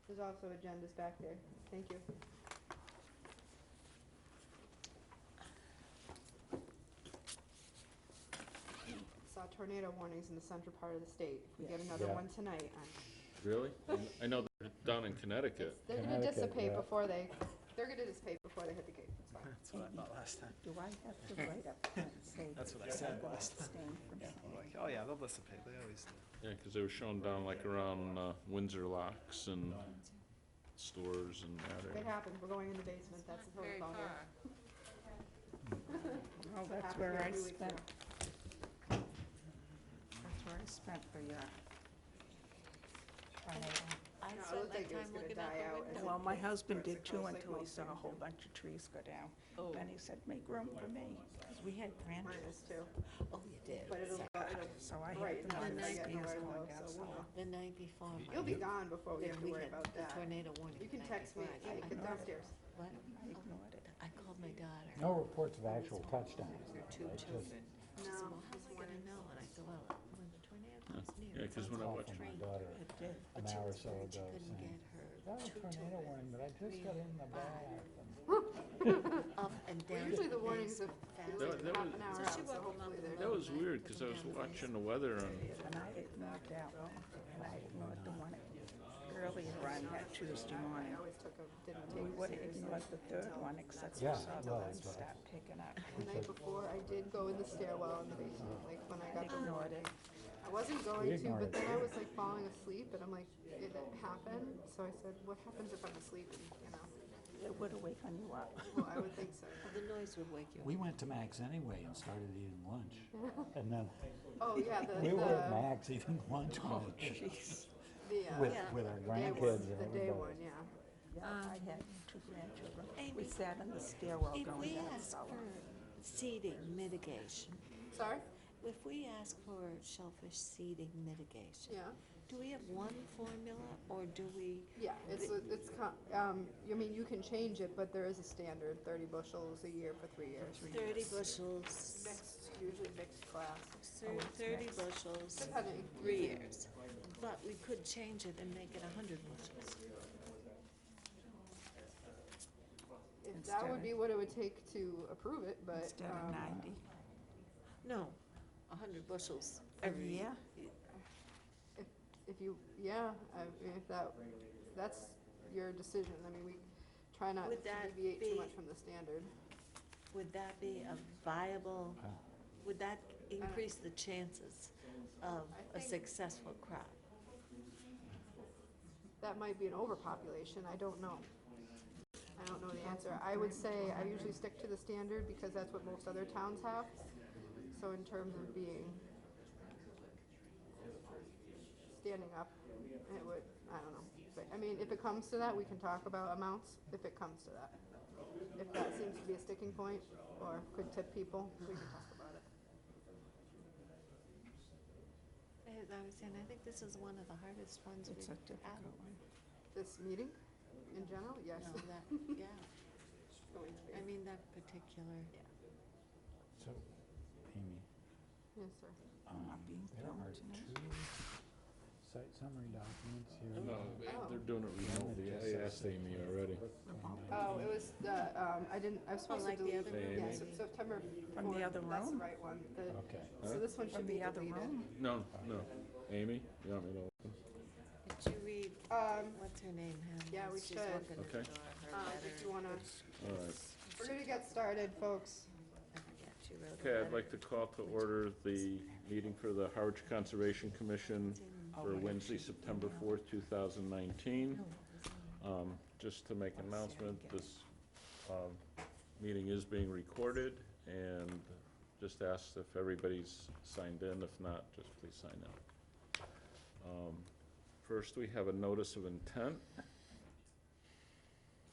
There's also agendas back there. Thank you. Saw tornado warnings in the central part of the state. If we get another Yeah. one tonight, Really? I know they're down in Connecticut. they're gonna Connecticut, dissipate yeah. before they're gonna dissipate before they hit the Cape. It's fine. That's what I thought last time. Do I have to write up front and say? That's what I said last time. Abstain from I'm something? like, oh yeah, they'll dissipate, they always do. Yeah, because they were showing down like around Windsor locks and stores and that It area. happened. We're going in the basement. That's the protocol here. Oh, that's Happened where here I 2 weeks spent, ago. that's where I spent the, tornado. No, I it spent looked my like it was time gonna looking die out out. the window. Well, my husband did First, it too was like until he most saw a things. whole bunch of trees go down. Oh. Then he said, make room for me, because we had Mine branches. is too. Oh, you did? But it'll So I brighten had up the as I ones get that was north going though, down so we'll south. know. The night before. You'll be gone before we have to worry about The that. tornado warning. You can the night text me. before. I get downstairs. What? I ignored it. I called my daughter. No reports of actual touchdowns. Her though, two right? Just children. She said, No, well, how this am I gonna morning. know? And I said, well, when the tornado comes near. Yeah, 'cause when I call watched from my train. daughter It did. an But she hour or was so worried she ago couldn't saying, get her got a two tornado children warning, but I just got in the bath. up and down. Well, usually to the warnings basement of fast. That half was- an hour So out, she so woke him up hopefully in the they're. That was weird because I was watching the weather on. And I ignored that one, and I ignored the one earlier on that Tuesday morning. I always didn't We take it would have seriously. ignored the third one, except for Yeah, some well, ones that's right. start picking up. The night before, I did go in the stairwell in the basement, like when I got the Ignored warning. it. I wasn't going to, ignored but it, then I too. was like falling asleep, and I'm like, it happened. So I said, what happens if I'm asleep? And, It would have waken you up. well, I would think so. The noise would wake you up. We went to Mac's anyway and started eating lunch. And then Oh yeah, We were at the Mac's eating lunch Oh, with, jeez. with, Yeah. with our day one, grandkids and the day everybody. one, yeah. Yeah, I had two grandchildren. We Amy, sat in the stairwell If going we down ask cellar. for seeding mitigation, Sorry. if we ask for shellfish seeding mitigation, Yeah. do we have one formula or do we? Yeah, I mean, you can change it, but there is a standard, 30 bushels a year for 3 years. 30 bushels, Mixed, usually mixed class. 30 bushels, Depending. 3 years. But we could change it and make it 100 bushels. If that would be what it would take to approve it, but, Instead of 90. No, 100 bushels Every year? if you, yeah, if that's your decision. I mean, we try not to Would that deviate too be- much from the standard. Would that be a viable, would that increase the chances of a successful crop? That might be an overpopulation, I don't know. I don't know the answer. I would say I usually stick to the standard because that's what most other towns have. So in terms of being, standing up, it would, I don't know. But, I mean, if it comes to that, we can talk about amounts, if it comes to that. If that seems to be a sticking point or could tip people, we can talk about it. As I was saying, I think this is one of the hardest ones we've It's a had. difficult one. This meeting, in general, yes. No, that, yeah, It's going to be. I mean, that particular. So, Amy, Yes, sir. Not being there filmed are tonight. 2 site summary documents here. No, they're doing it remotely. I asked Amy already. Oh, it was the, I was supposed to like the delete, other yeah, one? September From the 4th, other that's the room? right one. Okay. So this one should From be the other deleted. room? No, no. Amy, you want me to open? Did you read, what's her name, has? yeah, we She's should. looking at Okay. the door, her letter. If you wanna, All right. we're gonna get started, folks. I forget, she wrote a Okay, I'd letter. like to call to order the meeting for the Harwich Conservation Commission for Wednesday, September 4th, 2019. Just to make an announcement, this meeting is being recorded, and just ask if everybody's signed in. If not, just please sign in. First, we have a notice of intent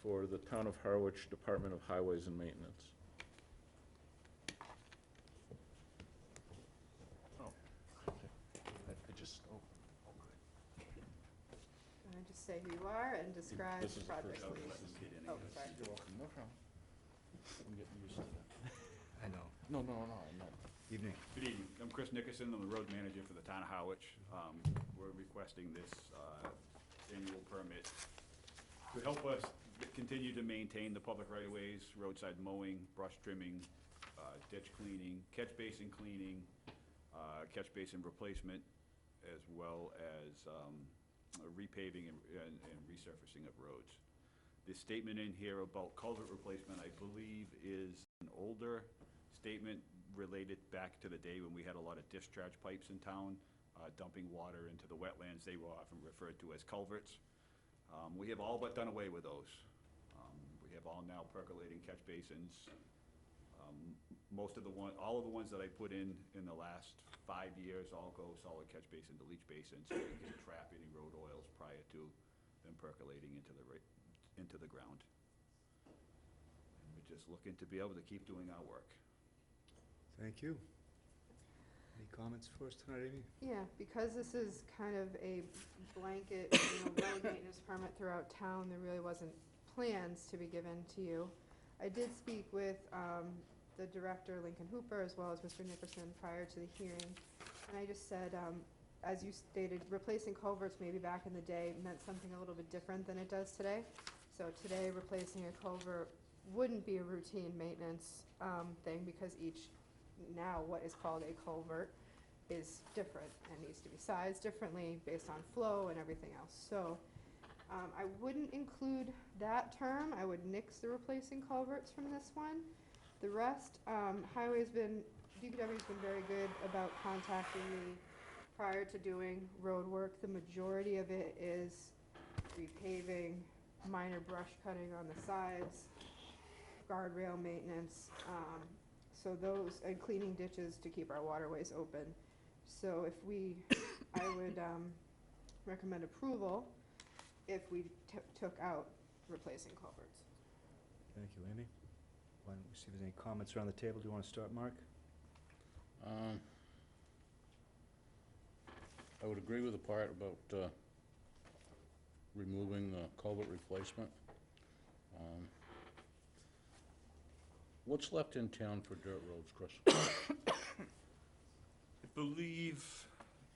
for the Town of Harwich Department of Highways and Maintenance. Oh, okay. I just, oh, Can I just say who you are and describe This the is the project, first please? Oh, sorry. You're welcome, no problem. I'm getting used to that. I know. No, I know. Evening. Good evening. I'm Chris Nickerson. I'm the road manager for the town of Harwich. We're requesting this annual permit To help us continue to maintain the public right-of-ways, roadside mowing, brush trimming, ditch cleaning, catch basin cleaning, catch basin replacement, as well as repaving and resurfacing of roads. This statement in here about culvert replacement, I believe, is an older statement related back to the day when we had a lot of discharge pipes in town, dumping water into the wetlands. They were often referred to as culverts. We have all but done away with those. We have all now percolating catch basins. All of the ones that I put in the last 5 years all go solid catch basin to leach basin, so we can trap any road oils prior to them percolating into the ground. And we're just looking to be able to keep doing our work. Thank you. Any comments for us tonight, Amy? Yeah, because this is kind of a blanket, road maintenance permit throughout town, there really wasn't plans to be given to you. I did speak with the director, Lincoln Hooper, as well as Mr. Nickerson prior to the hearing, and I just said, as you stated, replacing culverts maybe back in the day meant something a little bit different than it does today. So today, replacing a culvert wouldn't be a routine maintenance thing, because now what is called a culvert is different and needs to be sized differently based on flow and everything else. So I wouldn't include that term. I would nix the replacing culverts from this one. The rest, DPW's been very good about contacting me prior to doing road work. The majority of it is repaving, minor brush cutting on the sides, guardrail maintenance, so those, and cleaning ditches to keep our waterways open. So I would recommend approval if we took out replacing culverts. Thank you, Amy. Why don't we see if there's any comments around the table? Do you want to start, Mark? I would agree with the part about removing the culvert replacement. What's left in town for dirt roads, Chris? I believe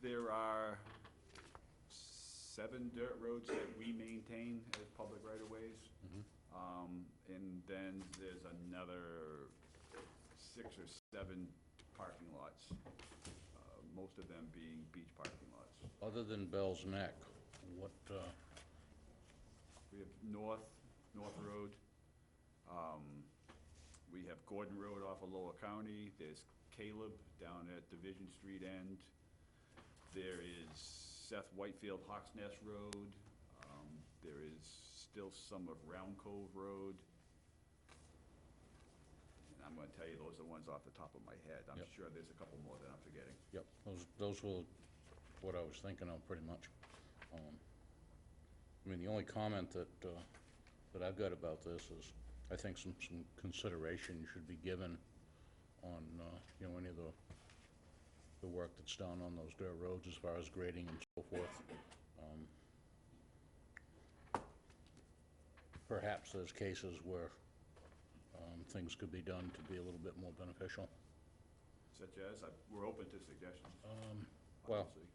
there are 7 dirt roads that we maintain as public right-of-ways. And then there's another 6 or 7 parking lots, most of them being beach parking lots. Other than Bell's Neck, what, We have North Road. We have Gordon Road off of Lower County. There's Caleb down at Division Street end. There is Seth Whitefield Hawks Nest Road. There is still some of Round Cove Road. And I'm gonna tell you, those are the ones off the top of my head. I'm Yep. sure there's a couple more that I'm forgetting. yep, those were what I was thinking of pretty much. I mean, the only comment that I've got about this is, I think some consideration should be given on, any of the work that's done on those dirt roads as far as grading and so forth. Perhaps there's cases where things could be done to be a little bit more beneficial. Such as, we're open to suggestions. Well, obviously.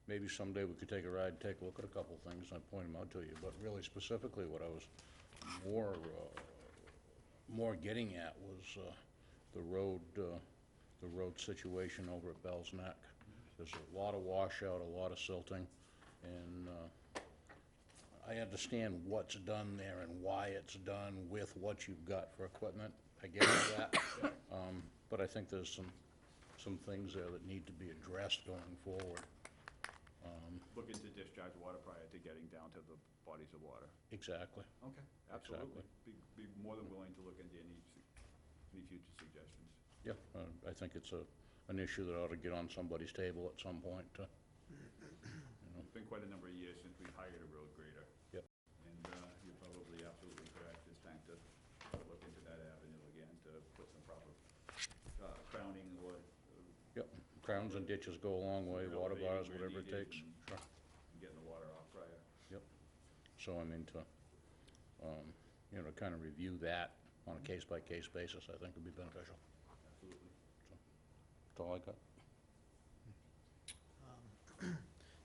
maybe someday we could take a ride, take a look at a couple of things, and I'd point them out to you. But really specifically, what I was more getting at was the road situation over at Bell's Neck. There's a lot of washout, a lot of silting, and I understand what's done there and why it's done with what you've got for equipment. I get all that. But I think there's some things there that need to be addressed going forward. Looking to discharge water prior to getting down to the bodies of water. Exactly. Okay, absolutely. Be more than willing to look into any future suggestions. Yeah, I think it's an issue that ought to get on somebody's table at some point. It's been quite a number of years since we've hired a road grader. Yep. And you're probably absolutely correct. It's time to look into that avenue again, to put some proper crowning or Yep, crowns and ditches go a long way, water bars, whatever it takes. Sure. getting the water off prior. Yep. So I mean, to kind of review that on a case-by-case basis, I think would be beneficial. Absolutely. That's all I got.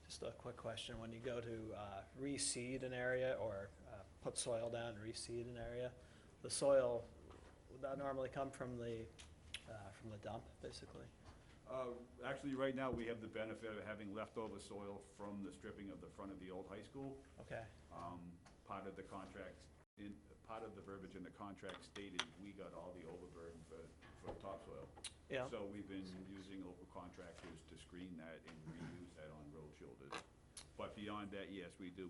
Just a quick question. When you go to reseed an area or put soil down and reseed an area. The soil, would that normally come from the dump, basically? Actually, right now, we have the benefit of having leftover soil from the stripping of the front of the old high school. Okay, Part of the contract, part of the verbiage in the contract stated we got all the overburden for topsoil. yeah, So we've been using local contractors to screen that and reuse that on road shoulders. But beyond that, yes, we do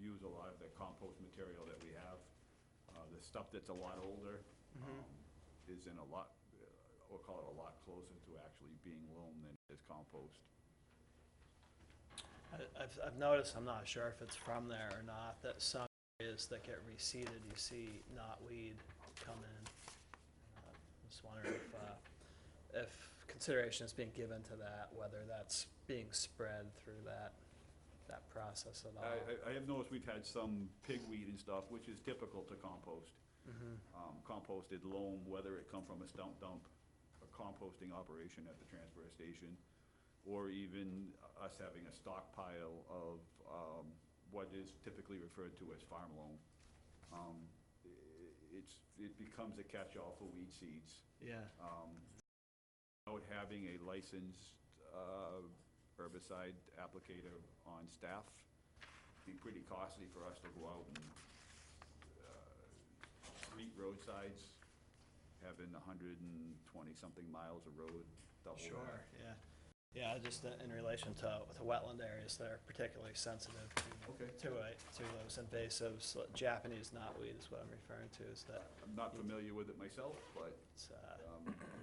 use a lot of the compost material that we have. The stuff that's a lot older is in a lot, we'll call it a lot closer to actually being loam than it is compost. I've noticed, I'm not sure if it's from there or not, that some areas that get reseeded, you see knotweed come in. Just wondering if consideration is being given to that, whether that's being spread through that process at all. I have noticed we've had some pigweed and stuff, which is typical to compost. Composted loam, whether it come from a stump dump, a composting operation at the transfer station, or even us having a stockpile of what is typically referred to as farm loam. It becomes a catch-all for weed seeds. Yeah, Without having a licensed herbicide applicator on staff, it'd be pretty costly for us to go out and treat roadsides, having 120-something miles of road, double that. sure, yeah. Yeah, just in relation to wetland areas that are particularly sensitive Okay. to those invasives. Japanese knotweed is what I'm referring to, is that I'm not familiar with it myself, but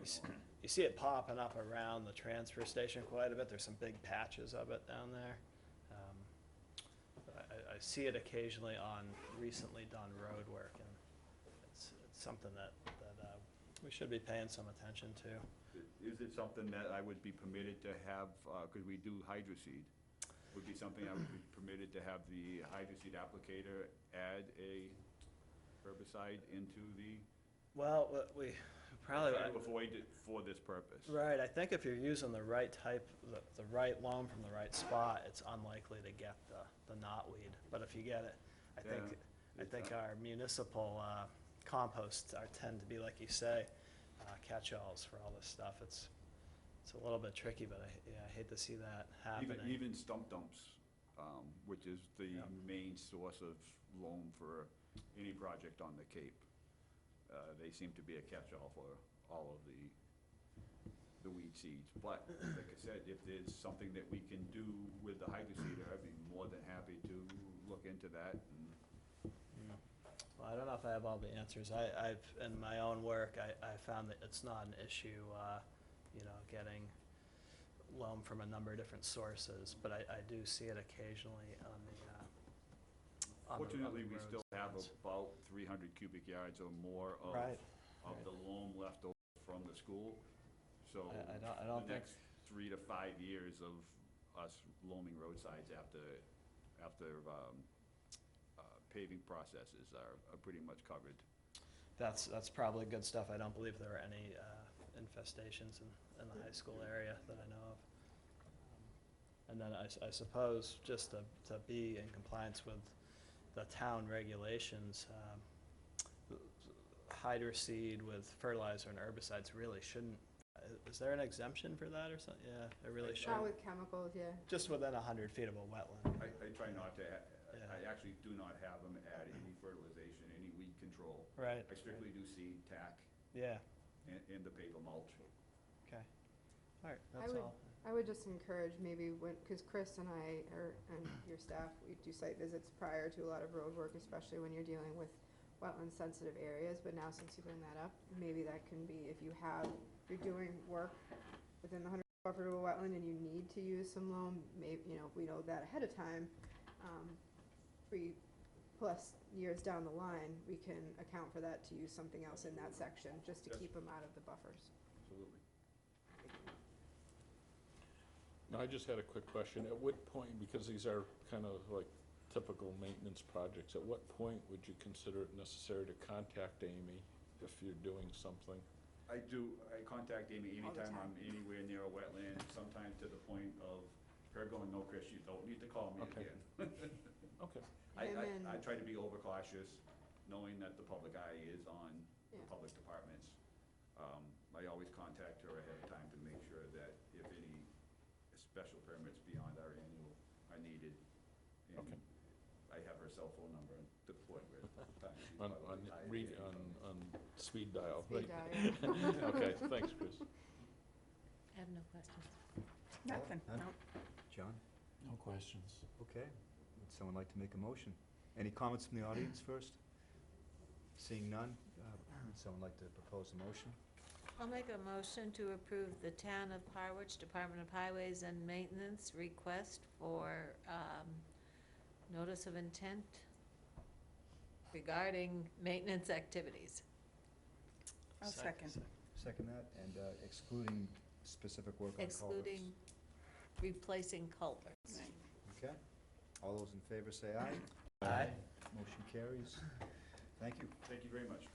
it's, you see it popping up around the transfer station quite a bit. There's some big patches of it down there. But I see it occasionally on recently done road work, and it's something that we should be paying some attention to. is it something that I would be permitted to have, because we do hydroseed, would be something I would be permitted to have the hydroseed applicator add a herbicide into the, Well, we probably, to avoid it for this purpose? right, I think if you're using the right type, the right loam from the right spot, it's unlikely to get the knotweed. But if you get it, I think our municipal composts tend to be, like you say, catch-alls for all this stuff. It's a little bit tricky, but I hate to see that happening. Even stump dumps, which is the Yeah. main source of loam for any project on the Cape. They seem to be a catch-all for all of the weed seeds. But, like I said, if there's something that we can do with the hydroseeder, I'd be more than happy to look into that. And Well, I don't know if I have all the answers. I've in my own work, I found that it's not an issue, getting loam from a number of different sources, but I do see it occasionally on the Fortunately, we roads. still have about 300 cubic yards or more of Right. the loam left over from the school. So I don't the think. next 3 to 5 years of us loaming roadsides after paving processes are pretty much covered. That's probably good stuff. I don't believe there are any infestations in the high school area that I know of. And then I suppose, just to be in compliance with the town regulations, hydroseed with fertilizer and herbicides really shouldn't, is there an exemption for that or something? Yeah, it really Not shouldn't. with chemicals, yeah. Just within 100 feet of a wetland. I try not to, Yeah. I actually do not have them add any fertilization, any weed control. Right. I strictly do seed, tack, Yeah, and the paper mulch. okay. All right, that's all. I would just encourage maybe because Chris and I, and your staff, we do site visits prior to a lot of road work, especially when you're dealing with wetland sensitive areas, but now since you bring that up, maybe that can be, if you're doing work within the 100 buffer to a wetland and you need to use some loam, maybe, if we know that ahead of time, 3+ years down the line, we can account for that to use something else in that section, just to Yes. keep them out of the buffers. Absolutely. No, I just had a quick question. At what point, because these are kind of like typical maintenance projects, at what point would you consider it necessary to contact Amy if you're doing something? I contact Amy All the anytime time. I'm anywhere near a wetland, sometimes to the point of her going, no, Chris, you don't need to call me Okay. again. Okay. Him and- I try to be overcautious, knowing that the public eye is on the Yeah. public departments. I always contact her ahead of time to make sure that if any special permits beyond our annual are needed. And Okay. I have her cell phone number to the point where sometimes she's On, probably tired. on speed dial, Speed right? dial. Okay, thanks, Chris. I have no questions. Nothing, None? no. John? No questions. Okay. Would someone like to make a motion? Any comments from the audience first? Seeing none, would someone like to propose a motion? I'll make a motion to approve the Town of Harwich Department of Highways and Maintenance request for notice of intent regarding maintenance activities. I'll second. Second that, and excluding specific work on culverts. Excluding replacing culverts. Right. Okay. All those in favor say aye. Aye. Motion carries. Thank you. Thank you very much.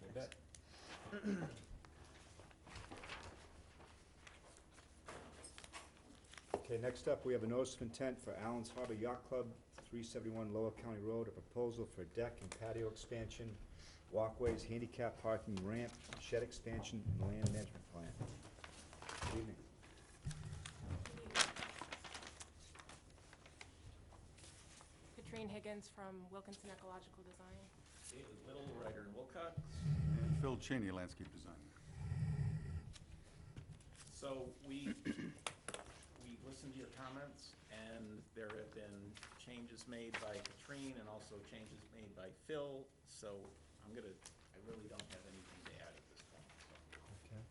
Okay, next up, we have a notice of intent for Allen's Harbor Yacht Club, 371 Lower County Road, a proposal for deck and patio expansion, walkways, handicap parking, ramp, shed expansion, and land management plan. Good evening. Katrine Higgins from Wilkinson Ecological Design. David Little, Ryder and Wilcox. And Phil Cheney, landscape designer. So we listened to your comments, and there have been changes made by Katrine and also changes made by Phil, so I really don't have anything to add at this point. Okay.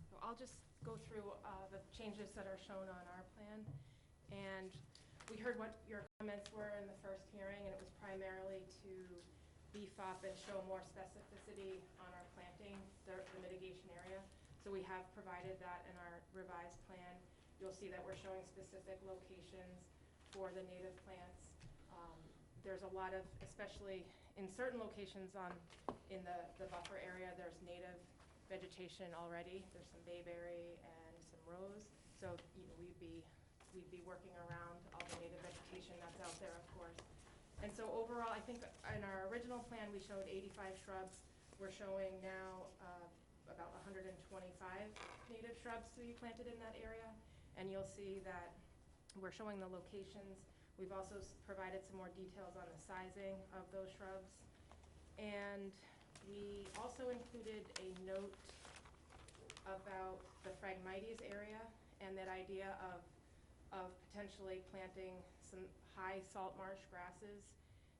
So I'll just go through the changes that are shown on our plan. And we heard what your comments were in the first hearing, and it was primarily to beef up and show more specificity on our planting, the mitigation area. So we have provided that in our revised plan. You'll see that we're showing specific locations for the native plants. There's a lot of, especially in certain locations in the buffer area, there's native vegetation already. There's some bayberry and some rose. So we'd be working around all the native vegetation that's out there, of course. And so overall, I think in our original plan, we showed 85 shrubs. We're showing now about 125 native shrubs to be planted in that area. And you'll see that we're showing the locations. We've also provided some more details on the sizing of those shrubs. And we also included a note about the Phragmites area and that idea of potentially planting some high salt marsh grasses.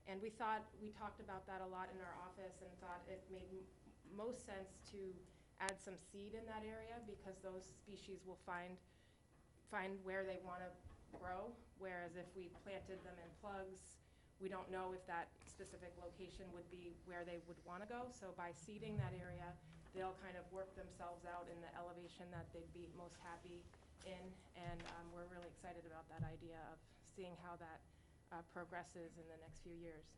And we talked about that a lot in our office and thought it made most sense to add some seed in that area because those species will find where they want to grow, whereas if we planted them in plugs, we don't know if that specific location would be where they would want to go. So by seeding that area, they'll kind of work themselves out in the elevation that they'd be most happy in. And we're really excited about that idea of seeing how that progresses in the next few years.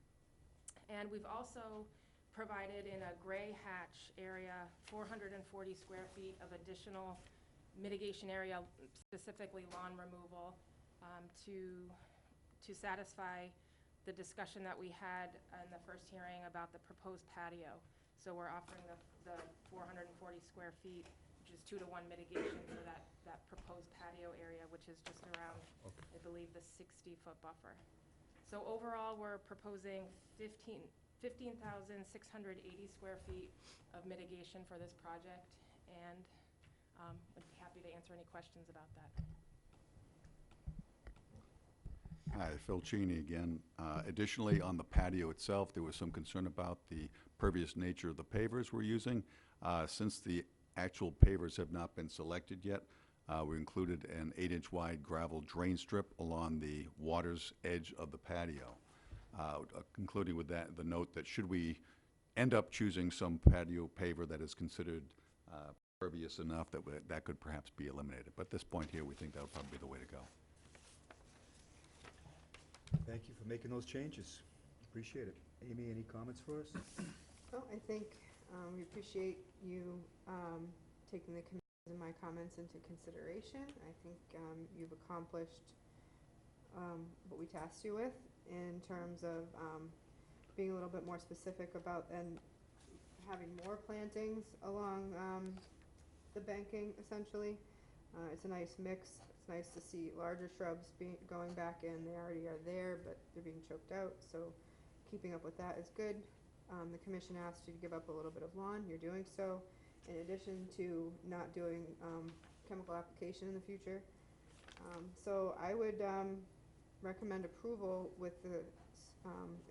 And we've also provided in a gray hatch area 440 square feet of additional mitigation area, specifically lawn removal, to satisfy the discussion that we had in the first hearing about the proposed patio. So we're offering the 440 square feet, which is 2-to-1 mitigation for that proposed patio area, which is just around, I believe, the 60-foot buffer. So overall, we're proposing 15,680 square feet of mitigation for this project, and I'd be happy to answer any questions about that. Hi, Phil Cheney again. Additionally, on the patio itself, there was some concern about the pervious nature of the pavers we're using. Since the actual pavers have not been selected yet, we included an 8-inch wide gravel drain strip along the water's edge of the patio, concluding with that the note that should we end up choosing some patio paver that is considered pervious enough that that could perhaps be eliminated. But at this point here, we think that would probably be the way to go. Thank you for making those changes. Appreciate it. Amy, any comments for us? Well, I think we appreciate you taking the commitment to my comments into consideration. I think you've accomplished what we tasked you with in terms of being a little bit more specific about and having more plantings along the banking, essentially. It's a nice mix. It's nice to see larger shrubs going back in. They already are there, but they're being choked out, so keeping up with that is good. The commission asked you to give up a little bit of lawn. You're doing so, in addition to not doing chemical application in the future. So I would recommend approval with the,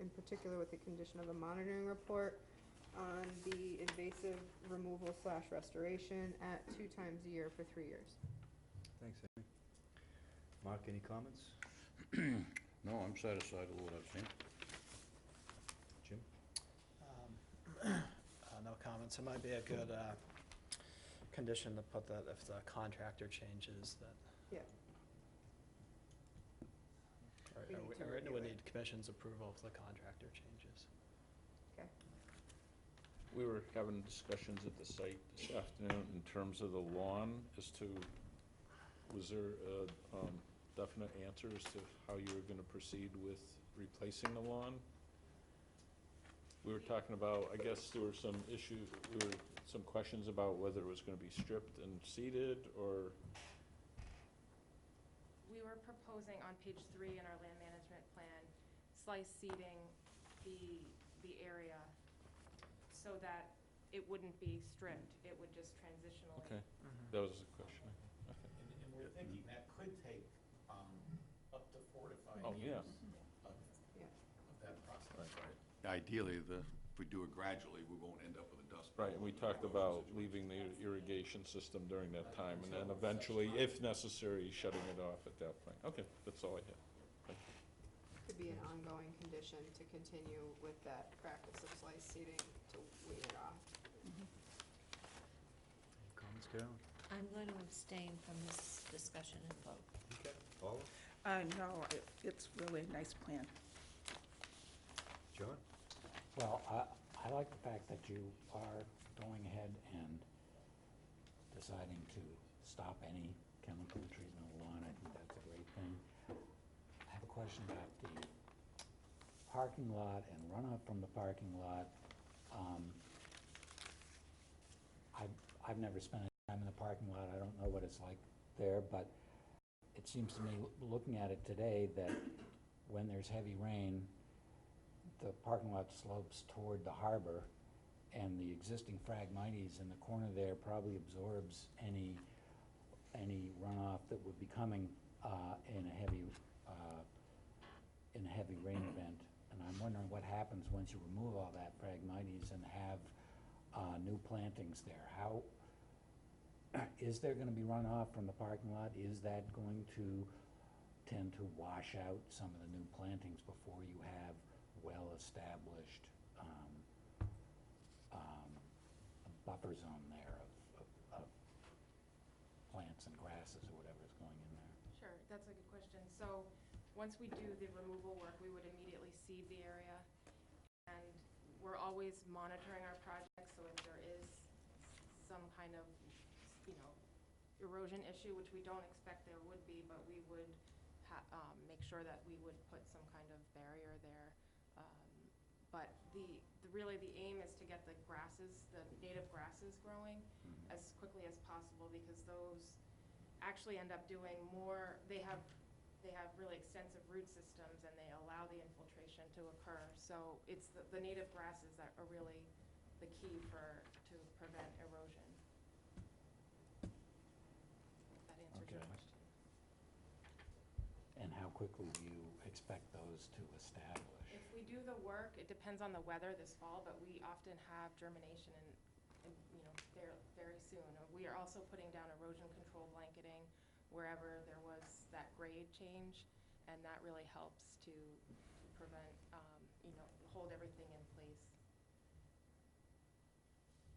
in particular with the condition of a monitoring report on the invasive removal / restoration at 2 times a year for 3 years. Thanks, Amy. Mark, any comments? No, I'm satisfied with what I've seen. Jim? No comments. It might be a good condition to put that if the contractor changes that. Yeah. We need to Or review we it. need commission's approval if the contractor changes. Okay. We were having discussions at the site this afternoon in terms of the lawn as to, was there a definite answer as to how you were gonna proceed with replacing the lawn? We were talking about, I guess there were some some questions about whether it was gonna be stripped and seeded, or, We were proposing on page 3 in our land management plan, slice seeding the area so that it wouldn't be stripped, it would just transitionally. okay, that was the question. Okay. And we're thinking that could take up to 4 to 5 Oh, years yeah. of Yeah. that process. Ideally, if we do it gradually, we won't end up with a dust bowl. Right, and we talked about leaving the irrigation system during that time, and then eventually, if necessary, shutting it off at that point. Okay, that's all I had. Thank you. Could be an ongoing condition to continue with that practice of slice seeding to wean it off. Comments, Carolyn? I'm going to abstain from this discussion and vote. Okay. Paula? No, it's really a nice plan. John? Well, I like the fact that you are going ahead and deciding to stop any chemical treatment of lawn. I think that's a great thing. I have a question about the parking lot and runoff from the parking lot. I've never spent any time in the parking lot. I don't know what it's like there, but it seems to me, looking at it today, that when there's heavy rain, the parking lot slopes toward the harbor, and the existing Phragmites in the corner there probably absorbs any runoff that would be coming in a heavy rain event. And I'm wondering what happens once you remove all that Phragmites and have new plantings there. How is there going to be runoff from the parking lot? Is that going to tend to wash out some of the new plantings before you have well-established buffer zone there of plants and grasses or whatever is going in there? Sure, that's a good question. So, once we do the removal work, we would immediately seed the area. And we're always monitoring our projects, so if there is some kind of, erosion issue, which we don't expect there would be, but we would make sure that we would put some kind of barrier there. But really the aim is to get the grasses, the native grasses growing as quickly as possible, because those actually end up doing more. They have really extensive root systems, and they allow the infiltration to occur. So it's the native grasses that are really the key to prevent erosion. That answers your Okay. question. And how quickly do you expect those to establish? If we do the work, it depends on the weather this fall, but we often have germination very soon. We are also putting down erosion control blanketing wherever there was that grade change, and that really helps to prevent, hold everything in place.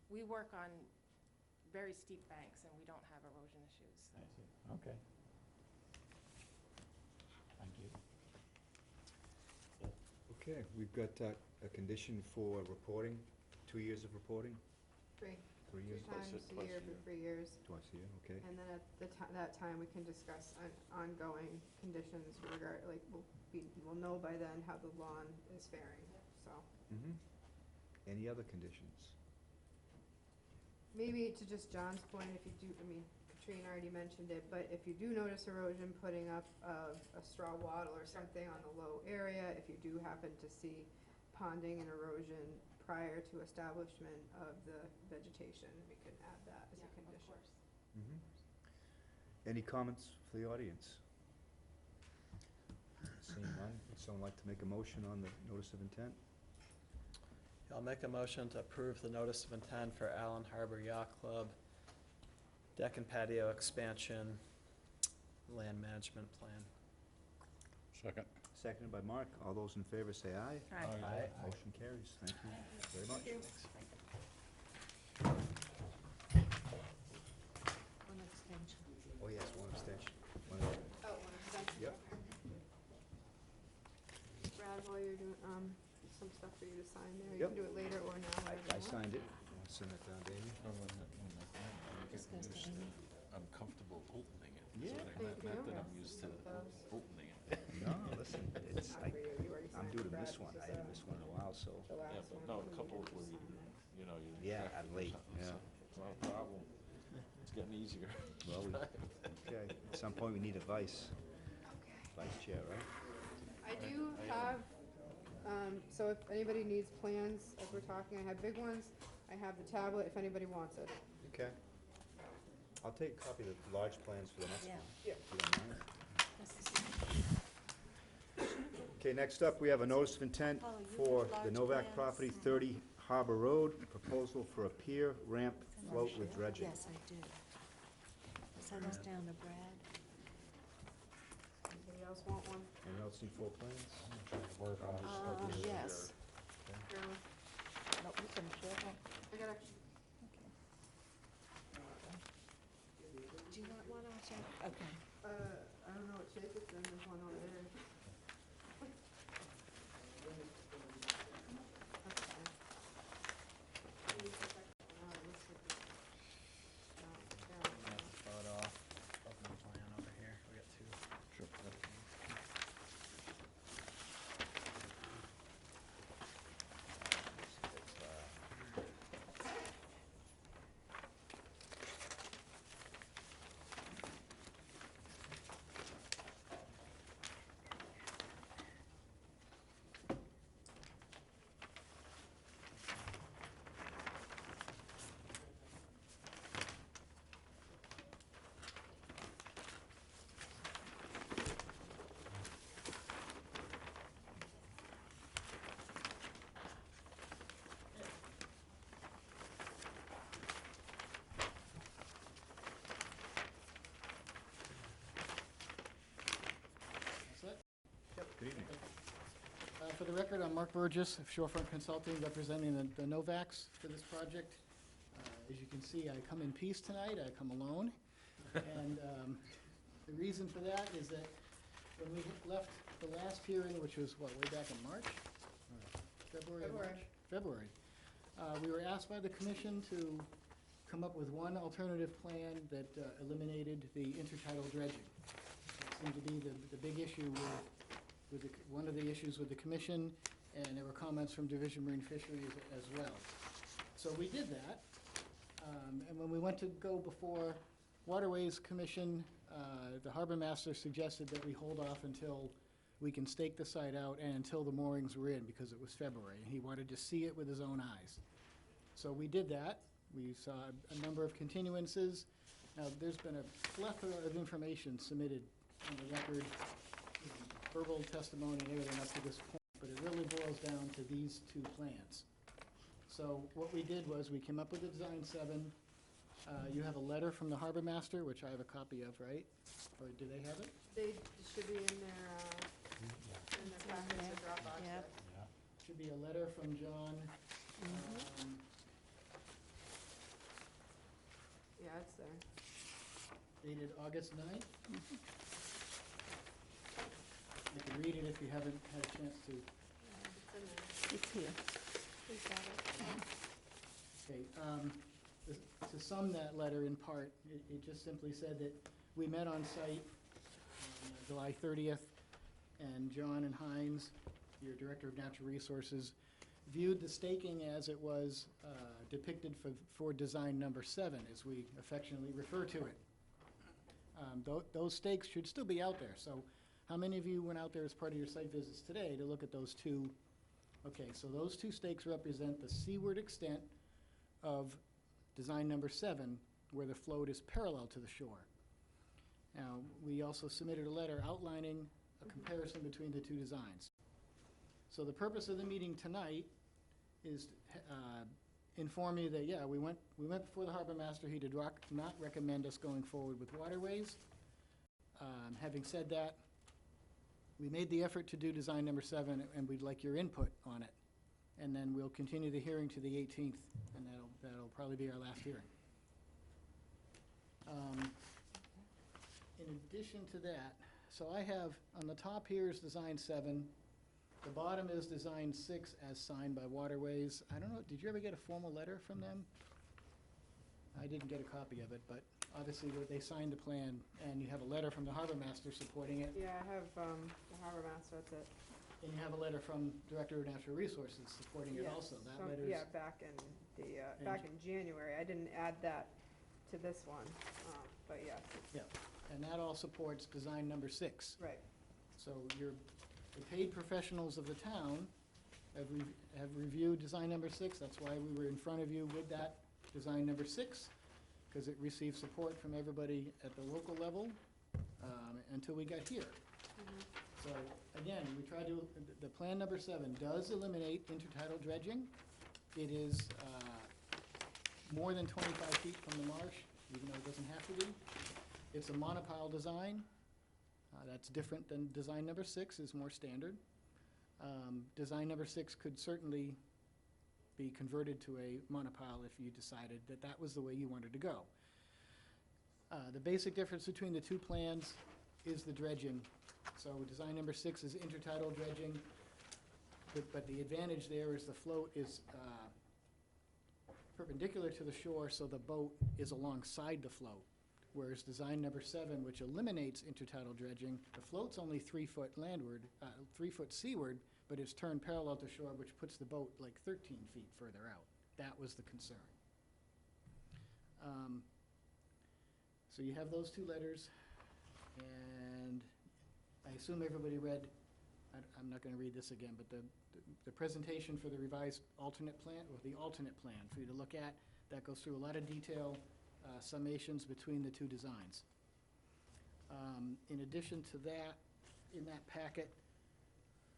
We work on very steep banks, and we don't have erosion issues. I see. Okay. Thank you. Okay, we've got a condition for reporting, 2 years of reporting. 3. 3 years? times a twice year a for year. 3 years. Twice a year, okay. And then at that time, we can discuss ongoing conditions we'll know by then how the lawn is faring, so. Mm-hmm. Any other conditions? Maybe to just John's point, if you do, Katrina already mentioned it, but if you do notice erosion, putting up a straw wattle or something on the low area, if you do happen to see ponding and erosion prior to establishment of the vegetation, we could add that as a condition. Mm-hmm. Any comments for the audience? Seeing none, would someone like to make a motion on the notice of intent? I'll make a motion to approve the notice of intent for Allen Harbor Yacht Club deck and patio expansion land management plan. Second. Seconded by Mark. All those in favor say aye. Aye. Motion carries. Thank you very much. One extension. Oh, yes, one abstention. Oh, one extension? Yep. Okay. Brad, while you're doing, some stuff for you to sign there, you Yep. can do it later or now, I whatever you want. signed it. Want to send that down, Damien? Discuss the Amy. I'm comfortable opening it. Yeah. Thank you. that I'm used to Those. opening it. No, listen, it's, Not for you, you already I'm signed due it, to Brad, miss one. this I is, haven't missed one in a while, so. the last Yeah, but one, no, and a then couple you where can you, sign it. you know, you. Yeah, I'm late, yeah. It's not a problem. It's getting easier. Well, okay, at some point we need a vice chair, right? I do have, so if anybody needs plans, as we're talking, I have big ones, I have the tablet, if anybody wants it. Okay. I'll take a copy of the large plans for the next Yeah. one. If you don't mind. This is- Okay, next up, we have a notice of intent Paula, you for have the large Novak plans? property, 30 Harbor Road, proposal for a pier ramp float with dredging. Yes, I do. Send this down to Brad. Anybody else want one? Anyone else need full plans? Work on it. Yes. Really? No, you can share them. I got Do you want one, I'll check? Okay. I don't know what shape it's in, there's one over there. That's fine. Photo of the plan over here. We got two. Sure. Yep, good evening. For the record, I'm Mark Burgess of Shorefront Consulting, representing the Novaks for this project. As you can see, I come in peace tonight, I come alone. And the reason for that is that when we left the last hearing, which was, what, way back in March? February or March? February. We were asked by the commission to come up with one alternative plan that eliminated the intertidal dredging. That seemed to be the big issue with one of the issues with the commission, and there were comments from Division Marine Fisheries as well. So we did that, and when we went to go before Waterways Commission, the harbor master suggested that we hold off until we can stake the site out and until the moorings were in, because it was February, and he wanted to see it with his own eyes. So we did that. We saw a number of continuances. Now, there's been a plethora of information submitted on the record, verbal testimony and everything up to this point, but it really boils down to these two plans. So what we did was we came up with a design 7. You have a letter from the harbor master, which I have a copy of, right? Or do they have it? They should be in their packets or Dropbox. Yep. Should be a letter from John. Yeah, it's there. Dated August 9th. You can read it if you haven't had a chance to. It's in there. It's here. Who's got it? Okay, to sum that letter in part, it just simply said that we met on site on July 30th, and John and Hines, your Director of Natural Resources, viewed the staking as it was depicted for design number 7, as we affectionately refer to it. Those stakes should still be out there. So how many of you went out there as part of your site visits today to look at those two? Okay, so those two stakes represent the seaward extent of design number 7, where the float is parallel to the shore. Now, we also submitted a letter outlining a comparison between the two designs. So the purpose of the meeting tonight is to inform you that, yeah, we went before the harbor master. He did not recommend us going forward with waterways. Having said that, we made the effort to do design number 7, and we'd like your input on it. And then we'll continue the hearing to the 18th, and that'll probably be our last hearing. In addition to that, so I have, on the top here is design 7. The bottom is design 6 as signed by Waterways. I don't know, did you ever get a formal letter from them? I didn't get a copy of it, but obviously they signed the plan, and you have a letter from the harbor master supporting it. Yeah, I have the harbor master, that's it. And you have a letter from Director of Natural Resources supporting it Yes, also. That some- letter's, Yeah, back in January. I didn't add that to this one, but yes, yeah, and that all supports design number 6. right. So the paid professionals of the town have reviewed design number 6. That's why we were in front of you with that design number 6, because it received support from everybody at the local level until we got here. So again, we tried to, the plan number 7 does eliminate intertidal dredging. It is more than 25 feet from the marsh, even though it doesn't have to be. It's a monopile design. That's different than design number 6, is more standard. Design number 6 could certainly be converted to a monopile if you decided that that was the way you wanted to go. The basic difference between the two plans is the dredging. So design number 6 is intertidal dredging, but the advantage there is the float is perpendicular to the shore, so the boat is alongside the float. Whereas design number 7, which eliminates intertidal dredging, the float's only 3 foot landward, 3 foot seaward, but it's turned parallel to shore, which puts the boat like 13 feet further out. That was the concern. So you have those two letters, and I assume everybody read, I'm not going to read this again, but the presentation for the revised alternate plan, or the alternate plan for you to look at, that goes through a lot of detail, summations between the two designs. In addition to that, in that packet,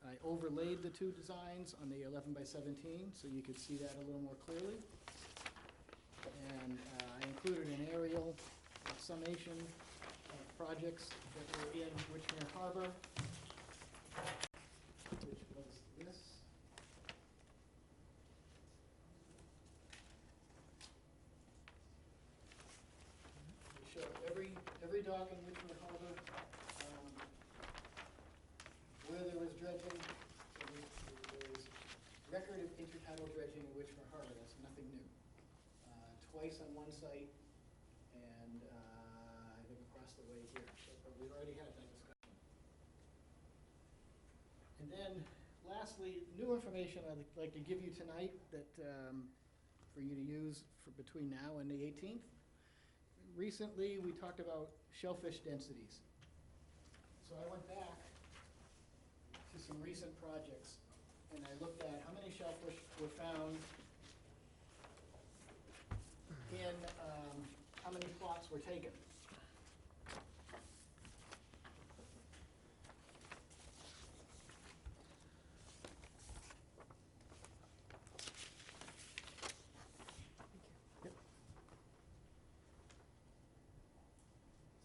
I overlaid the two designs on the 11 by 17, so you could see that a little more clearly. And I included an aerial summation of projects that were in Witchmere Harbor, which was this. We show every dock in Witchmere Harbor, where there was dredging. So there was record of intertidal dredging in Witchmere Harbor. That's nothing new. Twice on one site, and I think across the way here. But we've already had that discussion. And then, lastly, new information I'd like to give you tonight that for you to use for between now and the 18th. Recently, we talked about shellfish densities. So I went back to some recent projects, and I looked at how many shellfish were found in how many plots were taken.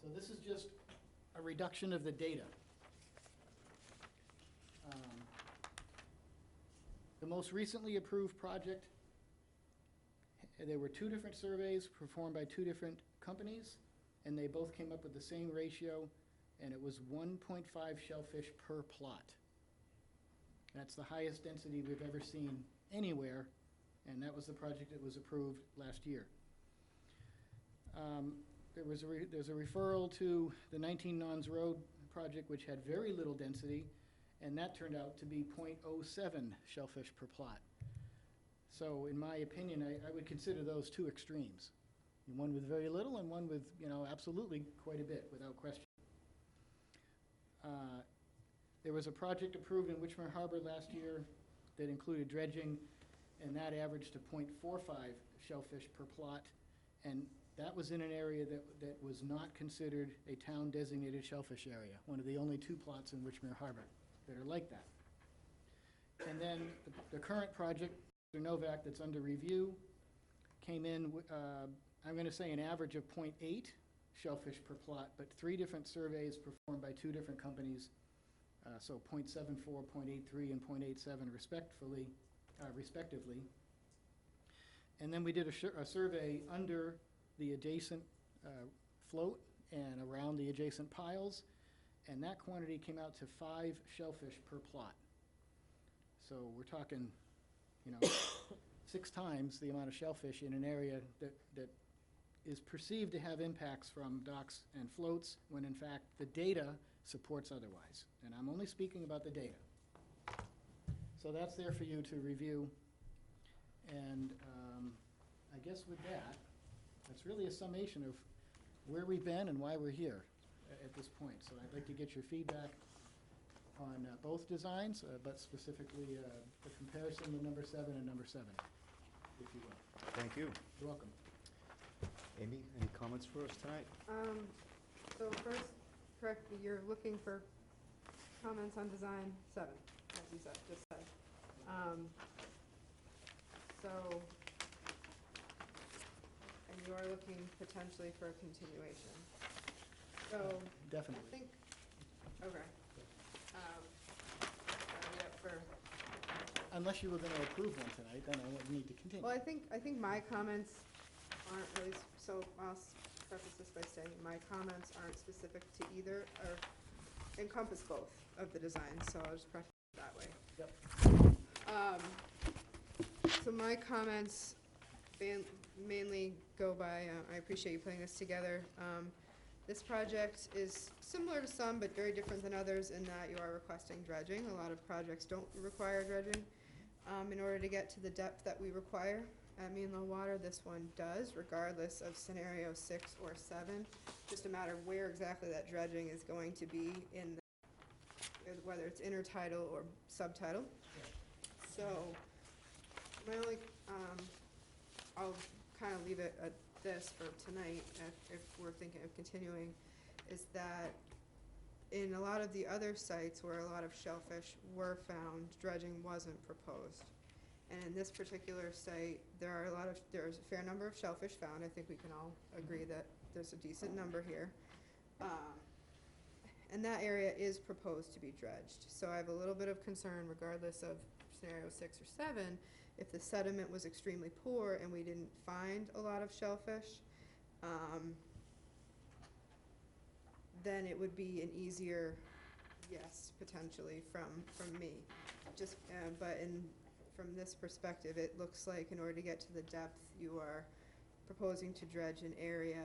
So this is just a reduction of the data. The most recently approved project, there were 2 different surveys performed by 2 different companies, and they both came up with the same ratio, and it was 1.5 shellfish per plot. That's the highest density we've ever seen anywhere, and that was the project that was approved last year. There's a referral to the 19 Nons Road project, which had very little density, and that turned out to be .07 shellfish per plot. So in my opinion, I would consider those two extremes. One with very little and one with, absolutely quite a bit, without question. There was a project approved in Wichmere Harbor last year that included dredging, and that averaged to .45 shellfish per plot. And that was in an area that was not considered a town-designated shellfish area, one of the only two plots in Wichmere Harbor that are like that. And then the current project, Mr. Novak, that's under review, came in, I'm going to say an average of .8 shellfish per plot, but 3 different surveys performed by 2 different companies, so .74, .83, and .87 respectively. And then we did a survey under the adjacent float and around the adjacent piles, and that quantity came out to 5 shellfish per plot. So we're talking, 6 times the amount of shellfish in an area that is perceived to have impacts from docks and floats, when in fact the data supports otherwise. And I'm only speaking about the data. So that's there for you to review. And I guess with that, that's really a summation of where we've been and why we're here at this point. So I'd like to get your feedback on both designs, but specifically the comparison of number 7 and number 7, if you will. Thank you. You're welcome. Amy, any comments for us tonight? So first, correct, you're looking for comments on design 7, as you said, just said. And you are looking potentially for a continuation. So, Definitely. I think, okay. Are we up for? Unless you were going to approve one tonight, then I wouldn't need to continue. Well, I think my comments aren't really, so I'll preface this by saying my comments aren't specific to either, or encompass both of the designs, so I'll just preface it that way. Yep. So my comments mainly go by, I appreciate you putting this together. This project is similar to some, but very different than others in that you are requesting dredging. A lot of projects don't require dredging in order to get to the depth that we require at mean low water. This one does, regardless of scenario 6 or 7. Just a matter of where exactly that dredging is going to be in the, whether it's intertidal or subtidal. So my only, I'll kind of leave it at this for tonight, if we're thinking of continuing, is that in a lot of the other sites where a lot of shellfish were found, dredging wasn't proposed. And in this particular site, there's a fair number of shellfish found. I think we can all agree that there's a decent number here. And that area is proposed to be dredged. So I have a little bit of concern, regardless of scenario 6 or 7, if the sediment was extremely poor and we didn't find a lot of shellfish, then it would be an easier yes, potentially, from me. Just, but from this perspective, it looks like in order to get to the depth, you are proposing to dredge an area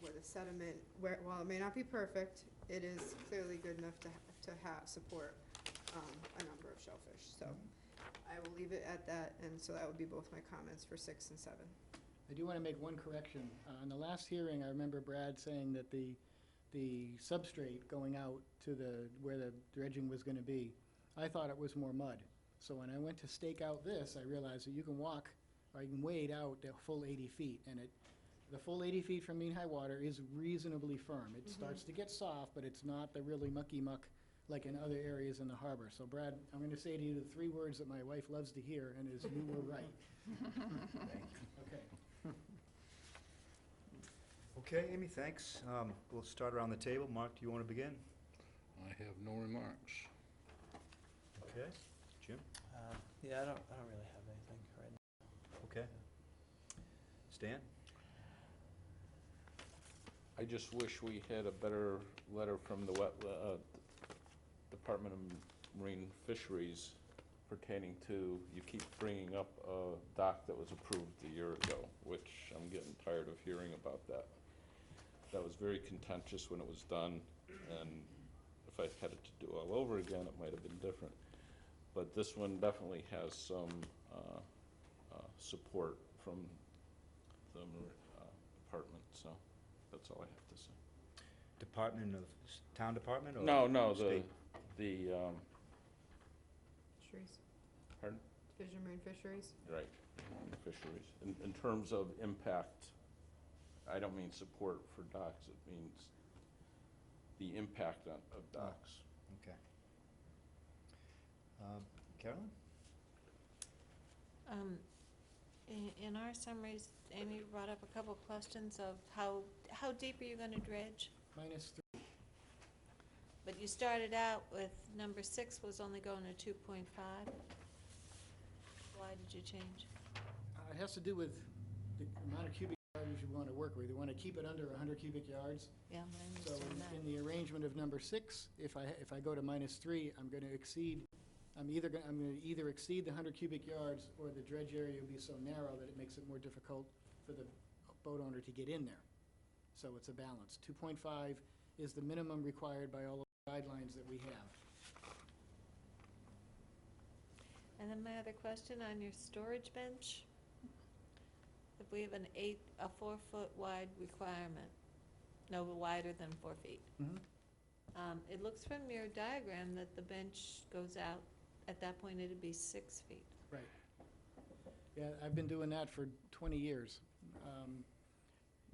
where the sediment, while it may not be perfect, it is clearly good enough to support a number of shellfish. So I will leave it at that, and so that would be both my comments for 6 and 7. I do want to make one correction. In the last hearing, I remember Brad saying that the substrate going out to where the dredging was going to be, I thought it was more mud. So when I went to stake out this, I realized that you can walk, or you can wade out the full 80 feet, and the full 80 feet from mean high water is reasonably firm. It starts to get soft, but it's not the really mucky muck like in other areas in the harbor. So Brad, I'm going to say to you the 3 words that my wife loves to hear, and is you were right. Okay. Okay, Amy, thanks. We'll start around the table. Mark, do you want to begin? I have no remarks. Okay. Jim? Yeah, I don't really have anything right now. Okay. Stan? I just wish we had a better letter from the Department of Marine Fisheries pertaining to, you keep bringing up a dock that was approved a year ago, which I'm getting tired of hearing about that. that was very contentious when it was done, and if I had it to do all over again, it might have been different. But this one definitely has some support from the department, so that's all I have to say. Department of, town department or? No, state? the, Fisheries, pardon? Division of Marine Fisheries. Right, fisheries. In terms of impact, I don't mean support for docks, it means the impact of docks. Okay. Carolyn? In our summaries, Amy brought up a couple questions of how deep are you gonna dredge? -3. But you started out with number 6 was only going to 2.5. Why did you change? It has to do with the amount of cubic yards you want to work with. You want to keep it under 100 cubic yards. Yeah, I So understand in that. the arrangement of number 6, if I go to -3, I'm going to exceed, I'm going to either exceed the 100 cubic yards, or the dredge area will be so narrow that it makes it more difficult for the boat owner to get in there. So it's a balance. 2.5 is the minimum required by all of the guidelines that we have. And then my other question on your storage bench, if we have a 4-foot wide requirement, no wider than 4 feet. It looks from your diagram that the bench goes out, at that point it'd be 6 feet. Right. Yeah, I've been doing that for 20 years.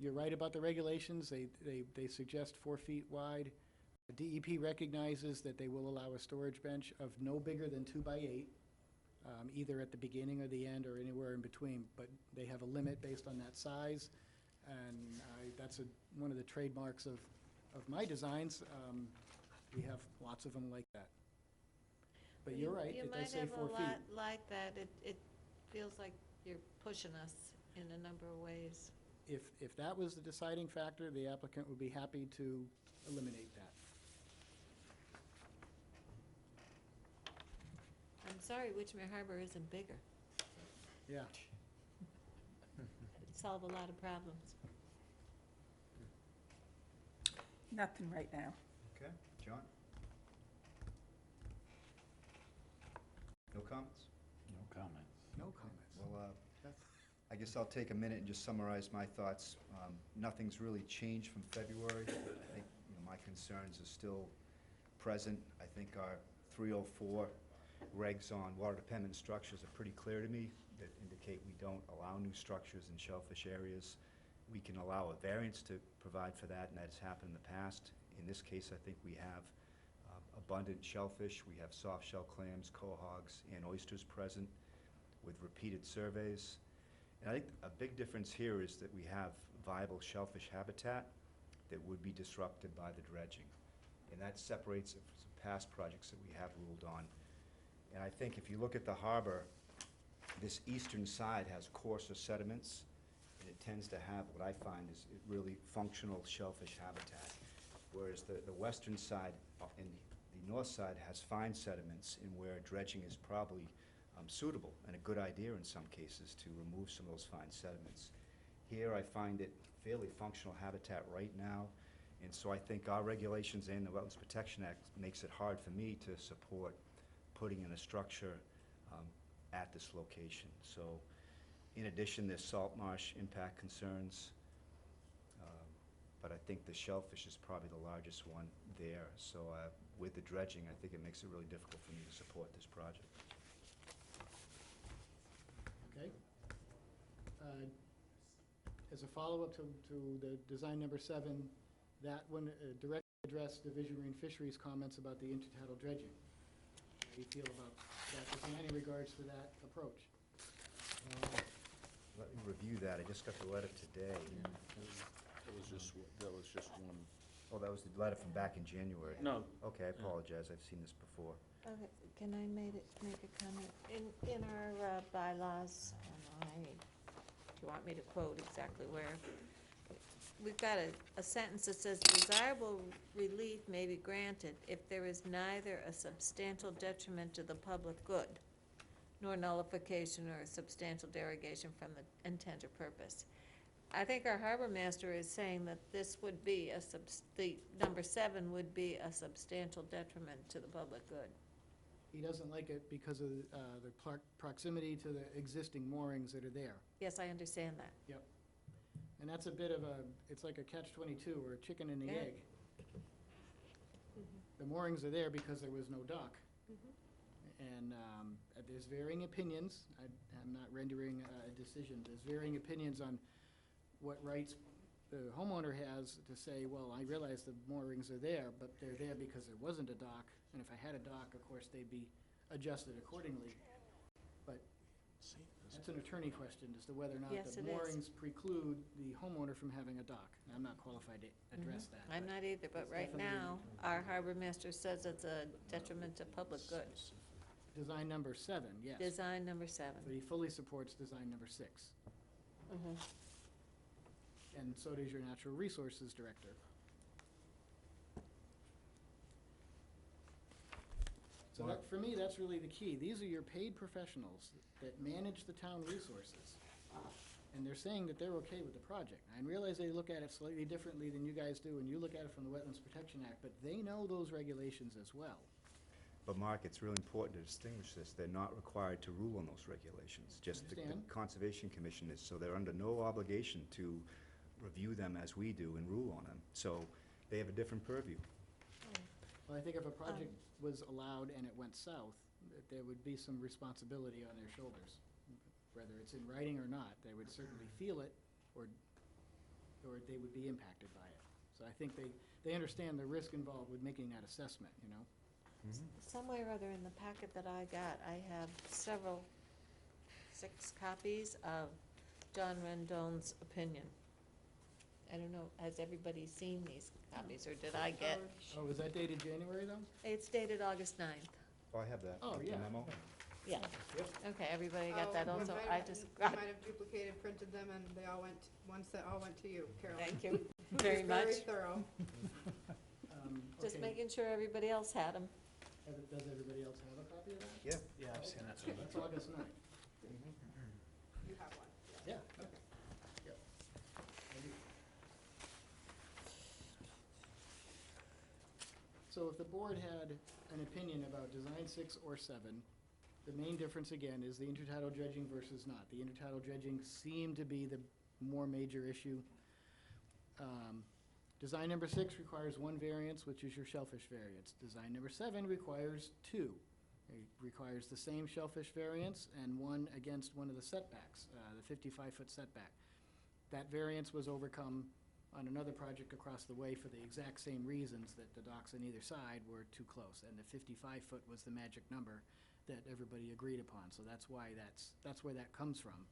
You're right about the regulations. They suggest 4 feet wide. DEP recognizes that they will allow a storage bench of no bigger than 2 by 8, either at the beginning or the end or anywhere in between, but they have a limit based on that size, and that's one of the trademarks of my designs. We have lots of them like that. But you're right, it does say 4 feet. You might have a lot like that. It feels like you're pushing us in a number of ways. If that was the deciding factor, the applicant would be happy to eliminate that. I'm sorry, Witchmere Harbor isn't bigger. Yeah. It'd solve a lot of problems. Nothing right now. Okay, John? No comments? No comments. No comments. Well, That's- I guess I'll take a minute and just summarize my thoughts. Nothing's really changed from February. I think, my concerns are still present. I think our 304 regs on water-dependent structures are pretty clear to me, that indicate we don't allow new structures in shellfish areas. We can allow a variance to provide for that, and that's happened in the past. In this case, I think we have abundant shellfish. We have soft-shell clams, quahogs, and oysters present with repeated surveys. And I think a big difference here is that we have viable shellfish habitat that would be disrupted by the dredging. And that separates it from some past projects that we have ruled on. And I think if you look at the harbor, this eastern side has coarser sediments, and it tends to have what I find is really functional shellfish habitat. Whereas the western side and the north side has fine sediments, and where dredging is probably suitable and a good idea in some cases to remove some of those fine sediments. Here I find it fairly functional habitat right now, and so I think our regulations and the Wetlands Protection Act makes it hard for me to support putting in a structure at this location. So in addition, there's salt marsh impact concerns, but I think the shellfish is probably the largest one there. So with the dredging, I think it makes it really difficult for me to support this project. Okay. As a follow-up to the design number 7, that one directly addressed Division of Marine Fisheries comments about the intertidal dredging. How do you feel about that design in regards to that approach? Let me review that. I just got the letter today. That was just one. Oh, that was the letter from back in January. No. Okay, I apologize. I've seen this before. Okay, can I make a comment? In our bylaws, do you want me to quote exactly where? We've got a sentence that says, desirable relief may be granted if there is neither a substantial detriment to the public good, nor nullification or a substantial derogation from the intent or purpose. I think our harbor master is saying that this would be the number 7 would be a substantial detriment to the public good. He doesn't like it because of the proximity to the existing moorings that are there. Yes, I understand that. Yep. And that's a bit of it's like a catch-22 or a chicken and the Yeah. egg. The moorings are there because there was no dock. And there's varying opinions. I'm not rendering a decision. There's varying opinions on what rights the homeowner has to say, well, I realize the moorings are there, but they're there because there wasn't a dock. And if I had a dock, of course, they'd be adjusted accordingly. But that's an attorney question as to whether or not Yes, the it is. moorings preclude the homeowner from having a dock. And I'm not qualified to address that. I'm but not either, but it's right definitely- now, our harbor master says it's a detriment to public good. Design number 7, yes. Design number 7. But he fully supports design number 6. And so does your natural resources director. So that, for me, that's really the key. These are your paid professionals that manage the town resources. And they're saying that they're okay with the project. I realize they look at it slightly differently than you guys do, and you look at it from the Wetlands Protection Act, but they know those regulations as well. But Mark, it's really important to distinguish this. They're not required to rule on those regulations. Just the Understand. Conservation Commission is, so they're under no obligation to review them as we do and rule on them. So they have a different purview. Well, I think if a project was allowed and it went south, that there would be some responsibility on their shoulders. Whether it's in writing or not, they would certainly feel it, or they would be impacted by it. So I think they understand the risk involved with making that assessment, you know? Somewhere or other in the packet that I got, I have 6 copies of John Rendon's opinion. I don't know, has everybody seen these copies, or did I get? Oh, was that dated January, though? It's dated August 9th. Oh, I have that. Oh, The yeah. memo. Yeah. Yep. Okay, everybody got that Oh, we also? might I have- just We got, might have duplicated, printed them, and they all went, ones that all went to you, Carolyn. thank you It very was much. Very thorough. Just Okay. making sure everybody else had them. Does everybody else have a copy of that? Yeah. Yeah, I've seen it. That's August 9th. You have one. Yeah, okay. Yep. I do. So if the board had an opinion about design 6 or 7, the main difference again is the intertidal dredging versus not. The intertidal dredging seemed to be the more major issue. Design number 6 requires 1 variance, which is your shellfish variance. Design number 7 requires 2. It requires the same shellfish variance and 1 against one of the setbacks, the 55-foot setback. That variance was overcome on another project across the way for the exact same reasons, that the docks on either side were too close, and the 55-foot was the magic number that everybody agreed upon. So that's why that's where that comes from.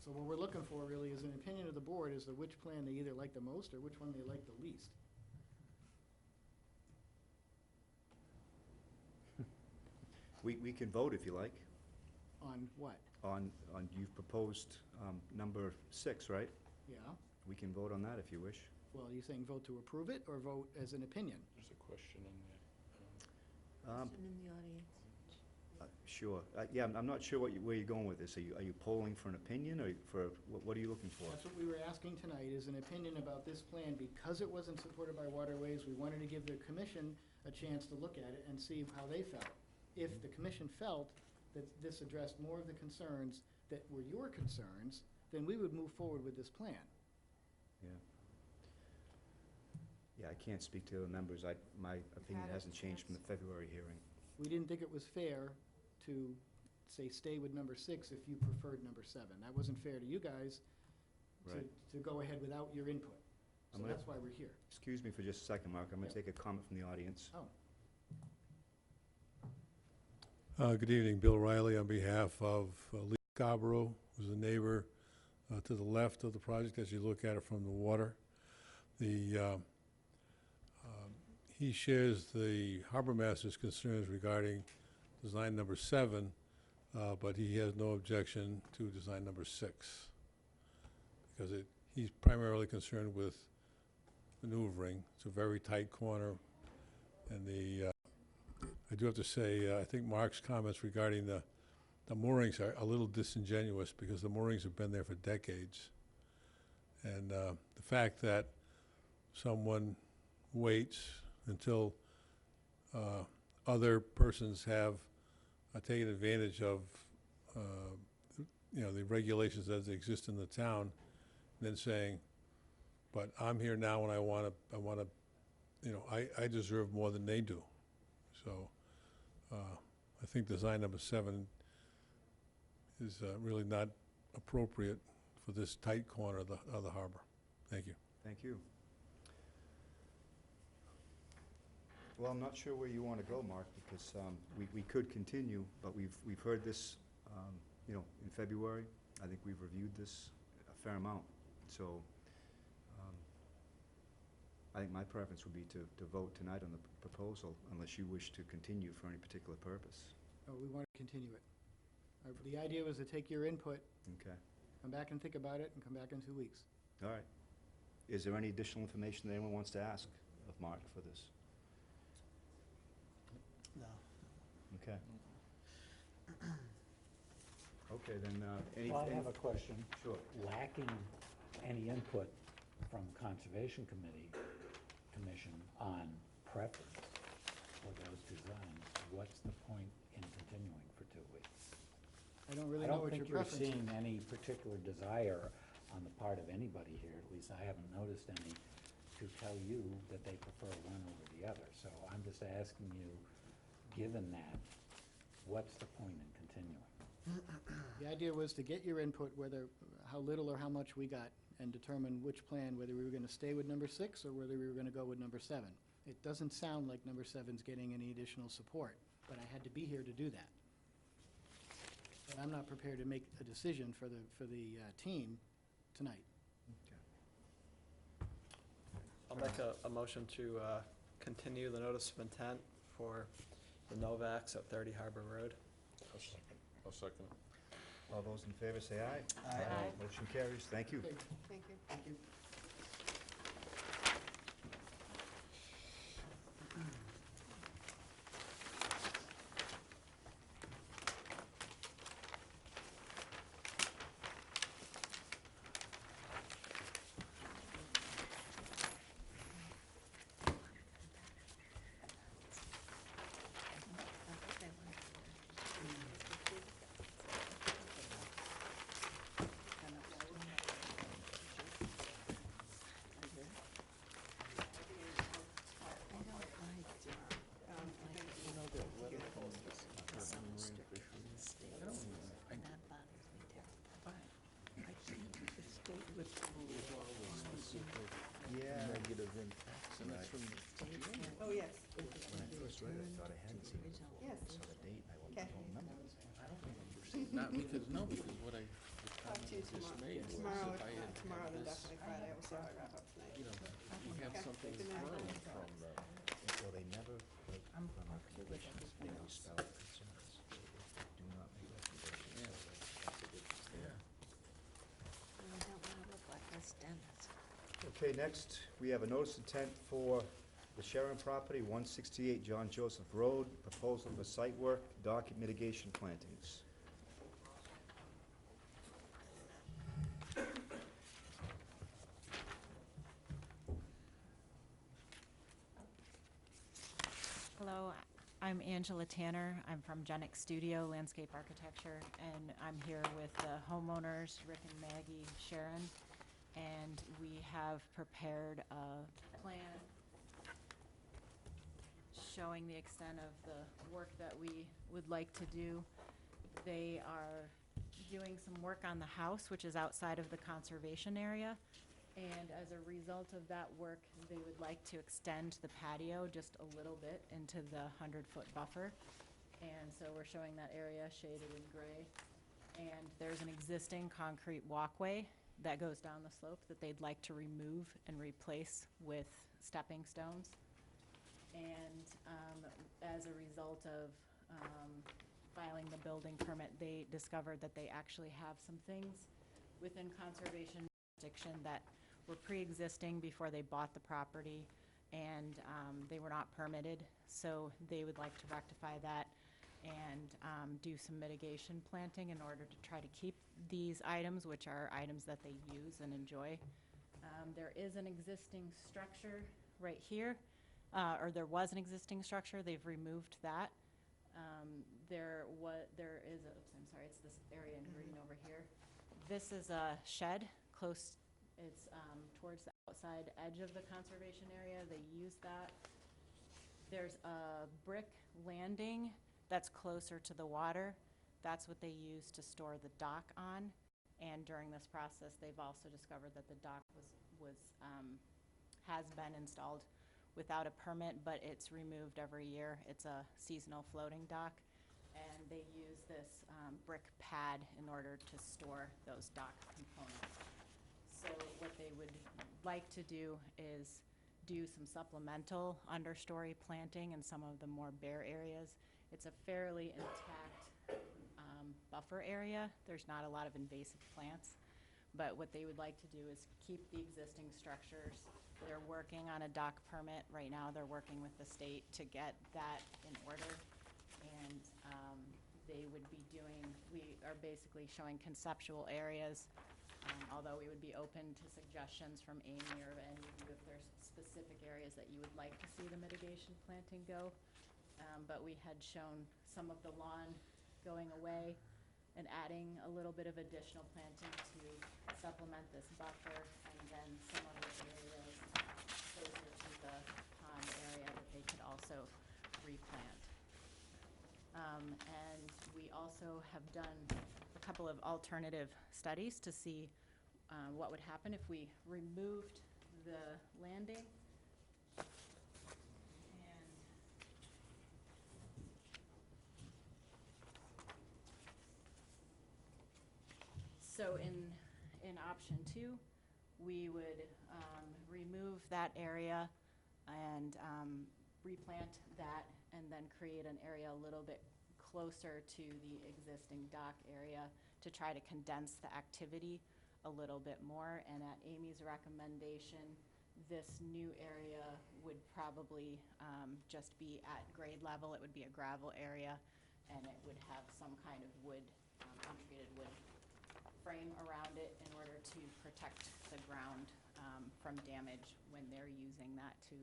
So what we're looking for really is an opinion of the board as to which plan they either like the most or which one they like the least. We can vote if you like On what? on you've proposed number 6, right? Yeah? We can vote on that if you wish. Well, are you saying vote to approve it or vote as an opinion? There's a question in there. Question in the audience. Sure. Yeah, I'm not sure where you're going with this. Are you polling for an opinion, or for, what are you looking for? That's what we were asking tonight, is an opinion about this plan. Because it wasn't supported by Waterways, we wanted to give the commission a chance to look at it and see how they felt. If the commission felt that this addressed more of the concerns that were your concerns, then we would move forward with this plan. Yeah. Yeah, I can't speak to the members. My opinion had a hasn't changed from the February hearing. We didn't think it was fair to say stay with number 6 if you preferred number 7. That wasn't fair to you guys Right. to go ahead without your input. So I'm gonna- that's why we're here. Excuse me for just a second, Mark. I'm going to take a comment from the audience. Oh, Good evening, Bill Riley on behalf of Lee Scarborough, who's a neighbor to the left of the project as you look at it from the water. He shares the harbor master's concerns regarding design number 7, but he has no objection to design number 6, because he's primarily concerned with maneuvering. It's a very tight corner, and I do have to say, I think Mark's comments regarding the the moorings are a little disingenuous because the moorings have been there for decades. And the fact that someone waits until other persons have taken advantage of, the regulations as they exist in the town, and then saying, but I'm here now and I want to, I deserve more than they do. So I think design number 7 is really not appropriate for this tight corner of the harbor. Thank you. Thank you. Well, I'm not sure where you want to go, Mark, because we could continue, but we've heard this, in February. I think we've reviewed this a fair amount. So I think my preference would be to vote tonight on the proposal, unless you wish to continue for any particular purpose. Oh, we want to continue it. The idea was to take your input, Okay. come back and think about it, and come back in 2 weeks. All right. Is there any additional information that anyone wants to ask of Mark for this? No. Okay. Okay, then, any... Well, I have a question. Sure. Lacking any input from Conservation Commission on preference for those designs, what's the point in continuing for 2 weeks? I don't really know what your preference is. I don't think you're seeing any particular desire on the part of anybody here, at least I haven't noticed any, to tell you that they prefer one over the other. So I'm just asking you, given that, what's the point in continuing? The idea was to get your input, how little or how much we got, and determine which plan, whether we were going to stay with number 6 or whether we were going to go with number 7. It doesn't sound like number 7's getting any additional support, but I had to be here to do that. But I'm not prepared to make a decision for the team tonight. I'll make a motion to continue the notice of intent for the Novaks at 30 Harbor Road. I'll second it. All those in favor say aye. Aye. Motion carries. Thank you. Thank you. Thank you. Yeah. Negative impacts, and that's from Oh, yes. When I first read it, I thought I hadn't seen it. Yes. I saw the date, and I Okay. don't remember. Not because, no, because what I, Talk to you tomorrow. Tomorrow, if not tomorrow, then definitely Friday. We'll see how I wrap up tonight. you have Okay. something Good night. thrown from the, So they never, like, from our conditions, they don't spell out concerns. They do not make recommendations. So that's a good thing. yeah. And I don't want to look like this Dennis. Okay, next, we have a notice of intent for the Sharon property, 168 John Joseph Road, proposal for site work, docket mitigation plantings. Hello, I'm Angela Tanner. I'm from Genic Studio Landscape Architecture, and I'm here with the homeowners, Rick and Maggie Sharon, and we have prepared a plan showing the extent of the work that we would like to do. They are doing some work on the house, which is outside of the conservation area. And as a result of that work, they would like to extend the patio just a little bit into the 100-foot buffer. And so we're showing that area shaded in gray. And there's an existing concrete walkway that goes down the slope that they'd like to remove and replace with stepping stones. And as a result of filing the building permit, they discovered that they actually have some things within conservation jurisdiction that were pre-existing before they bought the property, and they were not permitted. So they would like to rectify that and do some mitigation planting in order to try to keep these items, which are items that they use and enjoy. There is an existing structure right here, or there was an existing structure. They've removed that. There is a, oops, I'm sorry, it's this area in green over here. This is a shed close, it's towards the outside edge of the conservation area. They use that. There's a brick landing that's closer to the water. That's what they use to store the dock on. And during this process, they've also discovered that the dock has been installed without a permit, but it's removed every year. It's a seasonal floating dock, and they use this brick pad in order to store those dock components. So what they would like to do is do some supplemental understory planting in some of the more bare areas. It's a fairly intact buffer area. There's not a lot of invasive plants, but what they would like to do is keep the existing structures. They're working on a dock permit right now. They're working with the state to get that in order, and they would be doing, we are basically showing conceptual areas, although we would be open to suggestions from Amy or any of you if there's specific areas that you would like to see the mitigation planting go. But we had shown some of the lawn going away and adding a little bit of additional planting to supplement this buffer, and then some other areas closer to the pond area that they could also replant. And we also have done a couple of alternative studies to see what would happen if we removed the landing. So in option 2, we would remove that area and replant that, and then create an area a little bit closer to the existing dock area to try to condense the activity a little bit more. And at Amy's recommendation, this new area would probably just be at grade level. It would be a gravel area, and it would have some kind of wood, untreated wood frame around it in order to protect the ground from damage when they're using that to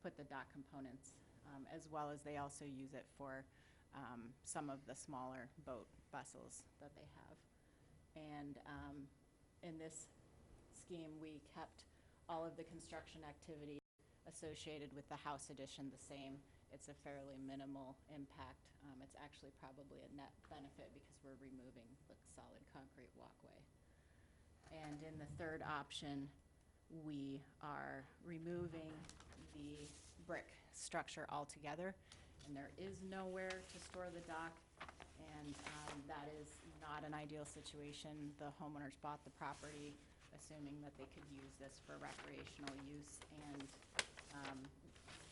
put the dock components, as well as they also use it for some of the smaller boat vessels that they have. And in this scheme, we kept all of the construction activity associated with the house addition the same. It's a fairly minimal impact. It's actually probably a net benefit because we're removing the solid concrete walkway. And in the third option, we are removing the brick structure altogether, and there is nowhere to store the dock, and that is not an ideal situation. The homeowners bought the property assuming that they could use this for recreational use, and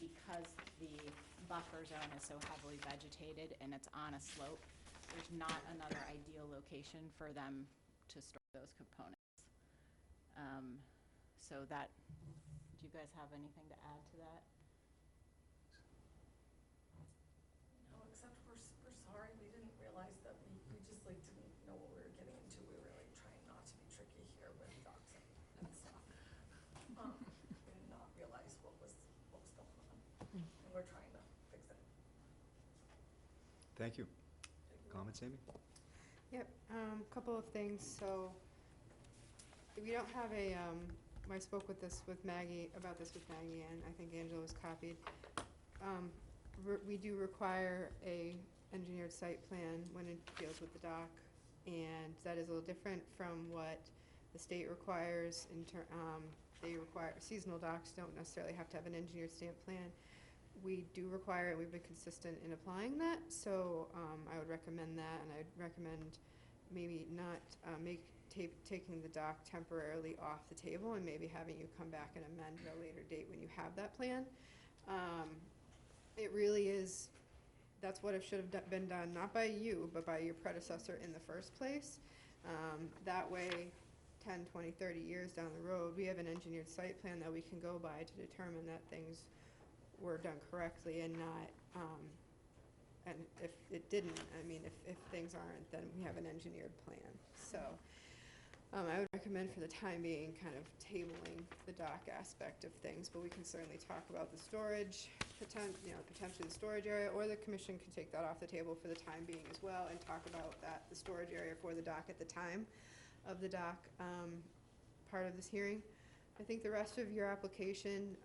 because the buffer zone is so heavily vegetated and it's on a slope, there's not another ideal location for them to store those components. So that, do you guys have anything to add to that? No, except we're sorry, we didn't realize that we just like didn't know what we were getting into. We were like trying not to be tricky here with docs and stuff. We did not realize what was going on, and we're trying to fix it. Thank you. Comments, Amy? Yep, couple of things. So we don't have a, I spoke with Maggie, about this with Maggie, and I think Angela was copied. We do require a engineered site plan when it deals with the dock, and that is a little different from what the state requires. They require, seasonal docks don't necessarily have to have an engineered stamp plan. We do require it. We've been consistent in applying that, so I would recommend that, and I'd recommend maybe not taking the dock temporarily off the table and maybe having you come back and amend at a later date when you have that plan. It really is, that's what it should have been done, not by you, but by your predecessor in the first place. That way, 10, 20, 30 years down the road, we have an engineered site plan that we can go by to determine that things were done correctly and not and if it didn't, I mean, if things aren't, then we have an engineered plan. So I would recommend for the time being kind of tabling the dock aspect of things, but we can certainly talk about the storage, potentially the storage area, or the commission can take that off the table for the time being as well and talk about the storage area for the dock at the time of the dock part of this hearing. I think the rest of your application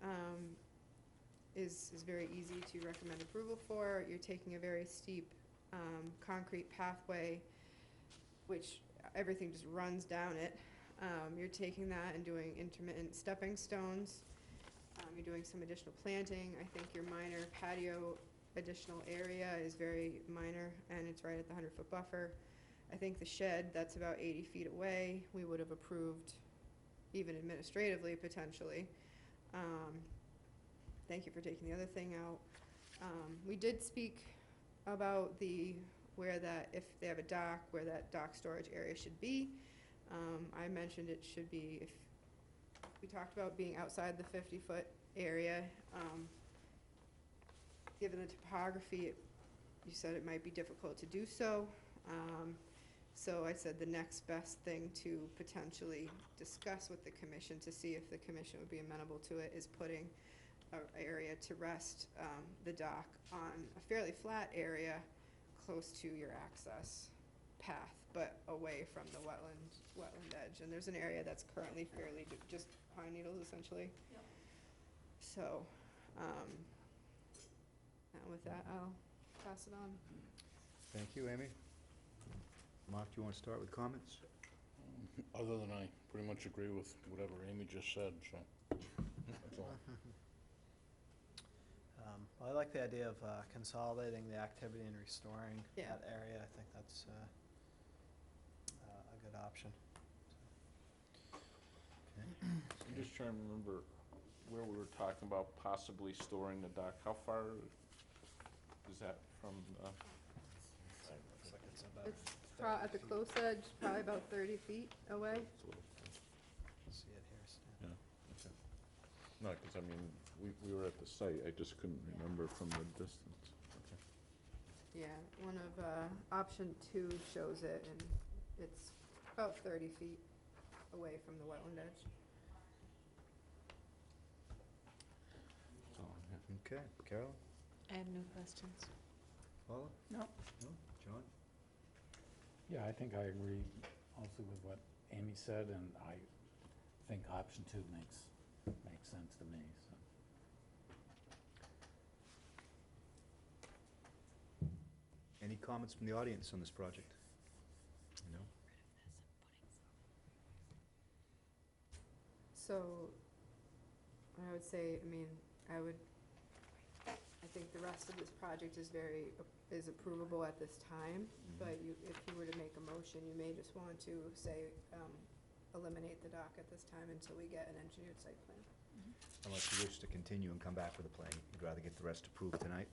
is very easy to recommend approval for. You're taking a very steep concrete pathway, which everything just runs down it. You're taking that and doing intermittent stepping stones. You're doing some additional planting. I think your minor patio additional area is very minor, and it's right at the 100-foot buffer. I think the shed, that's about 80 feet away, we would have approved even administratively, potentially. Thank you for taking the other thing out. We did speak about if they have a dock, where that dock storage area should be. I mentioned it should be, if we talked about being outside the 50-foot area. Given the topography, you said it might be difficult to do so. So I said the next best thing to potentially discuss with the commission to see if the commission would be amenable to it is putting an area to rest the dock on a fairly flat area close to your access path, but away from the wetland edge. And there's an area that's currently fairly just pine needles, essentially. Yep. So, and with that, I'll pass it on. Thank you, Amy. Mark, do you want to start with comments? Other than I pretty much agree with whatever Amy just said, so that's all. Well, I like the idea of consolidating the activity and restoring Yeah. that area. I think that's a good option. I'm just trying to remember where we were talking about possibly storing the dock. How far is that from the? Looks like it's about It's at the close edge, probably about 30 feet away. see it here. Yeah, okay. No, because I mean, we were at the site, I just couldn't remember from the distance. Okay. Yeah, one of, option 2 shows it, and it's about 30 feet away from the wetland edge. That's all I have. Okay, Carol? I have no questions. Paula? No. No? John? Yeah, I think I agree also with what Amy said, and I think option 2 makes sense to me, so. Any comments from the audience on this project? No? So, I would say, I think the rest of this project is approvable at this time, but if you were to make a motion, you may just want to say, eliminate the dock at this time until we get an engineered site plan. Unless you wish to continue and come back with a plan. You'd rather get the rest approved tonight?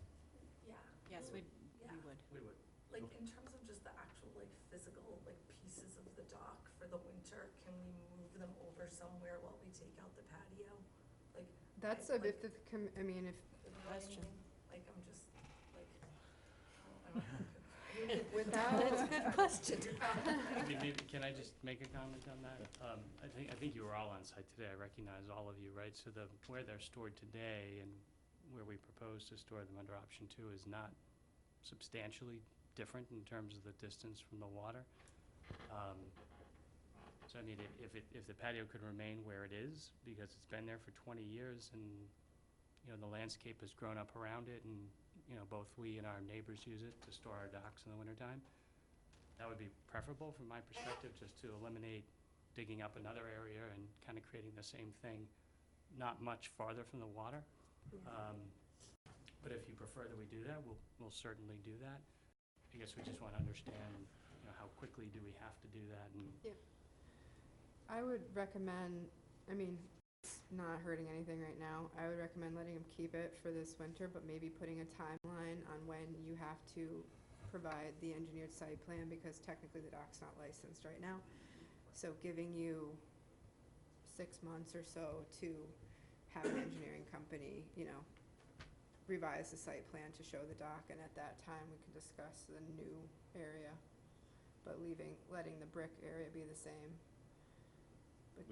Yeah. Yes, we Yeah. would. We would. Like, in terms of just the actual, like, physical, like, pieces of the dock for the winter, can we move them over somewhere while we take out the patio? Like, That's I- if the, you know what I Question. mean? Like, I'm just, like, I don't know. without, That's a good question. Maybe, can I just make a comment on that? I think you were all on site today, I recognize all of you, right? So where they're stored today and where we propose to store them under option 2 is not substantially different in terms of the distance from the water. So I mean, if the patio could remain where it is, because it's been there for 20 years and, the landscape has grown up around it and, both we and our neighbors use it to store our docks in the wintertime, that would be preferable from my perspective, just to eliminate digging up another area and kind of creating the same thing, not much farther from the water. But if you prefer that we do that, we'll certainly do that. I guess we just want to understand, how quickly do we have to do that? And I would recommend, it's not hurting anything right now. I would recommend letting them keep it for this winter, but maybe putting a timeline on when you have to provide the engineered site plan, because technically the dock's not licensed right now. So giving you 6 months or so to have an engineering company, revise the site plan to show the dock, and at that time, we can discuss the new area, but letting the brick area be the same. But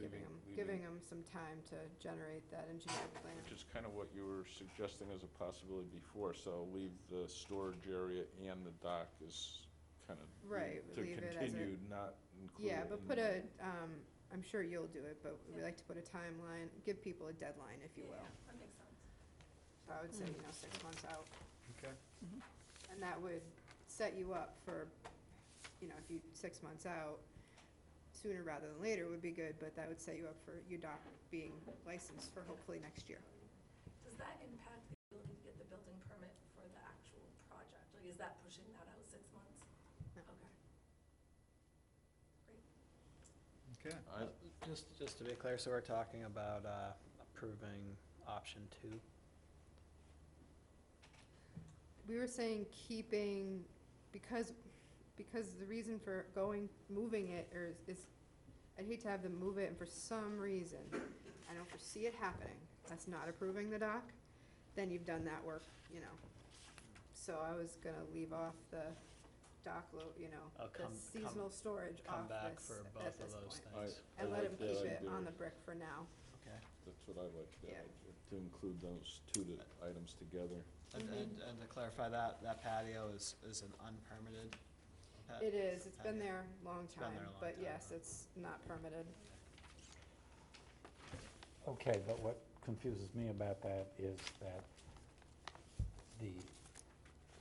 giving them some time to generate that engineered plan. Which is kind of what you were suggesting as a possibility before, so leave the storage area and the dock as kind of. Right, To leave it as a. continue, not include. Yeah, it but in put the- I'm sure you'll do it, but we like to put a timeline, give people a deadline, if you will. That makes sense. So I would say, 6 months out. Okay. And that would set you up for, if you, 6 months out, sooner rather than later would be good, but that would set you up for your dock being licensed for hopefully next year. Does that impact the ability to get the building permit for the actual project? Like, is that pushing that out 6 months? No. Okay. Okay. Just to be clear, so we're talking about approving option 2? We were saying keeping, because the reason for moving it is, I'd hate to have them move it, and for some reason, I don't foresee it happening, that's not approving the dock, then you've done that work, So I was gonna leave off the dock the seasonal storage Come off back this, for at both this of those point. things. I And let like him keep that it on idea. the brick for now. Okay. That's what I like, that Yeah. idea, to include those two items together. And to clarify that patio is an unpermitted patio? It is, it's been there a long been time, there a long but time, yes, huh? it's not permitted. Okay, but what confuses me about that is that the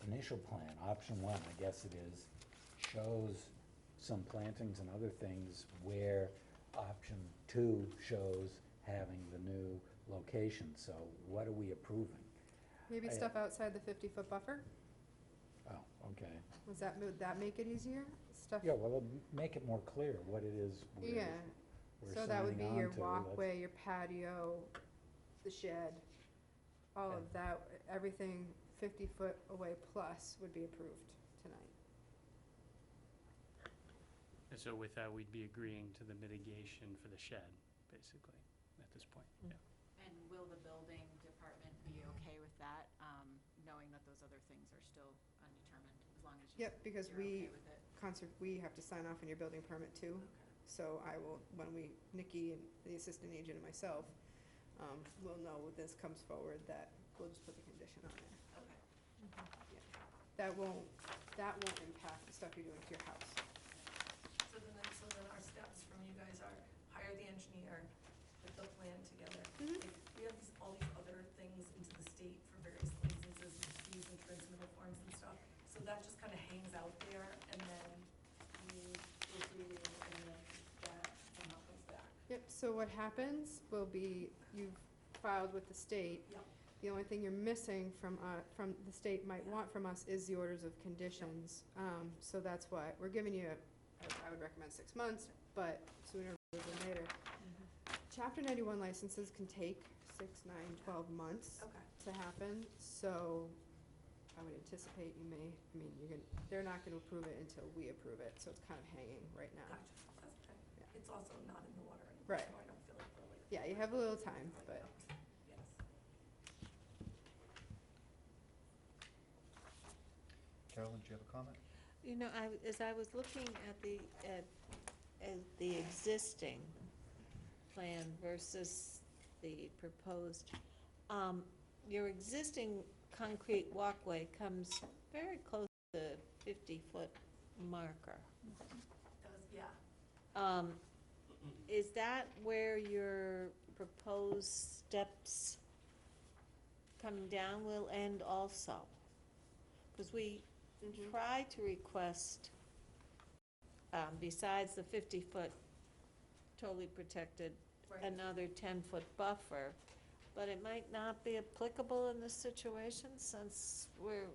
initial plan, option 1, I guess it is, shows some plantings and other things where option 2 shows having the new location. So what are we approving? Maybe stuff outside the 50-foot buffer? Oh, okay. Would that make it easier? Stuff. Yeah, well, make it more clear what it is Yeah, we're so that would be signing your on to. walkway, your patio, the shed, all of that, everything 50-foot away plus would be approved tonight. And so with that, we'd be agreeing to the mitigation for the shed, basically, at this point, yeah. And will the building department be okay with that, knowing that those other things are still undetermined, as long as Yep, because you're okay with it? we have to sign off on your building permit too. So I will, Nikki and the assistant agent and myself, will know when this comes forward that we'll just put the condition on there. Okay. Yeah. That won't impact the stuff you're doing to your house. So then our steps from you guys are hire the engineer, put the plan together. Mhm. Like, we have all these other things into the state for various licenses and fees and transmittal forms and stuff. So that just kind of hangs out there, and then we go through, and then that somehow comes back. Yep, so what happens will be, you've filed with the state. Yep. The only thing you're missing from the state might want from us is the orders of conditions. So that's why, we're giving you, I would recommend 6 months, but sooner rather than later. Chapter 91 licenses can take 6, 9, 12 months Okay. to happen, so I would anticipate they're not gonna approve it until we approve it, so it's kind of hanging right now. Gotcha, that's okay. Yeah. It's also not in the water anymore, Right. so I don't feel like we're like. Yeah, you have a little time, but. Yes. Carolyn, do you have a comment? As I was looking at the existing plan versus the proposed, your existing concrete walkway comes very close to the 50-foot marker. Yeah. Is that where your proposed steps coming down will end also? Because we try to request, besides the 50-foot totally protected, Right. another 10-foot buffer, but it might not be applicable in this situation since we're,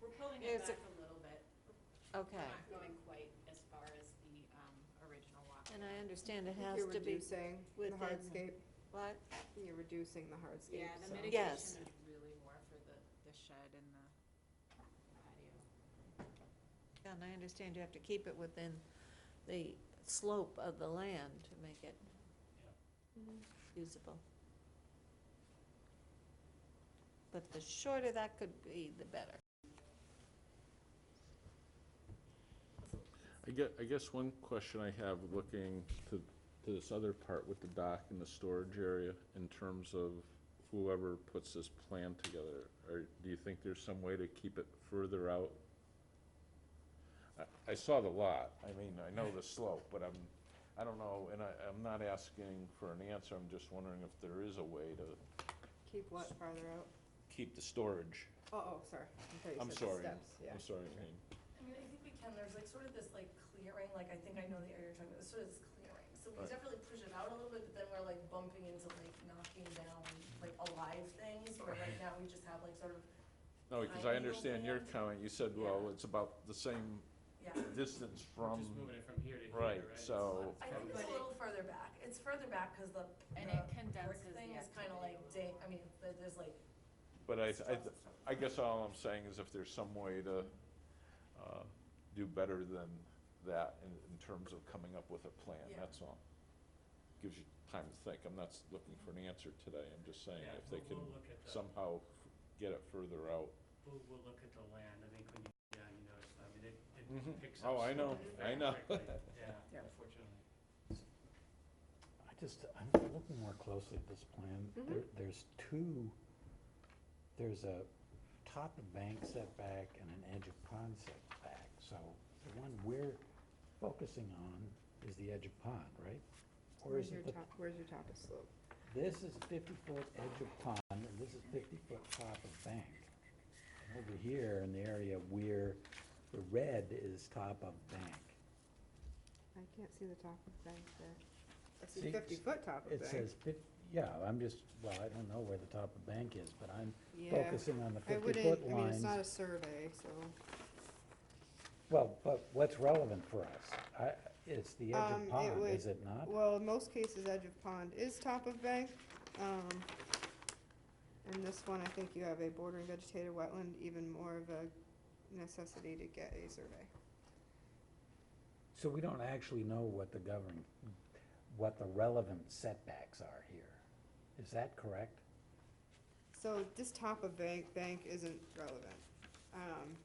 We're pulling Is it it- back a little bit. okay. We're not going quite as far as the original walkway. And I understand it I think has you're to be reducing the within- hardscape. What? You're reducing the hardscape. Yeah, the so- mitigation Yes. is really more for the shed and the patio. Yeah, and I understand you have to keep it within the slope of the land to make it usable. but the shorter that could be, the better. I guess one question I have looking to this other part with the dock and the storage area in terms of whoever puts this plan together, or do you think there's some way to keep it further out? I saw the lot, I mean, I know the slope, but I don't know, and I'm not asking for an answer, I'm just wondering if there is a way to Keep what farther out? keep the storage. Oh, sorry. I thought you I'm said the sorry, steps, yeah. I'm sorry, Jane. I mean, I think we can, there's like sort of this like clearing, like I think I know the area you're talking about, there's sort of this clearing. So we Right. definitely push it out a little bit, but then we're like bumping into like knocking down like alive things, where right now we just have like sort of, No, because I Tiny understand your land. comment, you said, well, Yeah. it's about the same yeah. distance We're from, just moving it from here to here, right, right? so, I think it's a little further back. It's further back because the And the it condenses brick thing the is kind of like I mean, there's like. but I guess all I'm saying is if there's some way to do better than that in terms of coming up with a plan, Yeah. that's all. Gives you time to think. I'm not looking for an answer today, I'm just saying Yeah, if they can we'll look at the- somehow get it further out. We'll look at the land, I think when you, yeah, you notice, I mean, it Mhm. picks up. Oh, I know, slope I very know. quickly. Yeah, Yeah. unfortunately. I'm looking more closely at this plan. There's there's a top of bank setback and an edge of pond setback. So the one we're focusing on is the edge of pond, right? Or is it the, Where's your top of slope? this is 50-foot edge of pond, and this is 50-foot top of bank. And over here in the area where the red is top of bank. I can't see the top of bank there. I see See, 50-foot top of It bank. says yeah, I'm just, well, I don't know where the top of bank is, but I'm Yeah. focusing on the I 50-foot wouldn't, I mean, it's lines. not a survey, so. Well, but what's relevant for us? It's the edge of It pond, would- is it not? Well, in most cases, edge of pond is top of bank. In this one, I think you have a bordering vegetated wetland, even more of a necessity to get a survey. So we don't actually know what what the relevant setbacks are here. Is that correct? So this top of bank isn't relevant.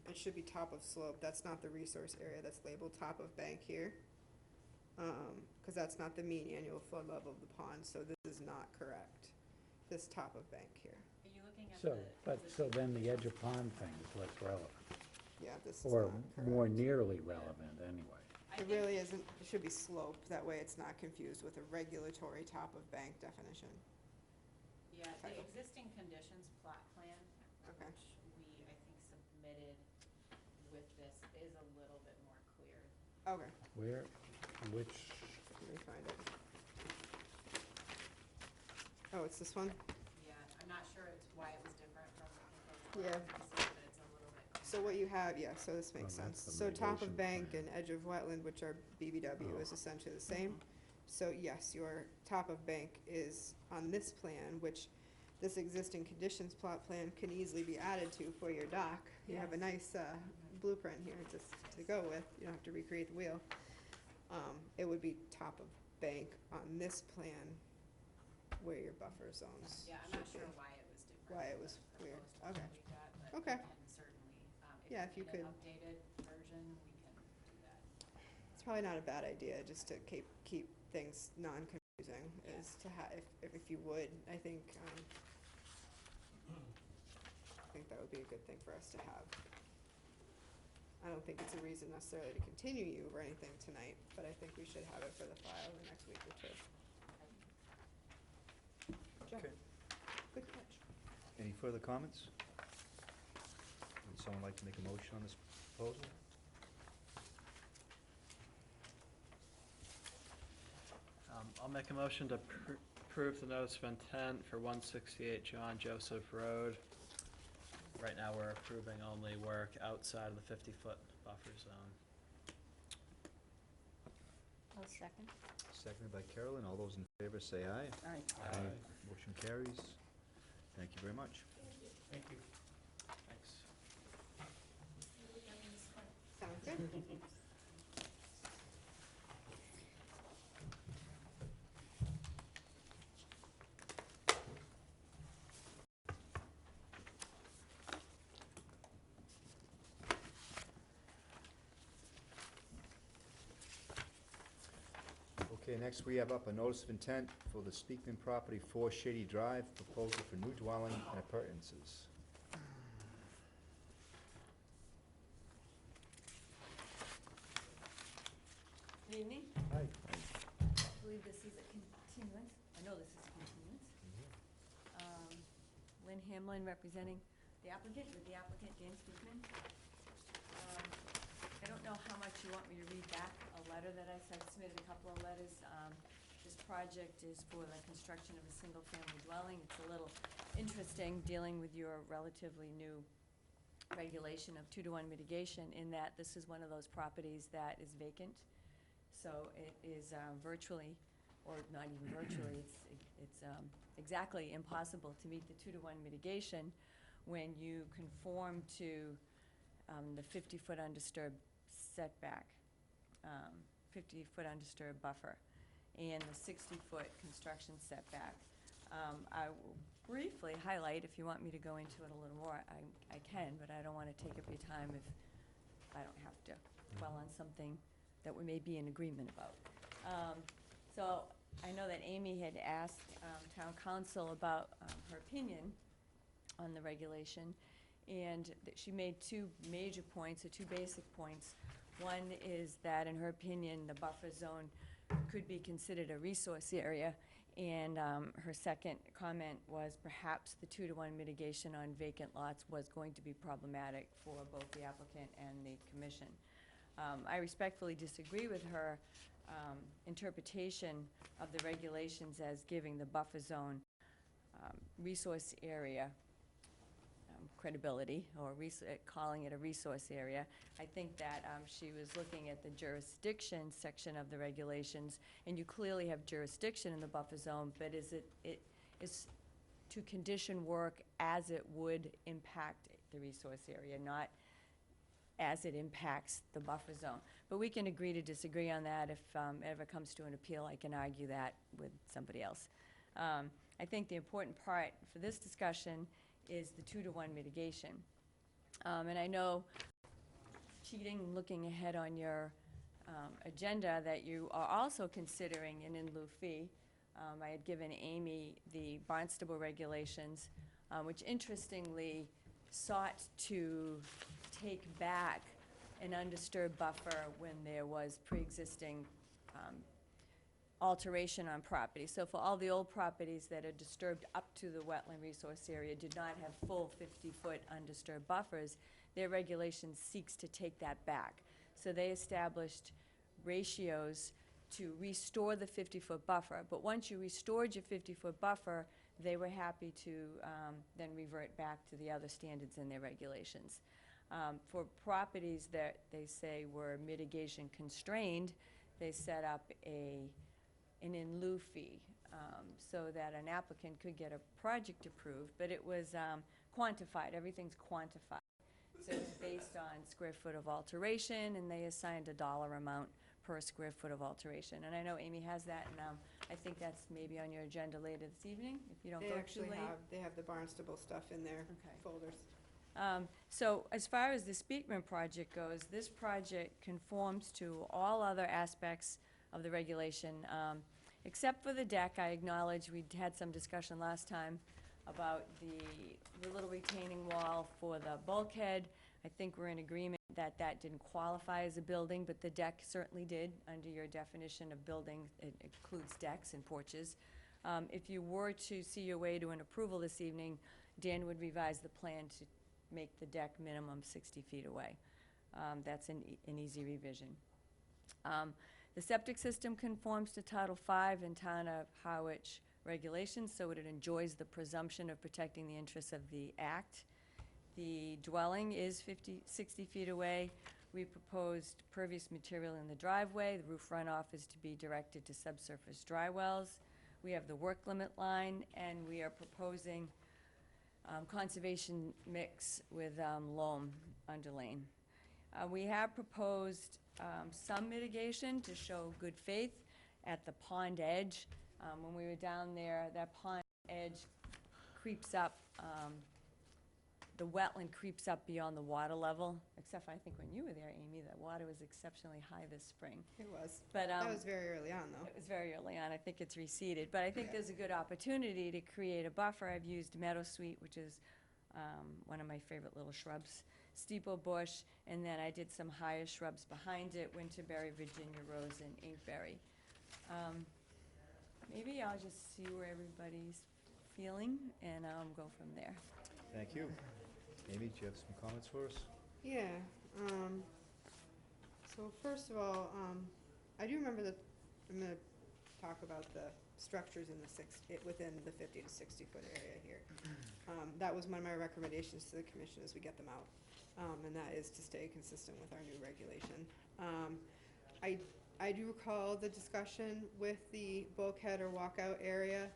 It should be top of slope. That's not the resource area that's labeled top of bank here. Cause that's not the mean annual flood level of the pond, so this is not correct. This top of bank here. Are you looking at So, so then the edge of pond thing is what's relevant, Yeah, this is or not more correct. nearly relevant anyway. It really isn't, it should be sloped, that way it's not confused with a regulatory top of bank definition. Yeah, the existing conditions plot plan, Okay. which we, I think, submitted with this, is a little bit more clear. Okay, Which, let me find it. Oh, it's this one? Yeah, I'm not sure it's why it was different from the proposed Yeah. plan, but it's a little bit. So what you have, yeah, so this makes Oh, that's sense. the So top of mitigation bank plan. and edge of wetland, which are BBW, is essentially the same. So yes, your top of bank is on this plan, which this existing conditions plot plan can easily be added to for your dock. You have a nice blueprint here to go with, you don't have to recreate the wheel. It would be top of bank on this plan where your buffer zones Yeah, I'm not should sure be. why it was different. Why it from was the weird. proposed plan Okay. we got, but Okay. we can certainly, Yeah, if if you you need an could- updated version, we can do that. It's probably not a bad idea, just to keep things non-confusing, is to have, if you would, I think that would be a good thing for us to have. I don't think it's a reason necessarily to continue you or anything tonight, but I think we should have it for the file the next week or two. Good job. Okay. Good catch. Any further comments? Would someone like to make a motion on this proposal? I'll make a motion to approve the notice of intent for 168 John Joseph Road. Right now, we're approving only work outside of the 50-foot buffer zone. I'll second. Seconded by Carolyn. All those in favor say aye. Aye. Motion carries. Thank you very much. Thank you. Thanks. Sounds good. Okay, next we have up a notice of intent for the Speakman property, 4 Shady Drive, proposal for new dwelling and appurtenances. Good evening. Hi. I believe this is a continuance. I know this is a continuance. Lynn Hamlin representing the applicant, with the applicant, Dan Speakman. I don't know how much you want me to read back a letter that I submitted, a couple of letters. This project is for the construction of a single-family dwelling. It's a little interesting dealing with your relatively new regulation of 2-to-1 mitigation, in that this is one of those properties that is vacant. So it is virtually, or not even virtually, it's exactly impossible to meet the 2-to-1 mitigation when you conform to the 50-foot undisturbed setback, 50-foot undisturbed buffer, and the 60-foot construction setback. I will briefly highlight, if you want me to go into it a little more, I can, but I don't want to take up your time if I don't have to dwell on something that we may be in agreement about. So I know that Amy had asked town council about her opinion on the regulation, and that she made 2 major points, or 2 basic points. One is that, in her opinion, the buffer zone could be considered a resource area, and her second comment was perhaps the 2-to-1 mitigation on vacant lots was going to be problematic for both the applicant and the commission. I respectfully disagree with her interpretation of the regulations as giving the buffer zone resource area credibility, or calling it a resource area. I think that she was looking at the jurisdiction section of the regulations, and you clearly have jurisdiction in the buffer zone, but it is to condition work as it would impact the resource area, not as it impacts the buffer zone. But we can agree to disagree on that. If it ever comes to an appeal, I can argue that with somebody else. I think the important part for this discussion is the 2-to-1 mitigation. And I know, cheating, looking ahead on your agenda, that you are also considering an in lieu fee. I had given Amy the Barnstable regulations, which interestingly sought to take back an undisturbed buffer when there was pre-existing alteration on property. So for all the old properties that are disturbed up to the wetland resource area, did not have full 50-foot undisturbed buffers, their regulation seeks to take that back. So they established ratios to restore the 50-foot buffer. But once you restored your 50-foot buffer, they were happy to then revert back to the other standards in their regulations. For properties that they say were mitigation constrained, they set up an in lieu fee so that an applicant could get a project approved, but it was quantified. Everything's quantified. So it's based on square foot of alteration, and they assigned a dollar amount per square foot of alteration. And I know Amy has that, and I think that's maybe on your agenda later this evening, if you don't go too late. They have the Barnstable stuff in their folders. So as far as the Speakman project goes, this project conforms to all other aspects of the regulation, except for the deck. I acknowledge we had some discussion last time about the little retaining wall for the bulkhead. I think we're in agreement that that didn't qualify as a building, but the deck certainly did under your definition of building. It includes decks and porches. If you were to see your way to an approval this evening, Dan would revise the plan to make the deck minimum 60 feet away. That's an easy revision. The septic system conforms to Title V in Town of Harwich regulations, so it enjoys the presumption of protecting the interests of the Act. The dwelling is 60 feet away. We proposed pervious material in the driveway. The roof runoff is to be directed to subsurface dry wells. We have the work limit line, and we are proposing conservation mix with loam underlaying. We have proposed some mitigation to show good faith at the pond edge. When we were down there, that pond edge creeps up the wetland creeps up beyond the water level, except for I think when you were there, Amy, the water was exceptionally high this spring. It was. But, That was very early on, though. it was very early on. I think it's receded, but I think there's a good opportunity to create a buffer. I've used meadowsweet, which is one of my favorite little shrubs, steeple bush, and then I did some higher shrubs behind it, winterberry, Virginia rose, and inkberry. Maybe I'll just see where everybody's feeling and go from there. Thank you. Amy, do you have some comments for us? Yeah, so first of all, I do remember that, I'm gonna talk about the structures in the within the 50 to 60 foot area here. That was one of my recommendations to the commission as we get them out, and that is to stay consistent with our new regulation. I do recall the discussion with the bulkhead or walkout area.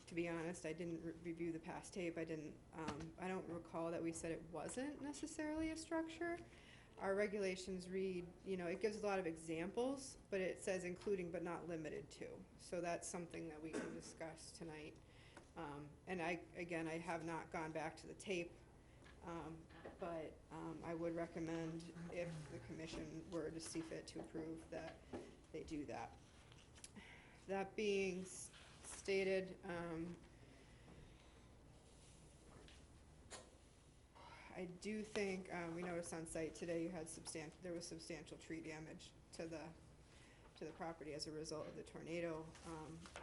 To be honest, I didn't review the past tape. I don't recall that we said it wasn't necessarily a structure. Our regulations read, it gives a lot of examples, but it says including but not limited to. So that's something that we can discuss tonight. And I have not gone back to the tape, but I would recommend if the commission were to see fit to approve that they do that. That being stated, I do think, we noticed on site today there was substantial tree damage to the property as a result of the tornado.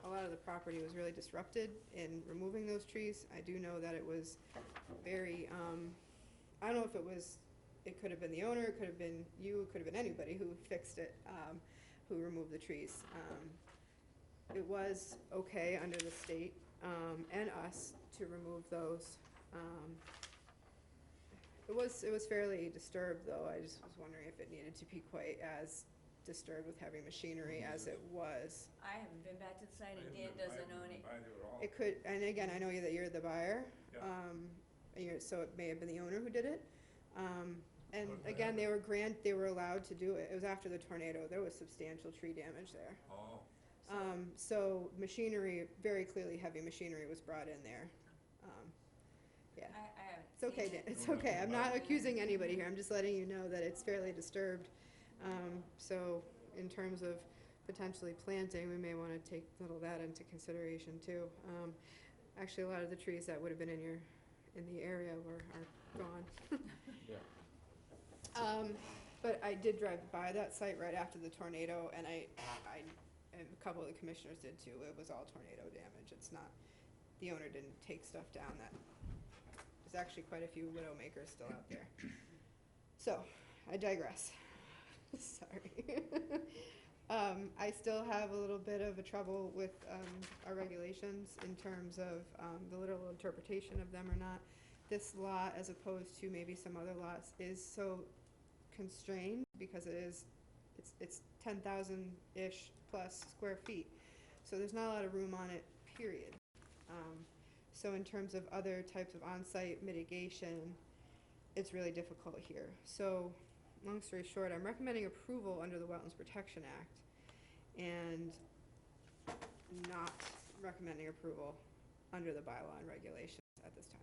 A lot of the property was really disrupted in removing those trees. I do know that it was very, I don't know if it could have been the owner, it could have been you, it could have been anybody who fixed it, who removed the trees. It was okay under the state and us to remove those. It was fairly disturbed, though. I just was wondering if it needed to be quite as disturbed with heavy machinery as it was. I haven't been back to the site, and Dan doesn't own it. It could, and again, I know that you're the buyer, so it may have been the owner who did it. And again, they were allowed to do it. It was after the tornado. There was substantial tree damage there. So machinery, very clearly heavy machinery was brought in there. Yeah. I haven't It's okay, seen Dan. it. It's okay. I'm not accusing anybody here. I'm just letting you know that it's fairly disturbed. So in terms of potentially planting, we may want to take that into consideration too. Actually, a lot of the trees that would have been in the area are gone. But I did drive by that site right after the tornado, and and a couple of the commissioners did too. It was all tornado damage. It's not, the owner didn't take stuff down. There's actually quite a few widowmakers still out there. So, I digress. Sorry. I still have a little bit of a trouble with our regulations in terms of the literal interpretation of them or not. This lot, as opposed to maybe some other lots, is so constrained because it's 10,000-ish plus square feet. So there's not a lot of room on it, period. So in terms of other types of on-site mitigation, it's really difficult here. So long story short, I'm recommending approval under the Wetlands Protection Act and not recommending approval under the bylaw and regulations at this time.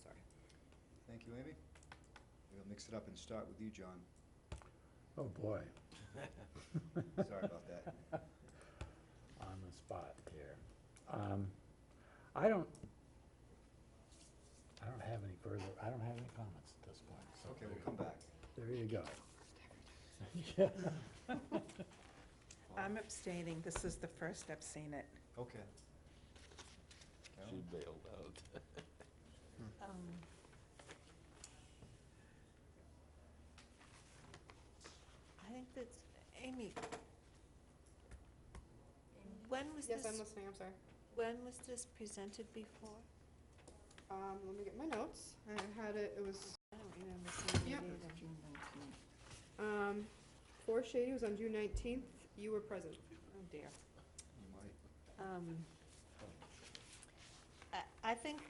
Sorry. Thank you, Amy. We'll mix it up and start with you, John. Oh, boy. Sorry about that. On the spot here. I don't have any comments at this point. So Okay, we'll come back. there you go. I'm abstaining. This is the first I've seen it. Okay. She bailed out. I think that's, Amy, when was Yes, I'm this, listening. I'm sorry. when was this presented before? Let me get my notes. I had it. It was I don't remember seeing Yep. it either. June 19th. For Shady was on June 19th. You were present. Oh, dear. You might. I think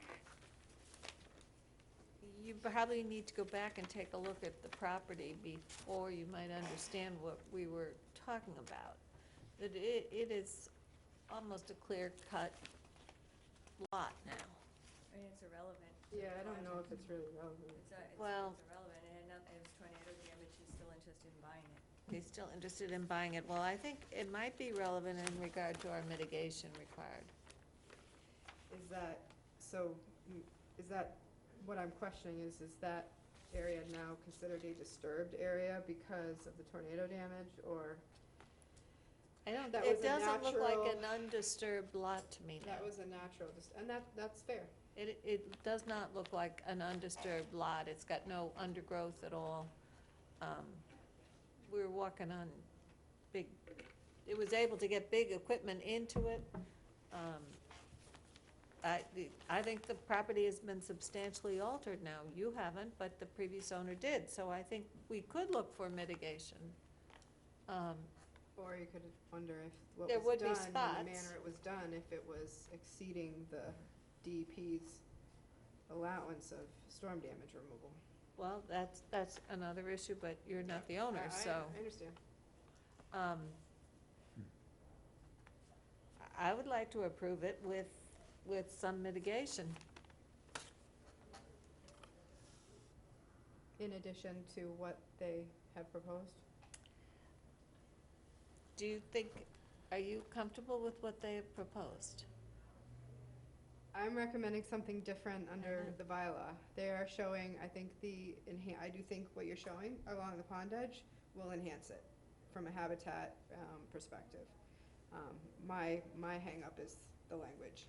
you probably need to go back and take a look at the property before you might understand what we were talking about. That it is almost a clear-cut lot now. I mean, it's irrelevant. to Yeah, the I don't know if project. it's really relevant. Well- It's irrelevant, and it was tornado damage, he's still interested in buying it. He's still interested in buying it. Well, I think it might be relevant in regard to our mitigation required. Is that, so, is that, what I'm questioning is that area now considered a disturbed area because of the tornado damage, or? I don't, That it was a doesn't look like natural- an undisturbed lot to me now. That was a natural, and that's fair. It does not look like an undisturbed lot. It's got no undergrowth at all. We were walking on big, it was able to get big equipment into it. I think the property has been substantially altered now. You haven't, but the previous owner did, so I think we could look for mitigation. Or you could wonder if what There was would be done, in spots. the manner it was done, if it was exceeding the DEP's allowance of storm damage removal. Well, that's another issue, but you're not the owner, so. I understand. I would like to approve it with some mitigation. In addition to what they have proposed? Do you think, are you comfortable with what they have proposed? I'm recommending something different under the bylaw. They are showing, I think I do think what you're showing along the pond edge will enhance it from a habitat perspective. My hang-up is the language.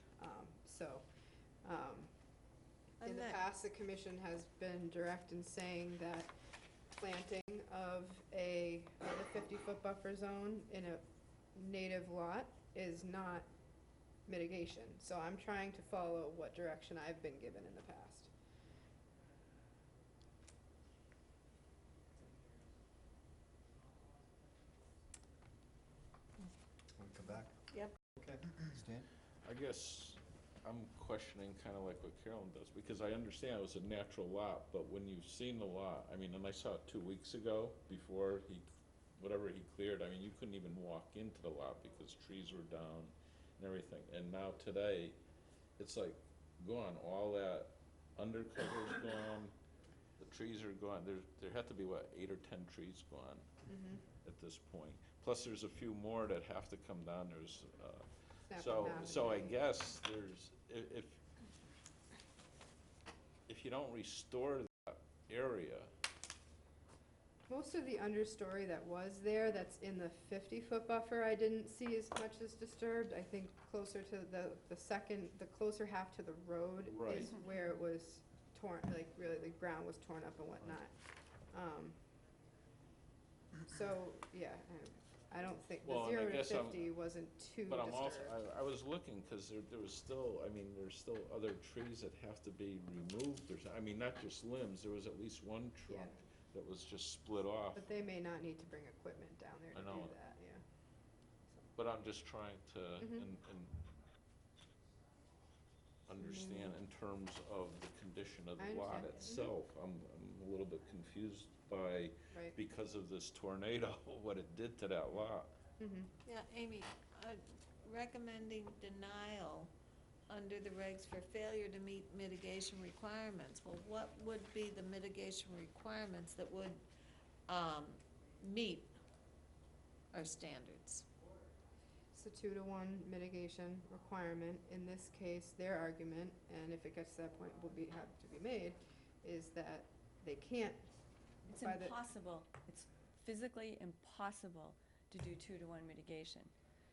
In the past, the commission has been direct in saying that planting of a 50-foot buffer zone in a native lot is not mitigation. So I'm trying to follow what direction I've been given in the past. Want to come back? Yep. Okay. Stan? I guess I'm questioning kind of like what Carolyn does, because I understand it was a natural lot, but when you've seen the lot, I mean, and I saw it 2 weeks ago, before whatever he cleared, I mean, you couldn't even walk into the lot because trees were down and everything. And now today, it's like gone, all that undercover's gone, the trees are gone. There had to be, what, 8 or 10 trees gone at this point. Plus, there's a few more that have to come down. There's, so I guess if you don't restore that area. Most of the understory that was there, that's in the 50-foot buffer, I didn't see as much as disturbed. I think closer to the closer half to the road Right. is where it was torn, like really the ground was torn up and whatnot. So, yeah, I don't think, the Well, and I 0 to guess 50 wasn't too But I'm also, disturbed. I was looking, because there was still, I mean, there's still other trees that have to be removed, I mean, not just limbs, there was at least one trunk that was just split off. But they may not need to bring equipment down there I to know do it. that, yeah. But I'm just trying to, Mhm. and understand in terms of the condition of I the lot understand. itself. I'm a little bit confused by, Right. because of this tornado, what it did to that lot. Yeah, Amy, recommending denial under the regs for failure to meet mitigation requirements. Well, what would be the mitigation requirements that would meet our standards? It's a 2-to-1 mitigation requirement. In this case, their argument, and if it gets to that point, will have to be made, is that they can't. It's by the- impossible, it's physically impossible to do 2-to-1 mitigation.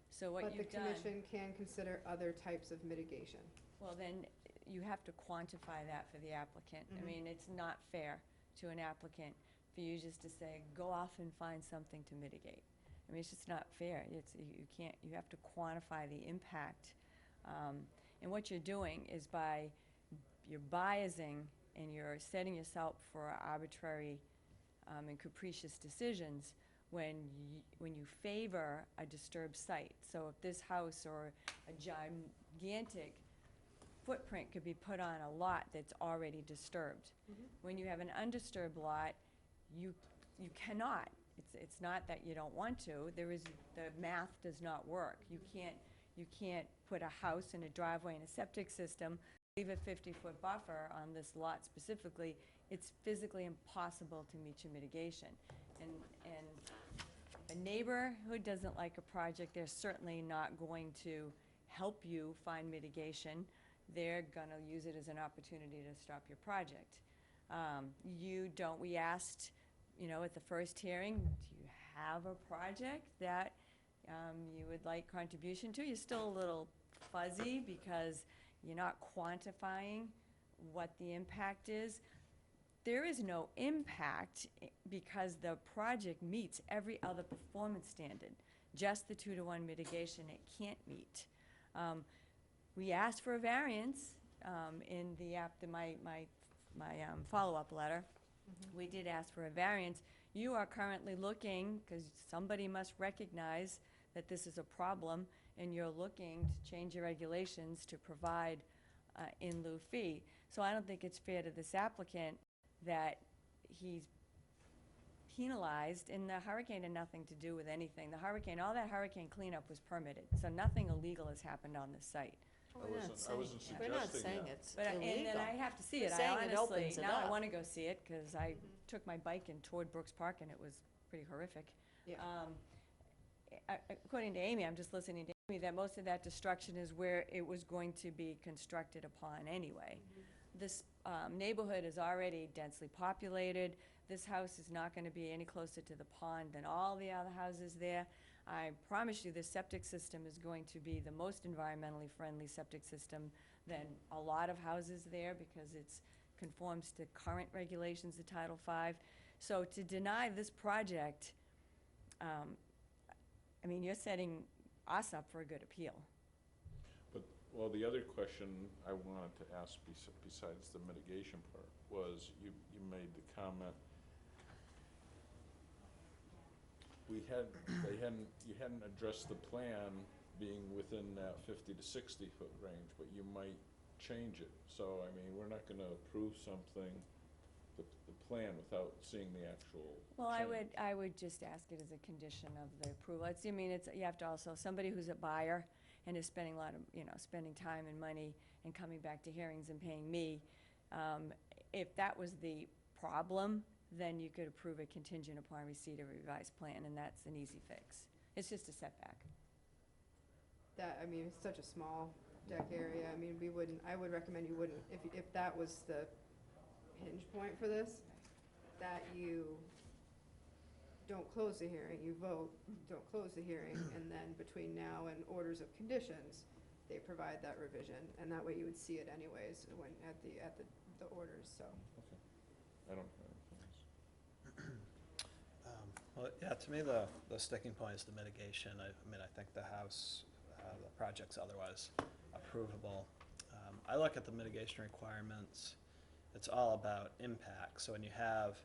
So what But the you've done. commission can consider other types of mitigation. Well, then, you have to quantify that for the applicant. I Mhm. mean, it's not fair to an applicant for you just to say, go off and find something to mitigate. I mean, it's just not fair. You can't, you have to quantify the impact. And what you're doing is you're biasing and you're setting yourself for arbitrary and capricious decisions when you favor a disturbed site. So if this house or a gigantic footprint could be put on a lot that's already disturbed. When you have an undisturbed lot, you cannot. It's not that you don't want to. The math does not work. You can't put a house and a driveway and a septic system leave a 50-foot buffer on this lot specifically, it's physically impossible to meet your mitigation. And a neighbor who doesn't like a project, they're certainly not going to help you find mitigation. They're gonna use it as an opportunity to stop your project. We asked, at the first hearing, do you have a project that you would like contribution to? You're still a little fuzzy because you're not quantifying what the impact is. There is no impact because the project meets every other performance standard. Just the 2-to-1 mitigation it can't meet. We asked for a variance in my follow-up letter. We did ask for a variance. You are currently looking, because somebody must recognize that this is a problem, and you're looking to change your regulations to provide in lieu fee. So I don't think it's fair to this applicant that he's penalized, and the hurricane had nothing to do with anything. All that hurricane cleanup was permitted, so nothing illegal has happened on this site. I wasn't suggesting We're not saying that. it's But, and then illegal. I have to see We're it. saying I it honestly, opens it now I up. want to go see it, because I took my bike and toured Brooks Park, and it was pretty horrific. Yeah. According to Amy, I'm just listening to Amy, that most of that destruction is where it was going to be constructed upon anyway. This neighborhood is already densely populated. This house is not going to be any closer to the pond than all the other houses there. I promise you, this septic system is going to be the most environmentally friendly septic system than a lot of houses there, because it conforms to current regulations of Title V. So to deny this project, you're setting us up for a good appeal. But, well, the other question I wanted to ask besides the mitigation part was, you made the comment, you hadn't addressed the plan being within that 50 to 60 foot range, but you might change it. So, we're not gonna approve something, the plan, without seeing the actual Well, change. I would just ask it as a condition of the approval. You have to also, somebody who's a buyer and is spending a lot of, spending time and money and coming back to hearings and paying me, if that was the problem, then you could approve it contingent upon receipt of a revised plan, and that's an easy fix. It's just a setback. It's such a small deck area, I would recommend you wouldn't, if that was the hinge point for this, that you don't close the hearing, you vote, don't close the hearing, and then between now and orders of conditions, they provide that revision, and that way you would see it anyways when, at the orders, so. Okay. I don't have anything else. Well, yeah, to me, the sticking point is the mitigation. I think the house, the project's otherwise approvable. I look at the mitigation requirements, it's all about impact. So when you have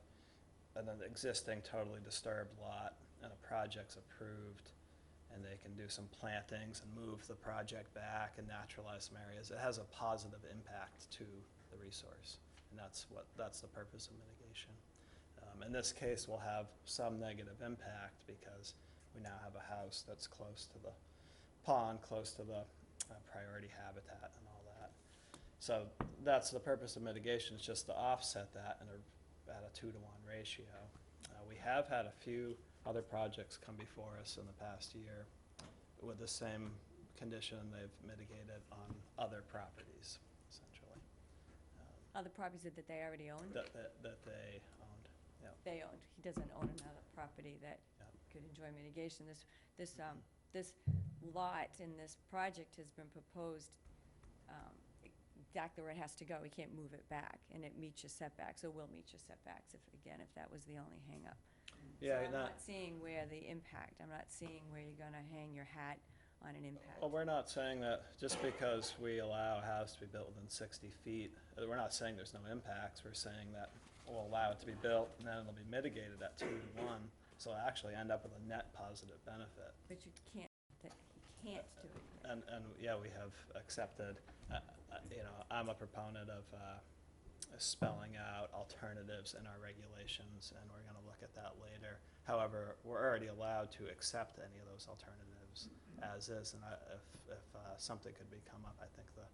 an existing totally disturbed lot and a project's approved, and they can do some plantings and move the project back and naturalize some areas, it has a positive impact to the resource. And that's the purpose of mitigation. In this case, we'll have some negative impact because we now have a house that's close to the pond, close to the priority habitat and all that. So that's the purpose of mitigation, is just to offset that at a 2-to-1 ratio. We have had a few other projects come before us in the past year with the same condition. They've mitigated on other properties, essentially. Other properties that they already owned? That they owned, yeah. They owned. He doesn't own another property that Yeah. could enjoy mitigation. This lot in this project has been proposed exactly where it has to go. We can't move it back, and it meets your setbacks, or will meet your setbacks if that was the only hang-up. Yeah, So I'm not seeing where the impact, I'm not seeing where you're gonna hang your hat on an impact. Well, we're not saying that just because we allow a house to be built within 60 feet, we're not saying there's no impacts. We're saying that we'll allow it to be built, and then it'll be mitigated at 2-to-1, so it'll actually end up with a net positive benefit. But you can't do it. And yeah, we have accepted, I'm a proponent of spelling out alternatives in our regulations, and we're gonna look at that later. However, we're already allowed to accept any of those alternatives as is, and if something could come up, I think the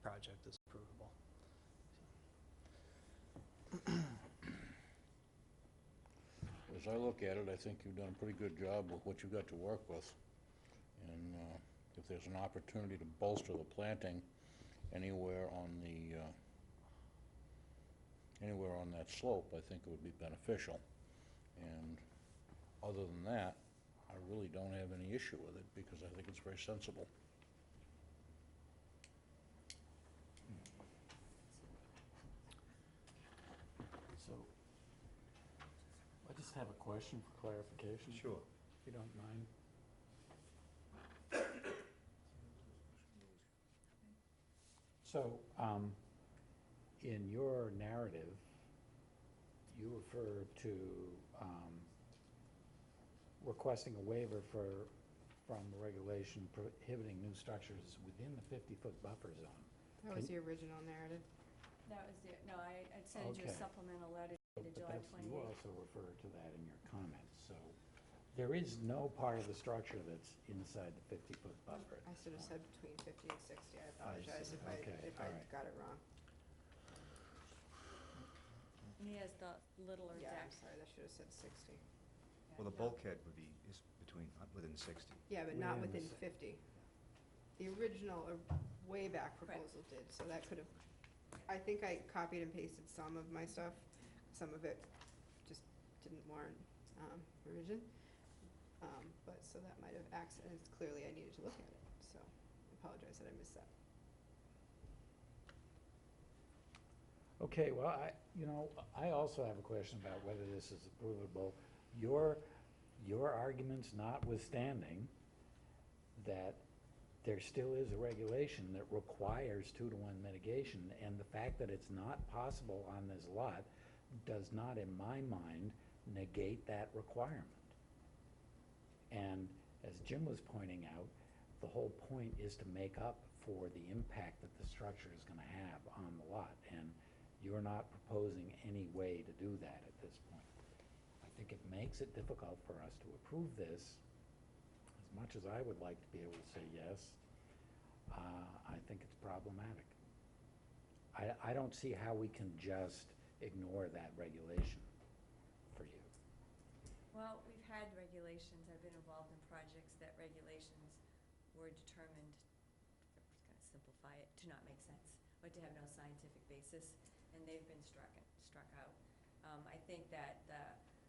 project is approvable. As I look at it, I think you've done a pretty good job with what you've got to work with. And if there's an opportunity to bolster the planting anywhere on the, anywhere on that slope, I think it would be beneficial. And other than that, I really don't have any issue with it because I think it's very sensible. So, I just have a question for clarification. Sure. If you don't mind. So, in your narrative, you refer to requesting a waiver from the regulation prohibiting new structures within the 50-foot buffer zone. That was the original narrative. That was the, no, I'd send you a Okay. supplemental letter dated But July that's, you 28th. also refer to that in your comments, so there is no part of the structure that's inside the 50-foot buffer. I should have said between 50 and 60. I apologize see. if I Okay, if I all right. got it wrong. And he has the littler Yeah, deck. I'm sorry. That should have said 60. Well, the bulkhead would be, is between, within 60. Yeah, but not Within within the 50. The original way back proposal did, so that could have, I think I copied and pasted some of my stuff. Some of it just didn't warrant revision. But, so that might have accident, clearly I needed to look at it, so I apologize that I missed that. Okay, well, I also have a question about whether this is approvable. Your arguments notwithstanding, that there still is a regulation that requires 2-to-1 mitigation, and the fact that it's not possible on this lot does not, in my mind, negate that requirement. And as Jim was pointing out, the whole point is to make up for the impact that the structure is going to have on the lot, and you're not proposing any way to do that at this point. I think it makes it difficult for us to approve this. As much as I would like to be able to say yes, I think it's problematic. I don't see how we can just ignore that regulation for you. Well, we've had regulations, I've been involved in projects that regulations were determined, I'm just gonna simplify it, to not make sense, or to have no scientific basis, and they've been struck out. I think that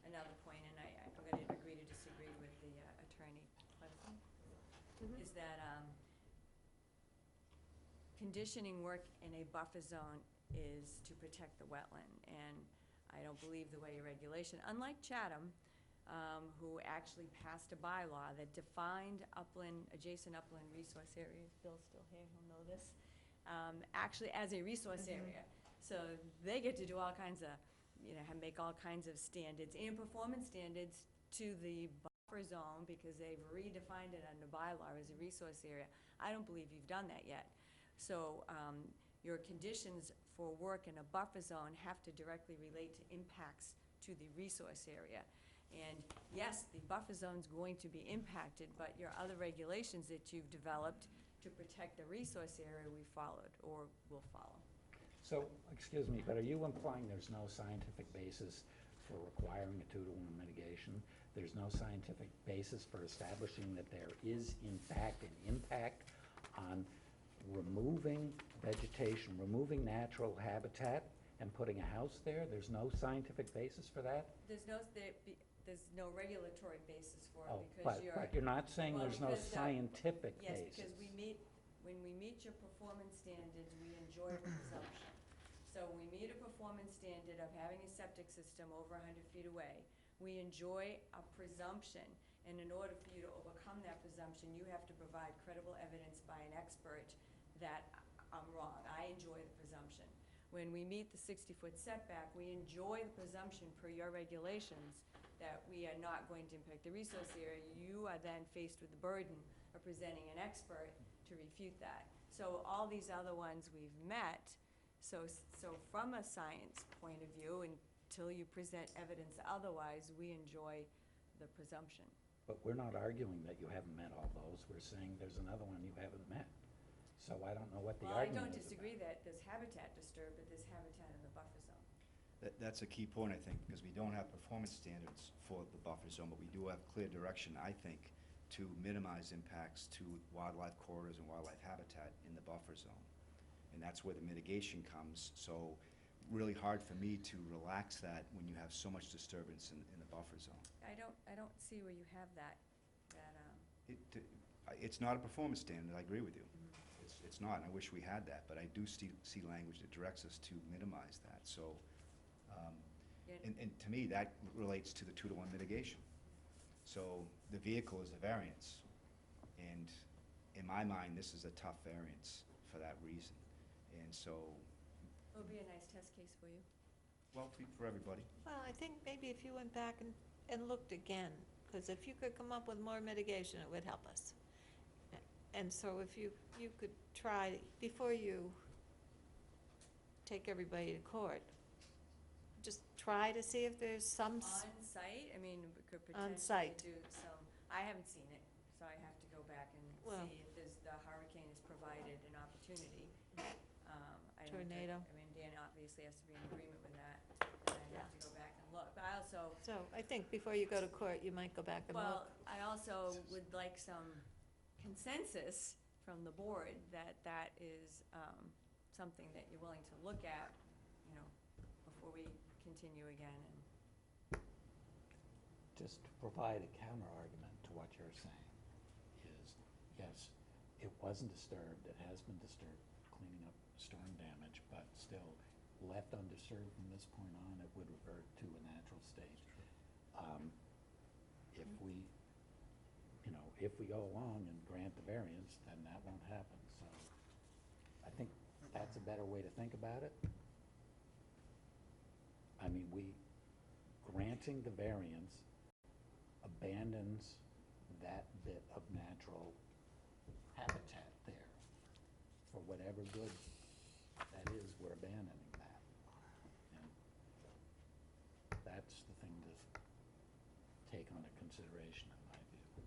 another point, and I'm gonna agree to disagree with the attorney, Clemson, is that conditioning work in a buffer zone is to protect the wetland, and I don't believe the way your regulation, unlike Chatham, who actually passed a bylaw that defined adjacent upland resource areas, Bill's still here, he'll know this, actually as a resource area. So they get to do all kinds of, make all kinds of standards and performance standards to the buffer zone because they've redefined it under bylaw as a resource area. I don't believe you've done that yet. So your conditions for work in a buffer zone have to directly relate to impacts to the resource area. And yes, the buffer zone's going to be impacted, but your other regulations that you've developed to protect the resource area we followed or will follow. So, excuse me, but are you implying there's no scientific basis for requiring a 2-to-1 mitigation? There's no scientific basis for establishing that there is, in fact, an impact on removing vegetation, removing natural habitat, and putting a house there? There's no scientific basis for that? There's no regulatory basis for it Oh, because but you're not saying well, there's no because scientific yes, basis? because when we meet your performance standards, we enjoy the presumption. So we meet a performance standard of having a septic system over 100 feet away. We enjoy a presumption, and in order for you to overcome that presumption, you have to provide credible evidence by an expert that I'm wrong. I enjoy the presumption. When we meet the 60-foot setback, we enjoy the presumption per your regulations that we are not going to impact the resource area. You are then faced with the burden of presenting an expert to refute that. So all these other ones we've met, so from a science point of view, until you present evidence otherwise, we enjoy the presumption. But we're not arguing that you haven't met all those. We're saying there's another one you haven't met. So I don't know what the Well, I argument don't is about. disagree that there's habitat disturbed, but there's habitat in the buffer zone. That's a key point, I think, because we don't have performance standards for the buffer zone, but we do have clear direction, I think, to minimize impacts to wildlife corridors and wildlife habitat in the buffer zone. And that's where the mitigation comes. So really hard for me to relax that when you have so much disturbance in the buffer zone. I don't see where you have that, It's not a performance standard, I agree with you. It's not, and I wish we had that, but I do see language that directs us to minimize that, so. And to me, that relates to the 2-to-1 mitigation. So the vehicle is a variance, and in my mind, this is a tough variance for that reason. And so, it would be a nice test case for you. well, for everybody. Well, I think maybe if you went back and looked again, because if you could come up with more mitigation, it would help us. And so if you could try, before you take everybody to court, just try to see if there's some, On site, I mean, we could On potentially site. do some, I haven't seen it, so I have to go back and Well- see if the hurricane has provided an opportunity. I don't think- Tornado. I mean, Dan obviously has to be in agreement with that, and I have to go back and look, but I also, so I think before you go to court, you might go back and well, look. I also would like some consensus from the board that that is something that you're willing to look at, before we continue again. And Just to provide a counter-argument to what you're saying is, yes, it wasn't disturbed, it has been disturbed, cleaning up storm damage, but still, left undisturbed from this point on, it would revert to a natural state. If we go along and grant the variance, then that won't happen, so I think that's a better way to think about it. I mean, granting the variance abandons that bit of natural habitat there. For whatever good that is, we're abandoning that. And that's the thing to take under consideration, in my view.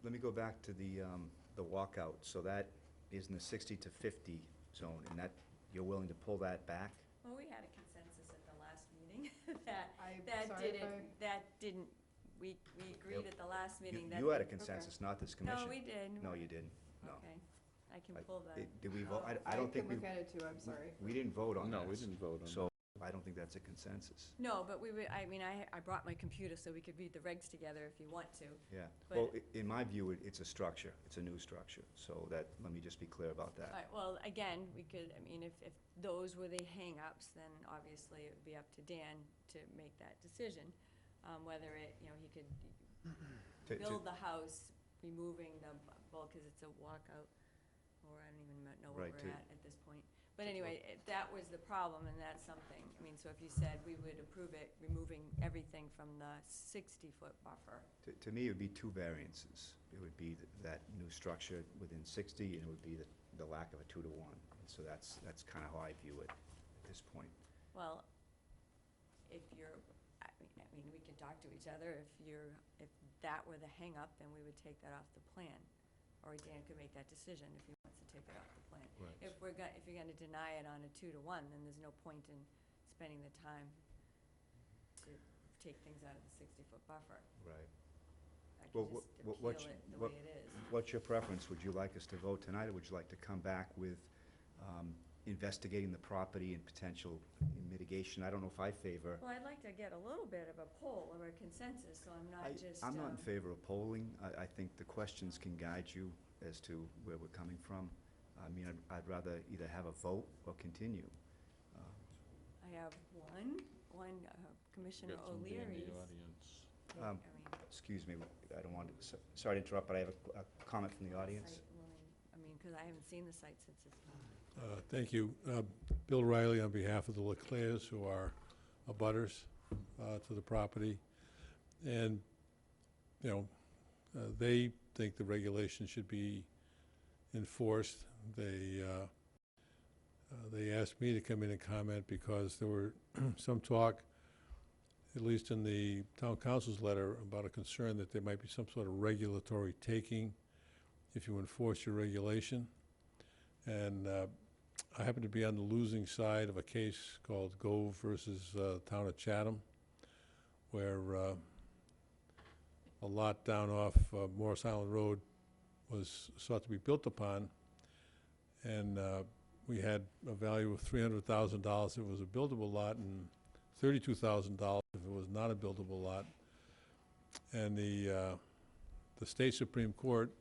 Let me go back to the walkout. So that is in the 60 to 50 zone, and that, you're willing to pull that back? Well, we had a consensus at the last meeting that, sorry if we agreed at the last meeting that. You had a consensus, not this commission. No, we did. No, you didn't, no. Okay, I can pull that. Did we vote? I don't think we. I can look at it too, I'm sorry. We didn't vote on No, that. we didn't vote on So I don't think that's a consensus. No, but I brought my computer so we could read the regs together if you want to. Yeah. But- Well, in my view, it's a structure. It's a new structure. So that, let me just be clear about that. All right, well, again, we could, if those were the hang-ups, then obviously it would be up to Dan to make that decision. Whether he could To- build the house, removing because it's a walkout, or I don't even know where Right, we're at this point. But anyway, that was the problem, and that's something, so if you said we would approve it, removing everything from the 60-foot buffer. To me, it would be two variances. It would be that new structure within 60, and it would be the lack of a 2-to-1. And so that's kind of how I view it at this point. Well, if you're, we can talk to each other, if that were the hang-up, then we would take that off the plan. Or Dan could make that decision if he wants to take it off the plan. Right. If you're gonna deny it on a 2-to-1, then there's no point in spending the time to take things out of the 60-foot buffer. Right. I Well, could just what's- appeal it the way it is. What's your preference? Would you like us to vote tonight, or would you like to come back with investigating the property and potential mitigation? I don't know if I favor. Well, I'd like to get a little bit of a poll or a consensus, so I'm not just. I'm not in favor of polling. I think the questions can guide you as to where we're coming from. I mean, I'd rather either have a vote or continue. I have one, Commissioner Got somebody in O'Leary's. the audience. I mean, Excuse me, I don't want to, sorry to interrupt, but I have a comment from the audience. site willing- because I haven't seen the site since it's been. Thank you. Bill Riley on behalf of the Leclercs, who are abutters to the property. And, they think the regulation should be enforced. They asked me to come in and comment because there were some talk at least in the town council's letter, about a concern that there might be some sort of regulatory taking if you enforce your regulation. And I happen to be on the losing side of a case called Gove versus Town of Chatham, where a lot down off Morris Island Road was sought to be built upon, and we had a value of $300,000 if it was a buildable lot, and $32,000 if it was not a buildable lot. And the state Supreme Court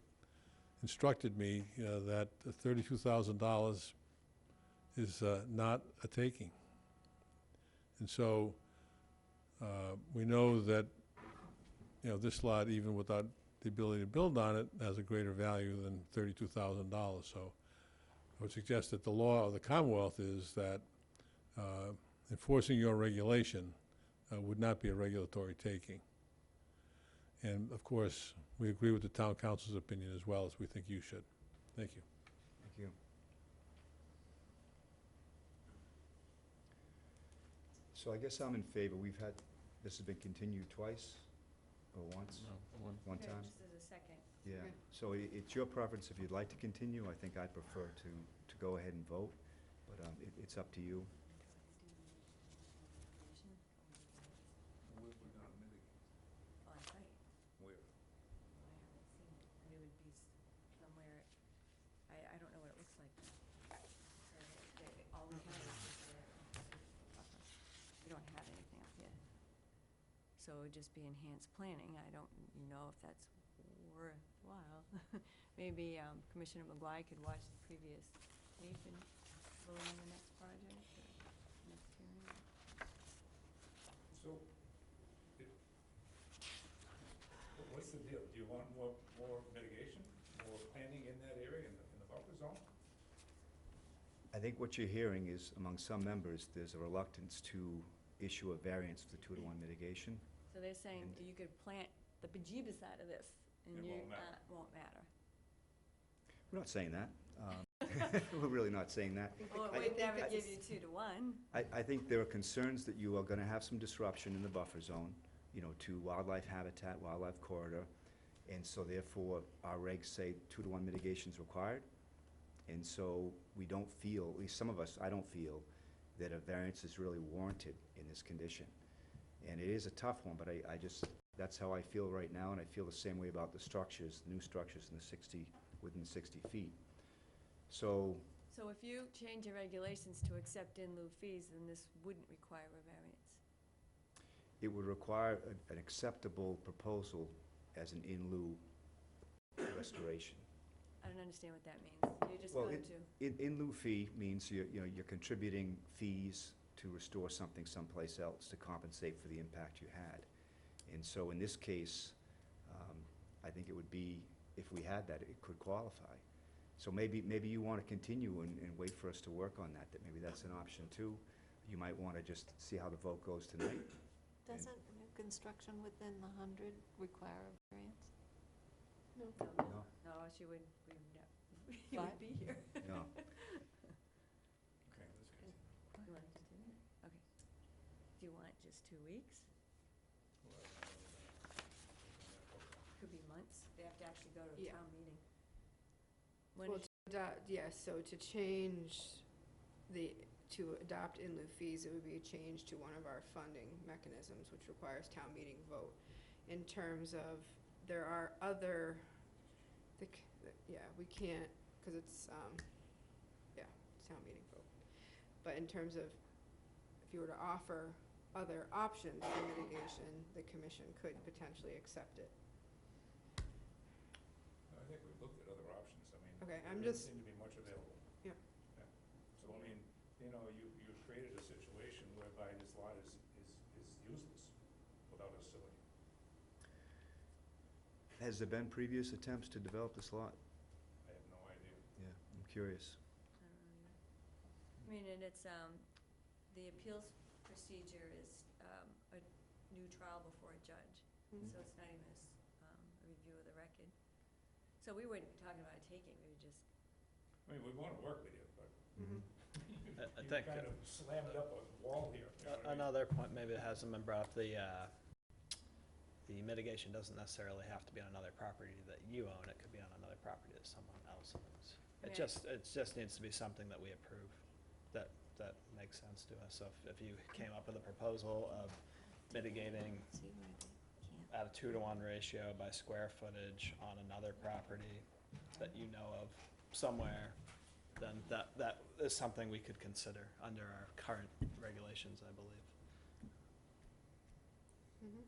instructed me that $32,000 is not a taking. And so we know that, this lot, even without the ability to build on it, has a greater value than $32,000. So I would suggest that the law of the Commonwealth is that enforcing your regulation would not be a regulatory taking. And of course, we agree with the town council's opinion as well, as we think you should. Thank you. Thank you. So I guess I'm in favor. This has been continued twice or once? No, One No, time? just as a second. Yeah, so it's your preference if you'd like to continue. I think I'd prefer to go ahead and vote, but it's up to you. On-site. Where? I haven't seen it, but it would be somewhere, I don't know what it looks like. All the counties is there. We don't have anything up here. So it would just be enhanced planning. I don't know if that's worthwhile. Maybe Commissioner McGuire could watch the previous tape and vote on the next project or next hearing. So, what's the deal? Do you want more mitigation, more planning in that area, in the buffer zone? I think what you're hearing is, among some members, there's a reluctance to issue a variance for the 2-to-1 mitigation. So they're saying you could plant the bejeebus out of this and It you, won't matter. won't matter. We're not saying that. We're really not saying that. Well, I- we'd never give you 2-to-1. I think there are concerns that you are gonna have some disruption in the buffer zone, to wildlife habitat, wildlife corridor. And so therefore, our regs say 2-to-1 mitigation is required. And so we don't feel, at least some of us, I don't feel, that a variance is really warranted in this condition. And it is a tough one, but I just, that's how I feel right now, and I feel the same way about the structures, new structures in the within 60 feet. So, So if you change your regulations to accept in lieu fees, then this wouldn't require a variance. it would require an acceptable proposal as an in lieu restoration. I don't understand what that means. You're just Well, going to, in lieu fee means you're contributing fees to restore something someplace else to compensate for the impact you had. And so in this case, I think it would be, if we had that, it could qualify. So maybe you want to continue and wait for us to work on that maybe that's an option too. You might want to just see how the vote goes tonight. Doesn't new construction within the 100 require a variance? No, no, she would, you What? would be here. no. Okay, let's go. You want to continue? Okay. Do you want just 2 weeks? Could be months. They have to actually go to a Yeah. town meeting. When Well, is- yes, so to change to adopt in lieu fees, it would be a change to one of our funding mechanisms, which requires town meeting vote. In terms of, there are other, we can't, because it's, it's town meeting vote. But in terms of, if you were to offer other options for mitigation, the commission could potentially accept it. I think we've looked at other options. I mean, Okay, there I'm doesn't just- seem to be much available. Yeah. Yeah. So, I mean, you've created a situation whereby this lot is useless without us suing. Has there been previous attempts to develop this lot? I have no idea. Yeah, I'm curious. I don't know either. I mean, and it's, the appeals procedure is a new trial before a judge. Mhm. So it's not even a review of the record. So we weren't talking about a taking, we were just, I mean, we want to work with you, but Mhm. I you think kind of slammed up a wall here. you know what I mean? another point maybe that hasn't been brought up, the mitigation doesn't necessarily have to be on another property that you own, it could be on another property that someone else owns. It just needs to be something that we approve, that makes sense to us. So if you came up with a proposal of mitigating at a 2-to-1 ratio by square footage on another property that you know of somewhere, then that is something we could consider under our current regulations, I believe. Mhm.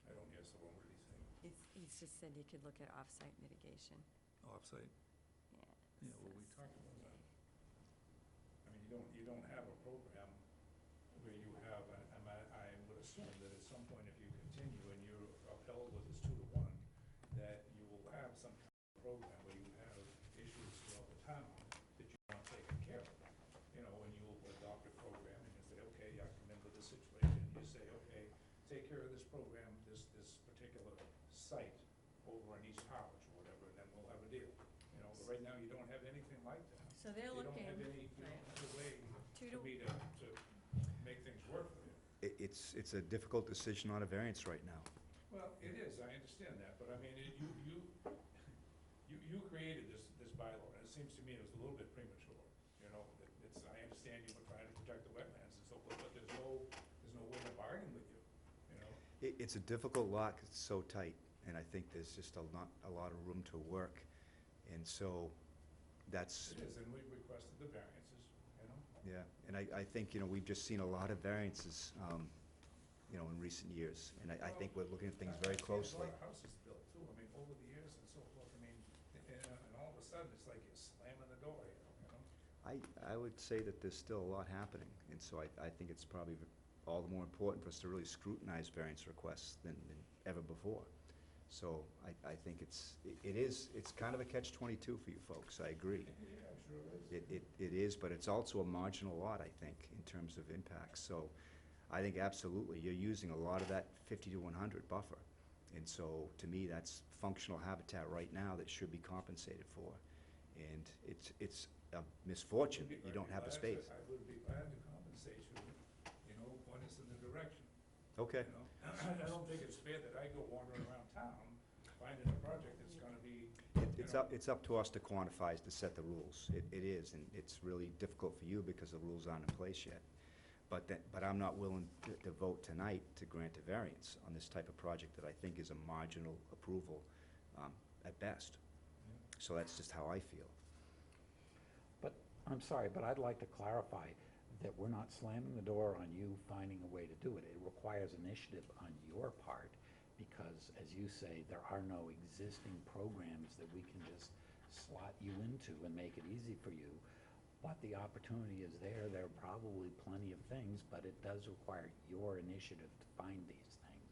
I don't hear someone really saying. He's just said you could look at off-site mitigation. Offsite, Yeah. yeah, well, we talked about that. I mean, you don't have a program where you have, I would assume that at some point, if you continue and you're upheld with this 2-to-1, that you will have some kind of program where you have issues throughout the town that you want taken care of. You know, when you adopt a program and you say, okay, I come in with this situation, you say, okay, take care of this program, this particular site over in East Harwich or whatever, and then we'll have a deal. You know, but right now, you don't have anything like that. So they're looking. You don't have a way for me to make things work for you. It's a difficult decision on a variance right now. Well, it is, I understand that, but I mean, you created this bylaw, and it seems to me it was a little bit premature. You know, I understand you were trying to protect the wetlands and so forth, but there's no way to bargain with you, you know? It's a difficult lot 'cause it's so tight, and I think there's just not a lot of room to work. And so that's, It is, and we requested the variances, you know? yeah, and I think, we've just seen a lot of variances, in recent years, and I think we're looking at things very closely. A lot of houses built too, I mean, over the years and so forth, I mean, and all of a sudden, it's like you're slamming the door, you know? I would say that there's still a lot happening, and so I think it's probably all the more important for us to really scrutinize variance requests than ever before. So I think it's kind of a catch-22 for you folks, I agree. Yeah, sure is. It is, but it's also a marginal lot, I think, in terms of impacts. So I think absolutely, you're using a lot of that 50 to 100 buffer. And so, to me, that's functional habitat right now that should be compensated for. And it's a misfortune, you don't have the space. I would be glad to compensate you, point us in the direction. Okay. You know? I don't think it's fair that I go wandering around town, finding a project that's gonna be, It's up to us to quantify, to set the rules. It is, and it's really difficult for you because the rules aren't in place yet. But I'm not willing to vote tonight to grant a variance on this type of project that I think is a marginal approval at best. So that's just how I feel. But, I'm sorry, but I'd like to clarify that we're not slamming the door on you finding a way to do it. It requires initiative on your part, because, as you say, there are no existing programs that we can just slot you into and make it easy for you. But the opportunity is there. There are probably plenty of things, but it does require your initiative to find these things.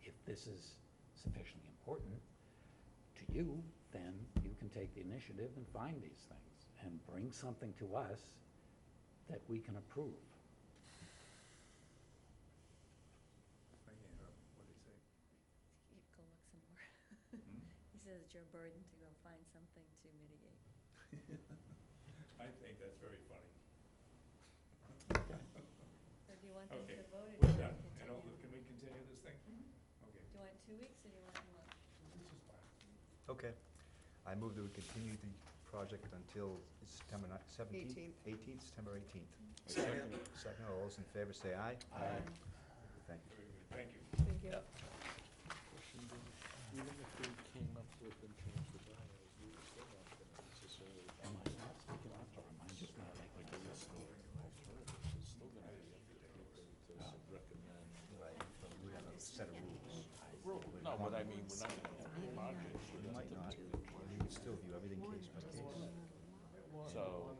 If this is sufficiently important to you, then you can take the initiative and find these things and bring something to us that we can approve. what do you say? Go look some more. He says it's your burden to go find something to mitigate. I think that's very funny. So do you want them Okay, to vote or do we're you want done. to continue? Can we continue this thing? Okay. Do you want 2 weeks or do you want a month? This is fine. Okay. I move that we continue the project until September 17th? 18th, September 18th. Second, all those in favor say aye. Aye. Thank you. Very good, thank you. Thank you. Even if we came up with and changed the bylaws, we were still not gonna necessarily. Am I not speaking up, or am I just not making a There's still alternatives, there's still gonna be up to people to recommend. Right, but we have a set of rules. No, but I mean, we're not gonna have margins for You them might to not, do. you can still view everything case by case. So,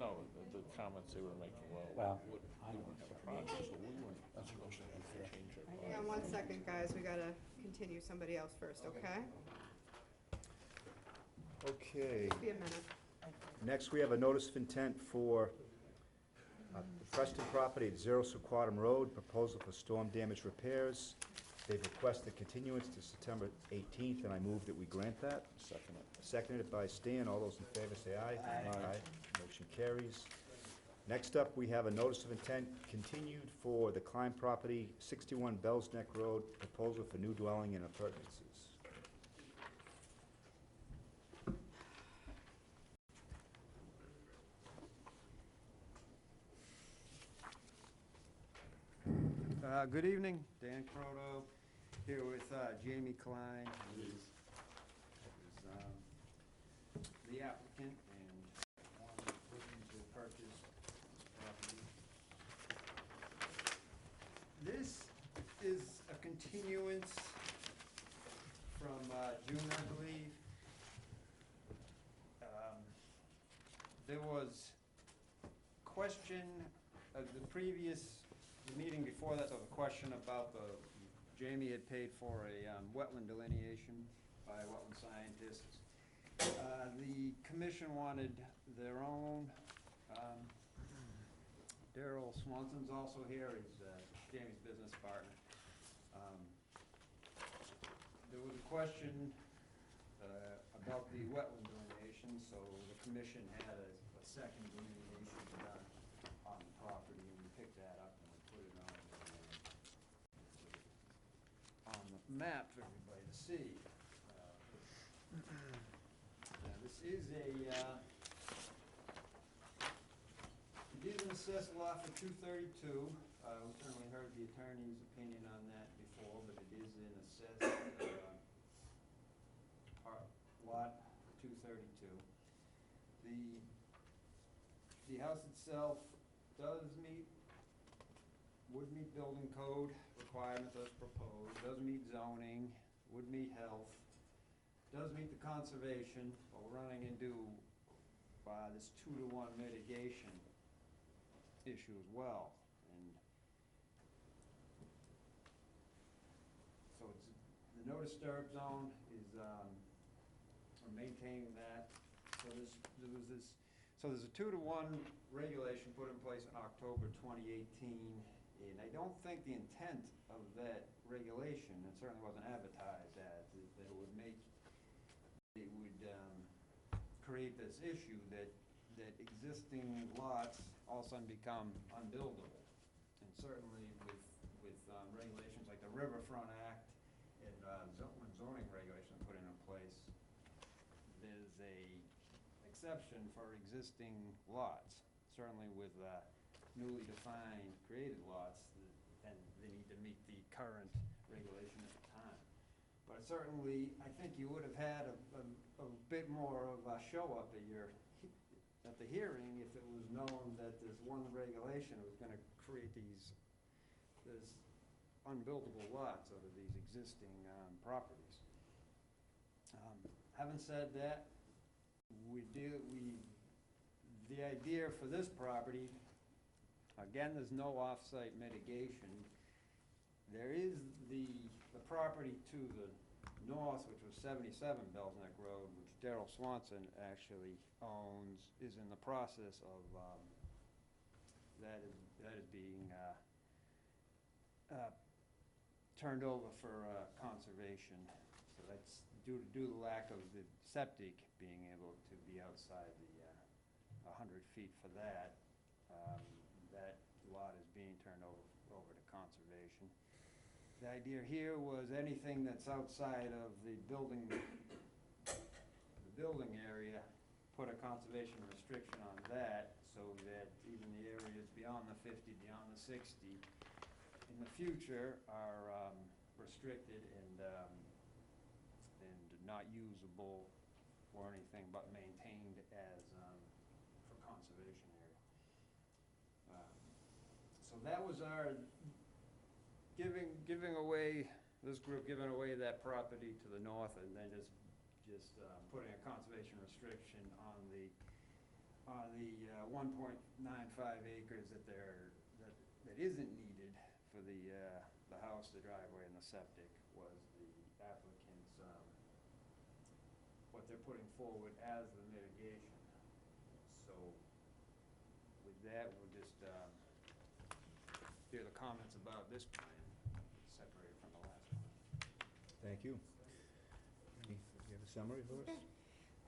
no, the comments they were making, Well, we don't have a project, so we weren't supposed to have to change our Hang on 1 second, guys, we gotta continue somebody else first, okay? Okay. Be a minute. Next, we have a notice of intent for the Preston property at 0 Sequotum Road, proposal for storm damage repairs. They've requested continuance to September 18th, and I move that we grant that. Second it. Seconded by Stan. All those in favor say aye. Aye. Motion carries. Next up, we have a notice of intent continued for the Klein property, 61 Bells Neck Road, proposal for new dwelling and appurtenances. Good evening, Dan Croto, here with Jamie Klein, who is the applicant and one looking to purchase this property. This is a continuance from June, I believe. There was question of the meeting before that, there was a question about Jamie had paid for a wetland delineation by wetland scientists. The commission wanted their own. Daryl Swanson's also here, he's Jamie's business partner. There was a question about the wetland delineation, so the commission had a second delineation done on the property, and we picked that up and we put it on the map for everybody to see. Now, this is it is an assessed lot for 232. We certainly heard the attorney's opinion on that before, but it is an assessed lot for 232. The house itself would meet building code requirements as proposed, does meet zoning, would meet health, does meet the conservation, but we're running into this 2-to-1 mitigation issue as well. And so the no disturb zone is, we're maintaining that. So there's a 2-to-1 regulation put in place in October 2018, and I don't think the intent of that regulation, it certainly wasn't advertised as, is that it would create this issue that existing lots all of a sudden become unbuildable. And certainly with regulations like the Riverfront Act and zoning regulations put in place, there's a exception for existing lots. Certainly with newly defined created lots, and they need to meet the current regulation at the time. But certainly, I think you would have had a bit more of a show up at the hearing if it was known that this one regulation was going to create this unbuildable lots out of these existing properties. Having said that, the idea for this property, again, there's no off-site mitigation. There is the property to the north, which was 77 Bells Neck Road, which Daryl Swanson actually owns, is in the process of that is being turned over for conservation. So that's due to the lack of the septic being able to be outside the 100 feet for that. That lot is being turned over to conservation. The idea here was anything that's outside of the building area, put a conservation restriction on that, so that even the areas beyond the 50, beyond the 60, in the future are restricted and not usable for anything but maintained as for conservation area. So that was our giving away, this group giving away that property to the north, and then just putting a conservation restriction on the 1.95 acres that isn't needed for the house, the driveway, and the septic was the applicant's what they're putting forward as the mitigation. So with that, we'll just hear the comments about this plan separated from the last one. Thank you. Amy, you have a summary for us? Okay.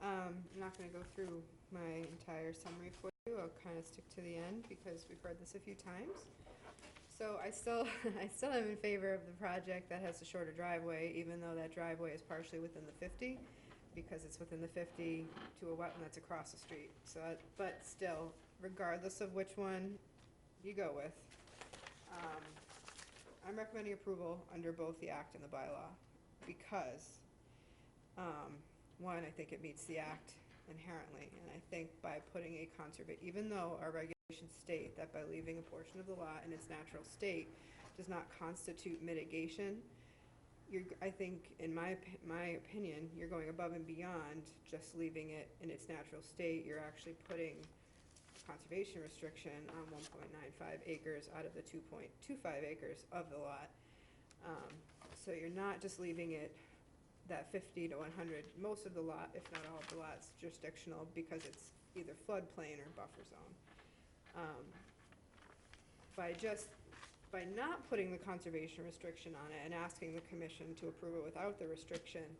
I'm not gonna go through my entire summary for you. I'll kind of stick to the end because we've heard this a few times. So I still, I still am in favor of the project that has the shorter driveway, even though that driveway is partially within the 50, because it's within the 50 to a wetland that's across the street. So, but still, regardless of which one you go with, I'm recommending approval under both the act and the bylaw because, one, I think it meets the act inherently, and I think by putting a even though our regulations state that by leaving a portion of the lot in its natural state does not constitute mitigation, I think, in my opinion, you're going above and beyond just leaving it in its natural state. You're actually putting conservation restriction on 1.95 acres out of the 2.25 acres of the lot. So you're not just leaving it that 50 to 100, most of the lot, if not all of the lots, jurisdictional because it's either floodplain or buffer zone. By not putting the conservation restriction on it and asking the commission to approve it without the restriction,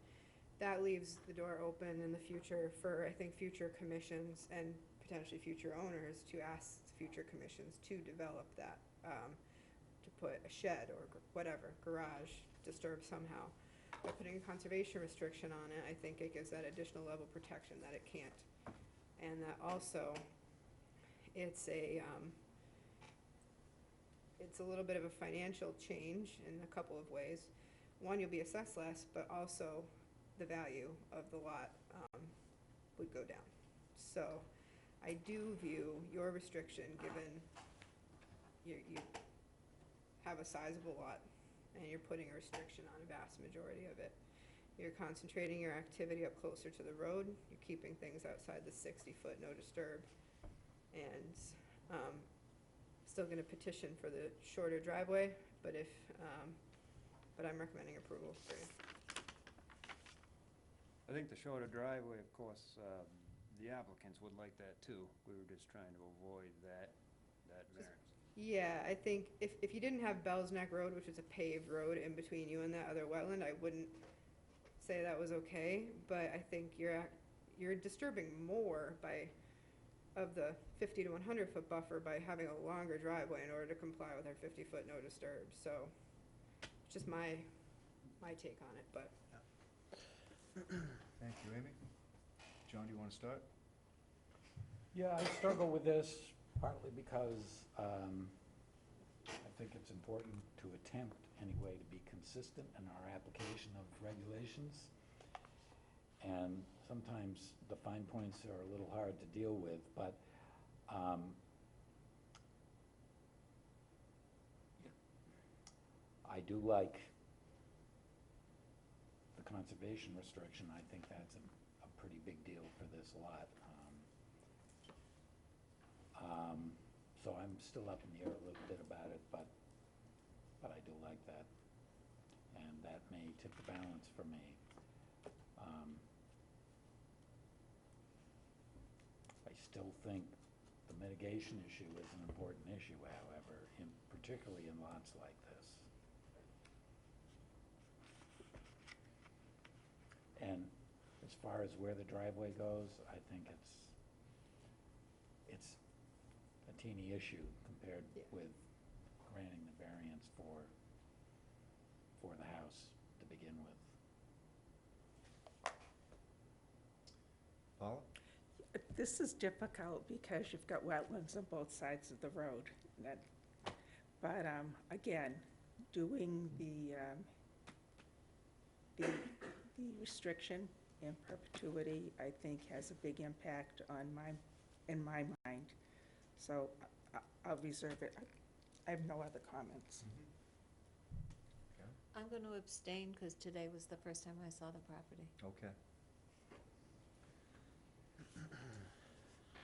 that leaves the door open in the future for, I think, future commissions and potentially future owners to ask future commissions to develop that, to put a shed or whatever, garage, disturb somehow. By putting a conservation restriction on it, I think it gives that additional level of protection that it can't. And that also, it's a little bit of a financial change in a couple of ways. One, you'll be assessed less, but also the value of the lot would go down. So I do view your restriction, given you have a sizable lot and you're putting a restriction on a vast majority of it. You're concentrating your activity up closer to the road. You're keeping things outside the 60-foot no disturb. And still gonna petition for the shorter driveway, but I'm recommending approval for you. I think the shorter driveway, of course, the applicants would like that too. We were just trying to avoid that variance. Yeah, I think if you didn't have Bell's Neck Road, which is a paved road in between you and that other wetland, I wouldn't say that was okay, but I think you're disturbing more of the 50 to 100 foot buffer by having a longer driveway in order to comply with our 50-foot no disturb. So it's just my take on it, but. Thank you, Amy. John, do you want to start? Yeah, I struggle with this partly because I think it's important to attempt anyway to be consistent in our application of regulations. And sometimes the fine points are a little hard to deal with, but I do like the conservation restriction. I think that's a pretty big deal for this lot. So I'm still up in the air a little bit about it, but I do like that. And that may tip the balance for me. I still think the mitigation issue is an important issue, however, particularly in lots like this. And as far as where the driveway goes, I think it's a teeny issue compared with granting the variance for the house to begin with. Paula? This is difficult because you've got wetlands on both sides of the road. But again, doing the restriction in perpetuity, I think, has a big impact in my mind. So I'll reserve it. I have no other comments. I'm going to abstain because today was the first time I saw the property. Okay.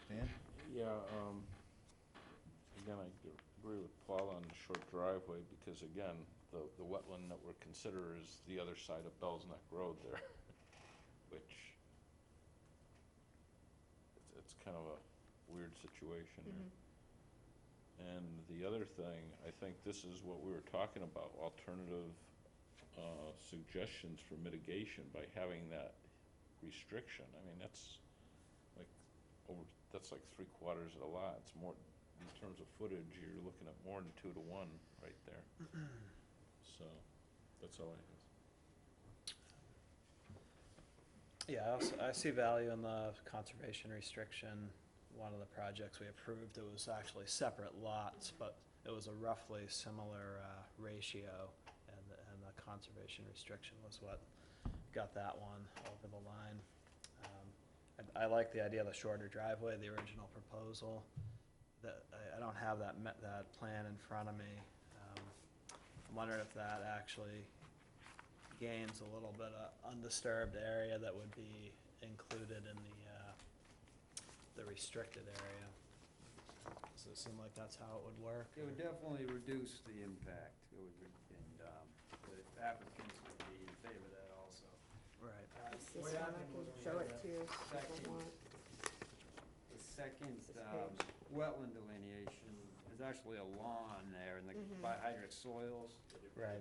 Dan? Yeah, again, I agree with Paula on the short driveway, because again, the wetland that we're considering is the other side of Bell's Neck Road there, which it's kind of a weird situation there. And the other thing, I think this is what we were talking about, alternative suggestions for mitigation by having that restriction. I mean, that's like that's like 3/4 of the lot. It's more, in terms of footage, you're looking at more than 2 to 1 right there. So, that's all I have. Yeah, I see value in the conservation restriction. One of the projects we approved, it was actually separate lots, but it was a roughly similar ratio, and the conservation restriction was what got that one over the line. I like the idea of the shorter driveway, the original proposal. I don't have that plan in front of me. I'm wondering if that actually gains a little bit of undisturbed area that would be included in the restricted area. Does it seem like that's how it would work? It would definitely reduce the impact. It would, the applicants would be in favor of that also. Right. This one, I can show it to you if people want. The second This page. wetland delineation is actually a lawn there in the bihydric soils. Right.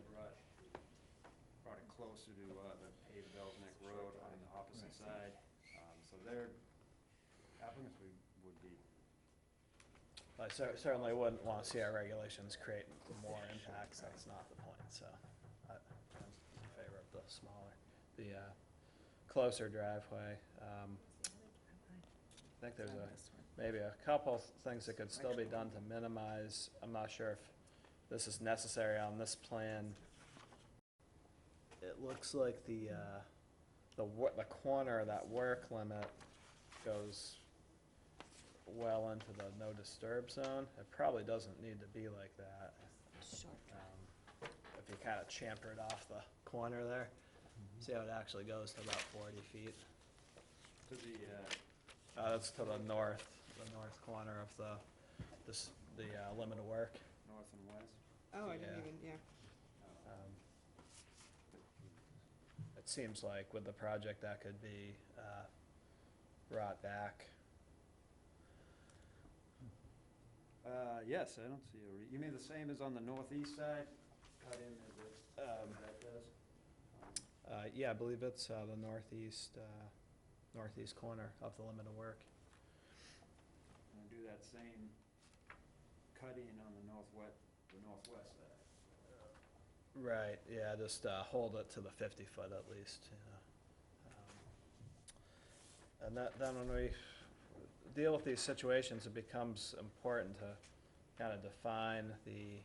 Brought it closer to the paved Bell's Neck Road on the opposite side. So their applicants would be. I certainly wouldn't want to see our regulations create more impacts. That's not the point, so I'm in favor of the smaller, the closer driveway. I think there's maybe a couple things that could still be done to minimize. I'm not sure if this is necessary on this plan. It looks like the corner of that work limit goes well into the no disturb zone. It probably doesn't need to be like that. If you kind of chamfered off the corner there, see how it actually goes to about 40 feet. To the That's to the north corner of the limit of work. north and west. Oh, I didn't Yeah. even, yeah. It seems like with the project that could be brought back. Yes, I don't see you mean the same as on the northeast side? Cut in as that does? Yeah, I believe it's the northeast corner of the limit of work. And do that same cutting on the northwest side. Right, yeah, just hold it to the 50 foot at least, and then when we deal with these situations, it becomes important to kind of define the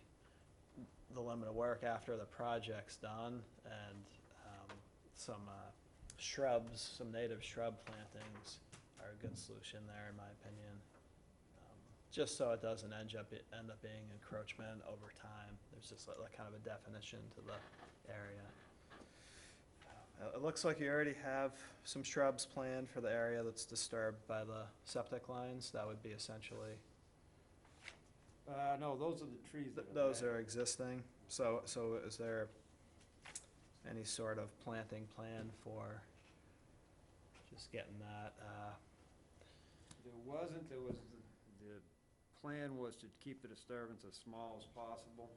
limit of work after the project's done, and some shrubs, some native shrub plantings are a good solution there, in my opinion. Just so it doesn't end up being encroachment over time. There's just like kind of a definition to the area. It looks like you already have some shrubs planned for the area that's disturbed by the septic lines. That would be essentially. No, those are the trees that are Those there. are existing. So is there any sort of planting plan for just getting that? There wasn't, the plan was to keep the disturbance as small as possible.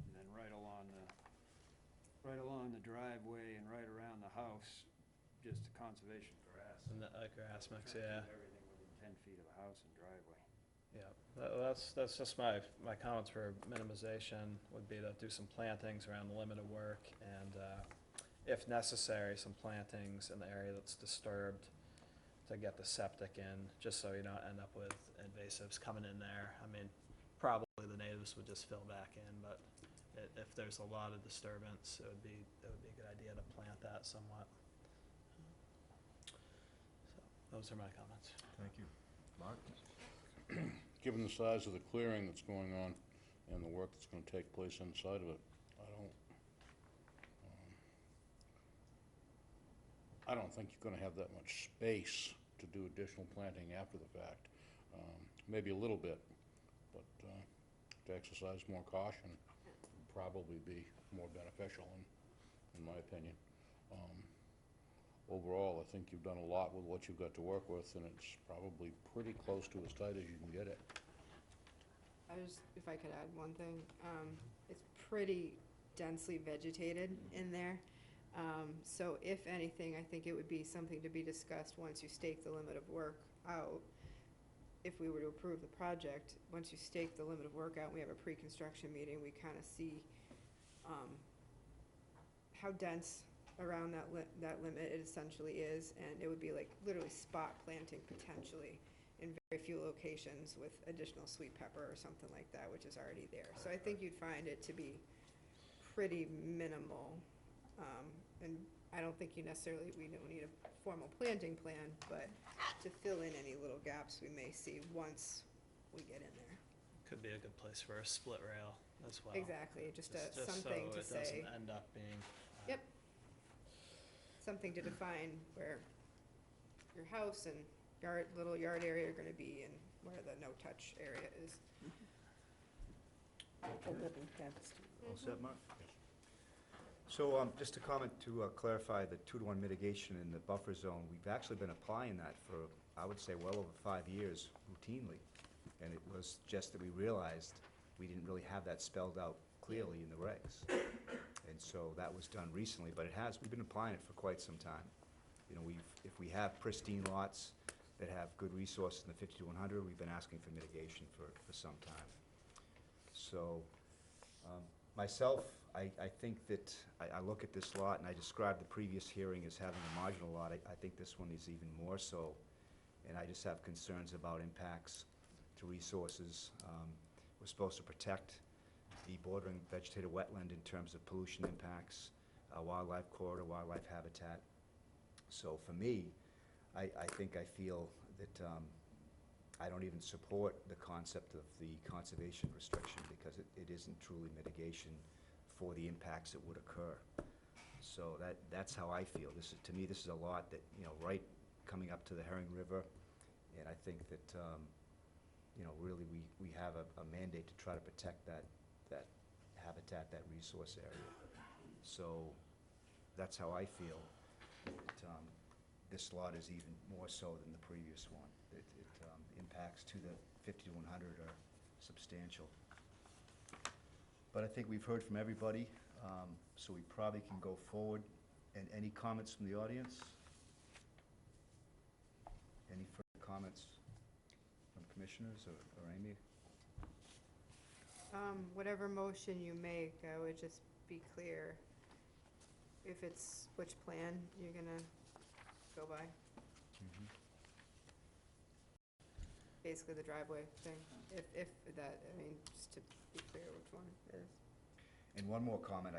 And then right along the driveway and right around the house, just conservation grass. And that grass mix, Trying to yeah. keep everything within 10 feet of the house and driveway. Yeah, that's just my comments for minimization would be to do some plantings around the limit of work, and if necessary, some plantings in the area that's disturbed to get the septic in, just so you don't end up with invasives coming in there. I mean, probably the natives would just fill back in, but if there's a lot of disturbance, it would be a good idea to plant that somewhat. So, those are my comments. Thank you. Mark? Given the size of the clearing that's going on and the work that's gonna take place inside of it, I don't think you're gonna have that much space to do additional planting after the fact. Maybe a little bit, but to exercise more caution would probably be more beneficial in my opinion. Overall, I think you've done a lot with what you've got to work with, and it's probably pretty close to as tight as you can get it. if I could add one thing, it's pretty densely vegetated in there. So if anything, I think it would be something to be discussed once you stake the limit of work out. If we were to approve the project, once you stake the limit of work out, we have a pre-construction meeting, we kind of see how dense around that limit it essentially is, and it would be like literally spot planting potentially in very few locations with additional sweet pepper or something like that, which is already there. So I think you'd find it to be pretty minimal. And I don't think we don't need a formal planting plan, but to fill in any little gaps we may see once we get in there. Could be a good place for a split rail as well. Exactly, just something to so it say. doesn't end up being. Yep. Something to define where your house and little yard area are gonna be and where the no-touch area is. The living fenced. All set, Mark? So, just a comment to clarify the 2-to-1 mitigation in the buffer zone. We've actually been applying that for, I would say, well over 5 years routinely. And it was just that we realized we didn't really have that spelled out clearly in the regs. And so that was done recently, but we've been applying it for quite some time. You know, if we have pristine lots that have good resources in the 50 to 100, we've been asking for mitigation for some time. So, myself, I think that I look at this lot, and I described the previous hearing as having a marginal lot. I think this one is even more so, and I just have concerns about impacts to resources. We're supposed to protect the bordering vegetated wetland in terms of pollution impacts, wildlife corridor, wildlife habitat. So for me, I think I feel that I don't even support the concept of the conservation restriction because it isn't truly mitigation for the impacts that would occur. So that's how I feel. To me, this is a lot that, right coming up to the Herring River, and I think that, really we have a mandate to try to protect that habitat, that resource area. So that's how I feel. That, this lot is even more so than the previous one. It impacts to the 50 to 100 are substantial. But I think we've heard from everybody, so we probably can go forward. And any comments from the audience? Any further comments from commissioners or Amy? Whatever motion you make, I would just be clear if it's which plan you're gonna go by. Basically the driveway thing, if that, just to be clear which one it is. And one more comment,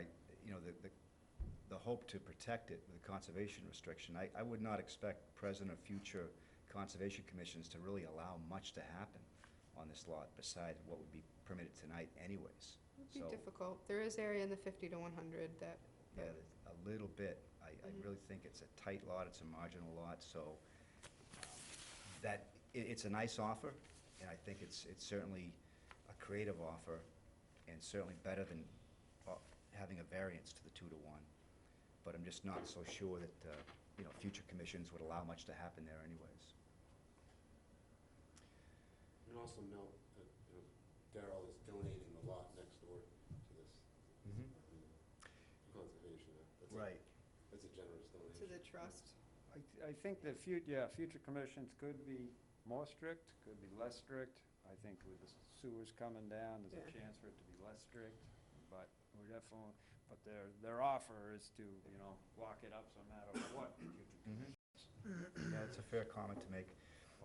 the hope to protect it with the conservation restriction, I would not expect present or future conservation commissions to really allow much to happen on this lot beside what would be permitted tonight anyways. It would be difficult. There is area in the 50 to 100 that. Yeah, a little bit. I really think it's a tight lot, it's a marginal lot, so it's a nice offer, and I think it's certainly a creative offer, and certainly better than having a variance to the 2 to 1. But I'm just not so sure that, future commissions would allow much to happen there anyways. And also note that, Darrell is donating the lot next door to this conservation. Right. That's a generous donation. To the trust. I think that future commissions could be more strict, could be less strict. I think with the sewers coming down, there's a chance for it to be less strict, but we're definitely, but their offer is to, lock it up no matter what. Yeah, it's a fair comment to make.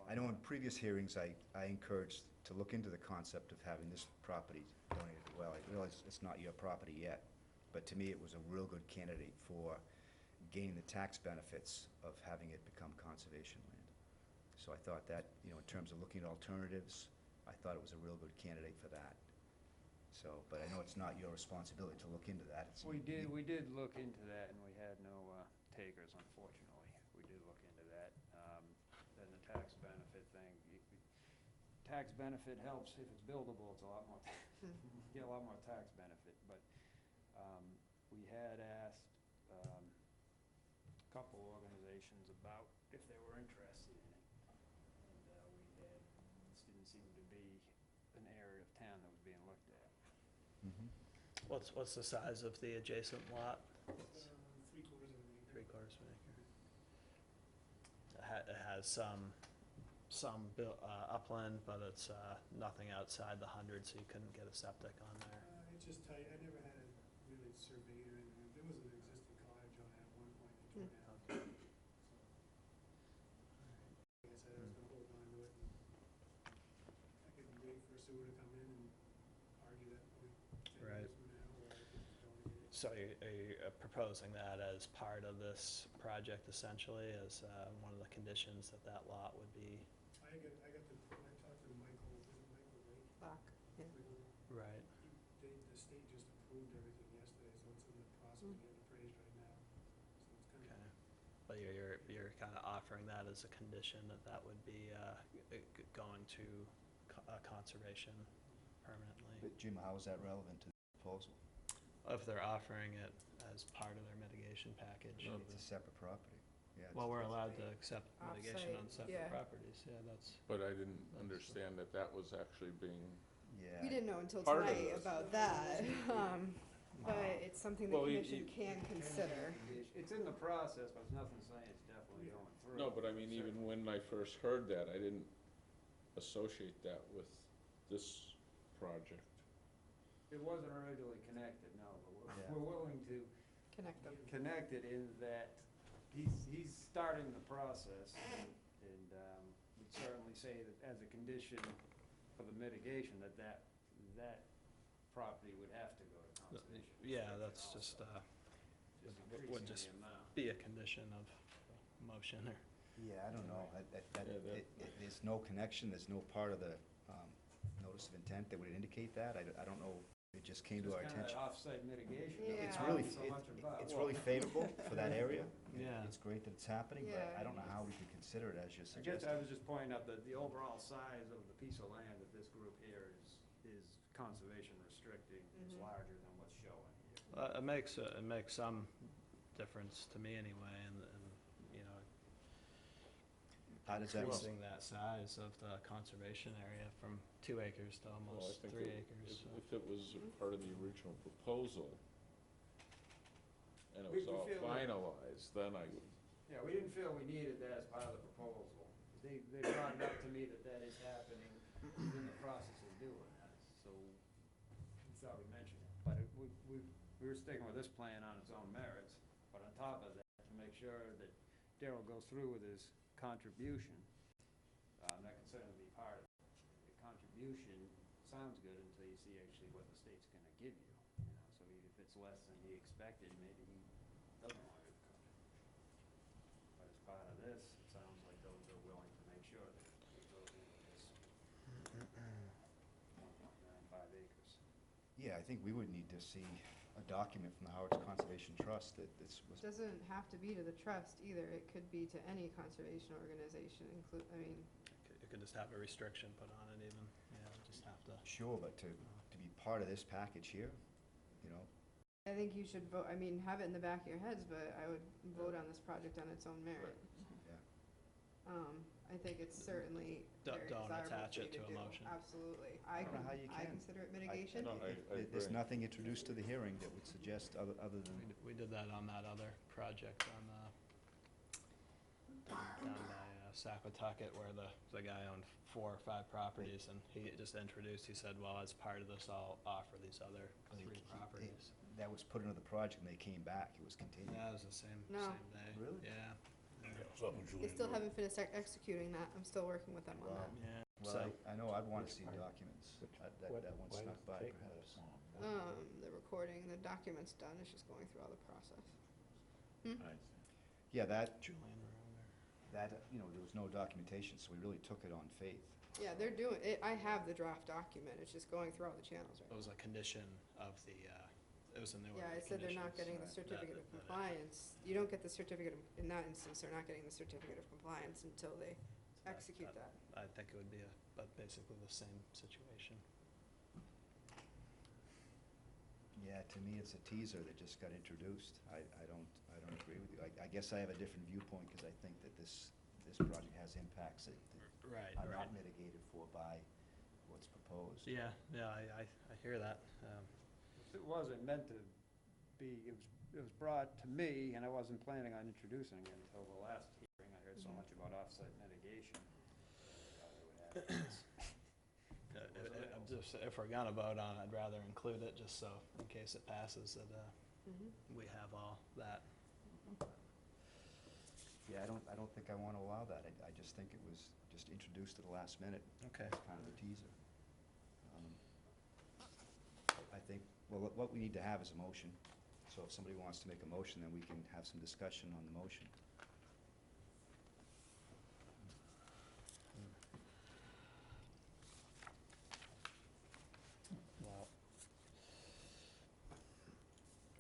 I know in previous hearings, I encouraged to look into the concept of having this property donated. Well, I realize it's not your property yet, but to me, it was a real good candidate for gaining the tax benefits of having it become conservation land. So I thought that, in terms of looking at alternatives, I thought it was a real good candidate for that. So, but I know it's not your responsibility to look into that. We did look into that, and we had no takers, unfortunately. We did look into that. Then the tax benefit thing, tax benefit helps if it's buildable. It's a lot more, you get a lot more tax benefit. But we had asked a couple organizations about if they were interested in it, and this didn't seem to be an area of town that was being looked at. What's the size of the adjacent lot? Three-quarters of an acre. Three-quarters of an acre. It has some upland, but it's nothing outside the 100, so you couldn't get a septic on there. It's just tight. I never had it really surveyed or anything. There was an existing cottage on it at one point. They tore it down. So, like I said, I was gonna hold on to it. And I could wait for sewer to come in and argue that we take Right. it now, or I could donate it. So are you proposing that as part of this project essentially, as one of the conditions that that lot would be? I talked to Michael, was it Michael Lake? Bach, yeah. Right. The state just approved everything yesterday, so it's in the process of getting appraised right now. So it's kind of. Okay. But you're kind of offering that as a condition that would be going to conservation permanently? But Jim, how is that relevant to the proposal? If they're offering it as part of their mitigation package. It's a separate property. Yeah, Well, we're allowed to accept mitigation on Offsite, separate yeah. properties, yeah, that's. But I didn't understand that that was actually being, Yeah. We didn't know until Part of tonight this. about that, but it's something the Well, commission can consider. It's in the process, but it's nothing saying it's definitely going through. no, but I mean, even when I first heard that, I didn't associate that with this project. It wasn't originally connected, no, but Yeah. we're willing to Connect them. connect it in that he's starting the process, and we'd certainly say that as a condition for the mitigation, that property would have to go to conservation. Yeah, that's just, Just would increasing just the amount. be a condition of motion or. Yeah, I don't know. There's no connection, there's no part of the notice of intent that would indicate that. I don't know, it just came to our It's kind attention. of offsite mitigation. Yeah. It's Not really, so much about- it's really favorable for that area. Yeah. It's great that it's happening, but Yeah. I don't know how we could consider it as you're I guess suggesting. I was just pointing out that the overall size of the piece of land that this group here is conservation restricting, is larger than what's showing here. It makes some difference to me anyway, and you know, How does that, increasing that size of the conservation area from 2 acres to Well, I almost think 3 it- acres. so. If it was a part of the original proposal, and it We was all feel that- finalized, then I would, Yeah, we didn't feel we needed that as part of the proposal. They brought it up to me that is happening, he's in the process of doing that, so we thought we'd mention it. But we were sticking with this plan on its own merits, but on top of that, to make sure that Daryl goes through with his contribution, that can certainly be part of it. The contribution sounds good until you see actually what the state's gonna give you, so if it's less than he expected, maybe he doesn't want to do the contribution. But as part of this, it sounds like they're willing to make sure that it goes into this 1.95 acres. yeah, I think we would need to see a document from the Harwich Conservation Trust that this was, Doesn't have to be to the trust either. It could be to any conservation organization, You could just have a restriction put on it even, just have to. sure, but to be part of this package here, you know, I think you should vote, have it in the back of your heads, but I would vote on this project on its own merit. yeah. I think it's certainly Don't very desirable attach for it you to a do. motion. Absolutely. I don't know how you I can. consider it mitigation. No, I There's agree. nothing introduced to the hearing that would suggest other than, We did that on that other project on down by Saquatucket, where the guy owned 4 or 5 properties, and he just introduced, he said, well, as part of this, I'll offer these other 3 properties. that was put into the project and they came back, it was continued. That was the same No. day. Really? Yeah. They still haven't finished executing that. I'm still working with them on that. Yeah. Well, So, I know I'd wanna see documents, that one Why snuck does it by take perhaps. this long? The recording, the document's done. It's just going through all the process. Yeah, that, Julian there was no documentation, so we really took it on faith. Yeah, they're doing it. I have the draft document. It's just going through all the channels right It was a condition of the, it was in the order Yeah, I of said they're not getting conditions. the certificate of compliance. You don't get the certificate of, in that instance, they're not getting the certificate of compliance until they execute that. I think it would be basically the same situation. Yeah, to me, it's a teaser that just got introduced. I don't agree with you. I guess I have a different viewpoint, because I think that this project has impacts that Right, are not right. mitigated for by what's proposed. Yeah, I hear that. It wasn't meant to be, it was brought to me, and I wasn't planning on introducing it until the last hearing. I heard so much about offsite mitigation. If we're gonna vote on it, I'd rather include it, just so, in case it passes, that we have all that. Yeah, I don't think I want to allow that. I just think it was just introduced at the last minute. Okay. It's kind of a teaser. I think, well, what we need to have is a motion. So if somebody wants to make a motion, then we can have some discussion on the motion. Well,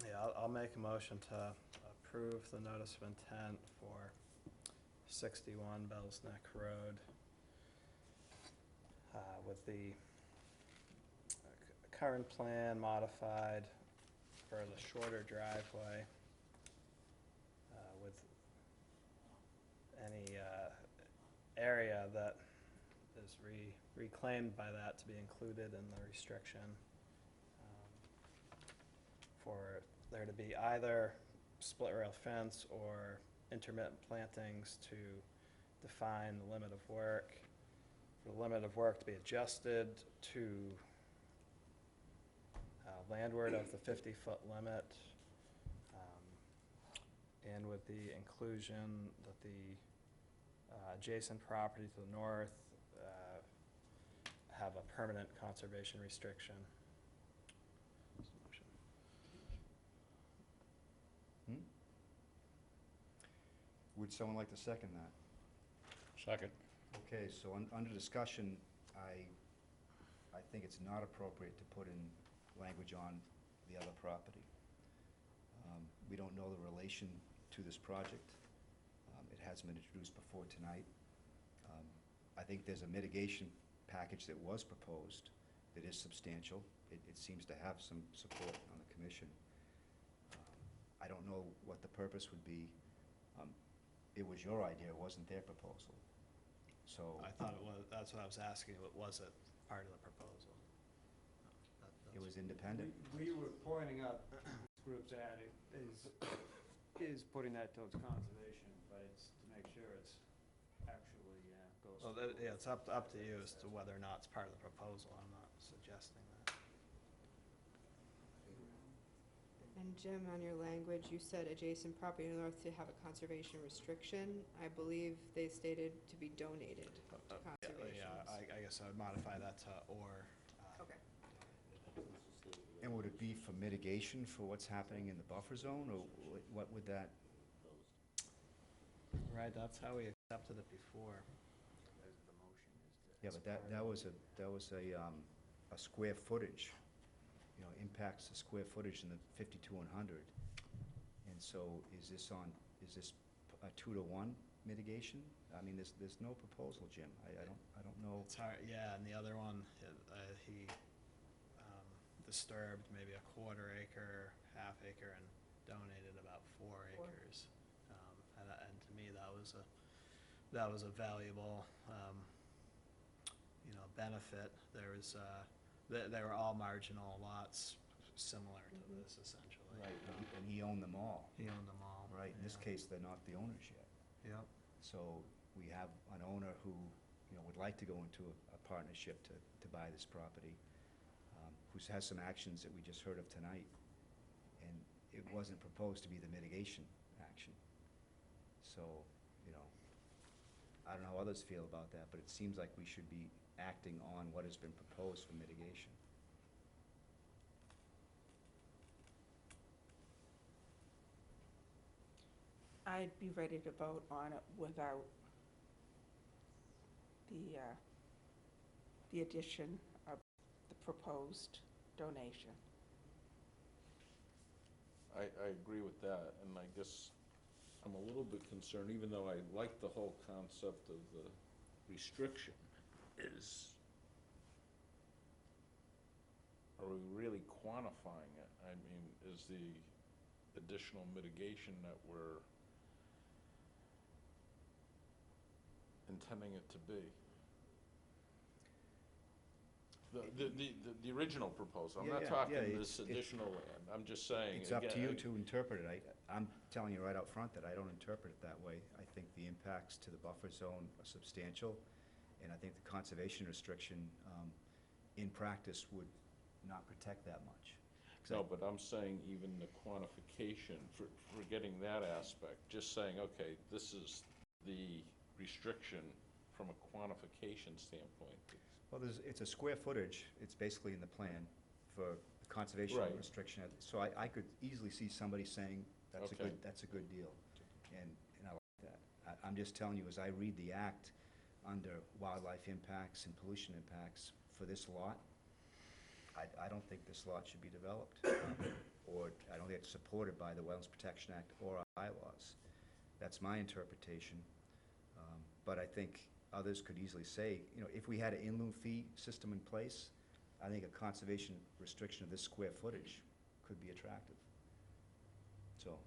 yeah, I'll make a motion to approve the notice of intent for 61 Bells Neck Road with the current plan modified for the shorter driveway with any area that is reclaimed by that to be included in the restriction, for there to be either split rail fence or intermittent plantings to define the limit of work, for the limit of work to be adjusted to landward of the 50-foot limit, and with the inclusion that the adjacent property to the north have a permanent conservation restriction. Would someone like to second that? Second. Okay, so under discussion, I think it's not appropriate to put in language on the other property. We don't know the relation to this project. It hasn't been introduced before tonight. I think there's a mitigation package that was proposed that is substantial. It seems to have some support on the commission. I don't know what the purpose would be. It was your idea, it wasn't their proposal. So I thought it was, that's what I was asking, was it part of the proposal? it was independent. We were pointing out this group's ad is putting that towards conservation, but it's to make sure it's actually goes. Well, yeah, it's up to you as to whether or not it's part of the proposal. I'm not suggesting that. And Jim, on your language, you said adjacent property to the north to have a conservation restriction. I believe they stated to be donated to conservation. Yeah, I guess I would modify that to or. Okay. And would it be for mitigation for what's happening in the buffer zone, or what would that? Right, that's how we accepted it before. Yeah, but that was a square footage, impacts the square footage in the 52-100. And so is this a 2-to-1 mitigation? I mean, there's no proposal, Jim. I don't know. It's hard, yeah, and the other one, he disturbed maybe a quarter acre, half acre, and donated about 4 acres. And to me, that was a valuable, benefit. There was, they were all marginal lots similar to this, essentially. Right, and he owned them all. He owned them all. Right, in this case, they're not the owners yet. Yep. So we have an owner who, would like to go into a partnership to buy this property, who has some actions that we just heard of tonight. And it wasn't proposed to be the mitigation action. So, I don't know how others feel about that, but it seems like we should be acting on what has been proposed for mitigation. I'd be ready to vote on it without the addition of the proposed donation. I agree with that, and I guess I'm a little bit concerned, even though I like the whole concept of the restriction, are we really quantifying it? I mean, is the additional mitigation that we're intending it to be? The original proposal, I'm Yeah, not yeah, talking yeah, this additional land, I'm just saying. It's up to you again, to interpret it. I'm telling you right out front that I don't interpret it that way. I think the impacts to the buffer zone are substantial, and I think the conservation restriction, in practice, would not protect that much. 'Cause No, but I'm saying even the quantification, forgetting that aspect, just saying, okay, this is the restriction from a quantification standpoint. Well, it's a square footage, it's basically in the plan for the conservation Right. restriction. So I could easily see somebody saying, Okay. that's a good deal. And I like that. I'm just telling you, as I read the act under wildlife impacts and pollution impacts for this lot, I don't think this lot should be developed. Or I don't think it's supported by the Wetlands Protection Act or our bylaws. That's my interpretation. But I think others could easily say, if we had an in lieu fee system in place, I think a conservation restriction of this square footage could be attractive. So,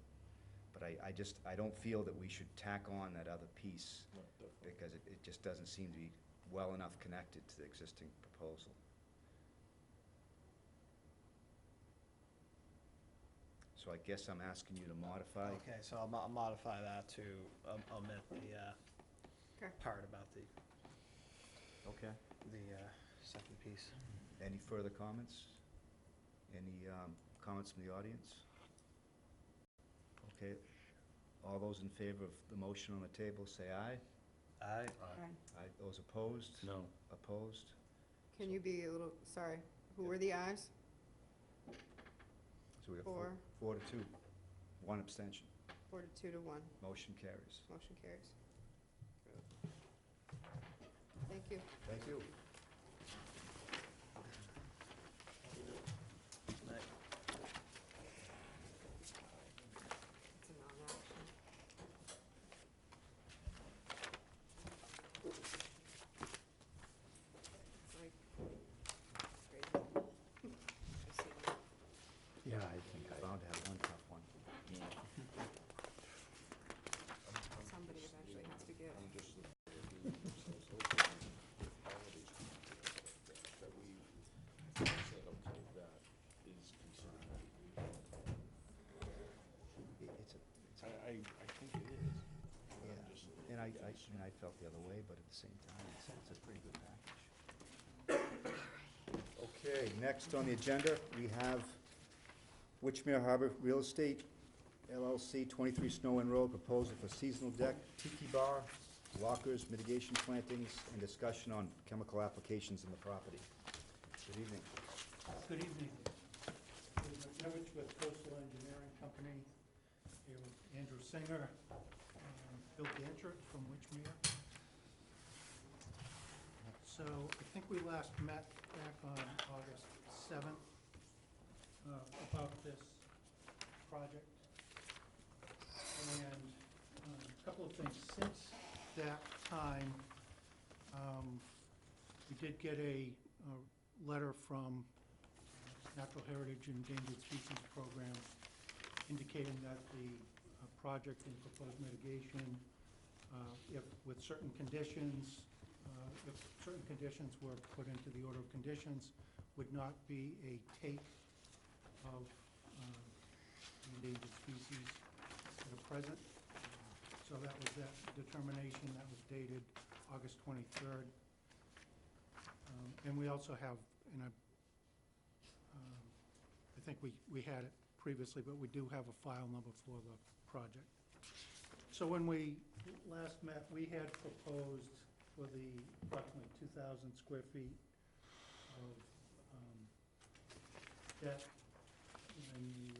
but I don't feel that we should tack on that other piece, No, definitely. because it just doesn't seem to be well enough connected to the existing proposal. So I guess I'm asking you to modify. Okay, so I'll modify that to omit the Okay. part about the Okay. second piece. Any further comments? Any comments from the audience? Okay. All those in favor of the motion on the table, say aye. Aye. Aye. Those opposed? No. Opposed? Can you be a little, sorry, who were the ayes? So we have 4, 4-2, 1 abstention. 4 to 2 to 1. Motion carries. Motion carries. Thank you. Thank you. It's a non-action. It's like, crazy. I see that. Yeah, I think I bound to have one tough one. Somebody eventually has to give. I'm just looking at the, all of these that we said, okay, that is considered. I think it is. Yeah, and I felt the other way, but at the same time, it's a pretty good package. Okay, next on the agenda, we have Witchmere Harbor Real Estate LLC, 23 Snow Inn Road, proposal for seasonal deck, tiki bar, lockers, mitigation plantings, and discussion on chemical applications in the property. Good evening. Good evening. Harwich with Coastal Engineering Company, here with Andrew Singer and Bill Danchert from Witchmere. So I think we last met back on August 7th about this project. And a couple of things. Since that time, we did get a letter from Natural Heritage and Endangered Species Program indicating that the project and proposed mitigation, if with certain conditions, if certain conditions were put into the order of conditions, would not be a take of endangered species that are present. So that was that determination that was dated August 23rd. And we also have, and I think we had it previously, but we do have a file number for the project. So when we last met, we had proposed for the approximately 2,000 square feet of deck and the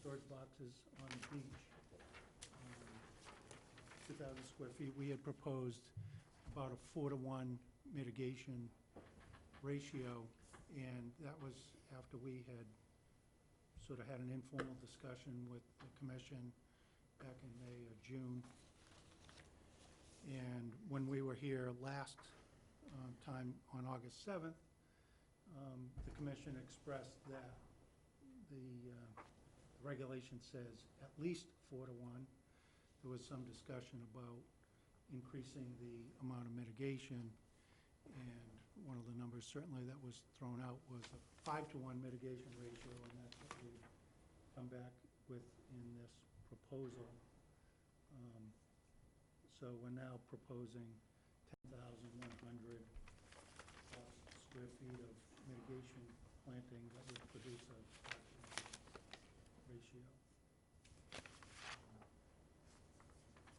storage boxes on the beach, 2,000 square feet, we had proposed about a 4-to-1 mitigation ratio, and that was after we had sort of had an informal discussion with the commission back in May or June. And when we were here last time on August 7th, the commission expressed that the regulation says at least 4-to-1. There was some discussion about increasing the amount of mitigation, and one of the numbers certainly that was thrown out was a 5-to-1 mitigation ratio, and that's what we come back with in this proposal. So we're now proposing 10,100 plus square feet of mitigation planting that would produce a 5-to-1 ratio.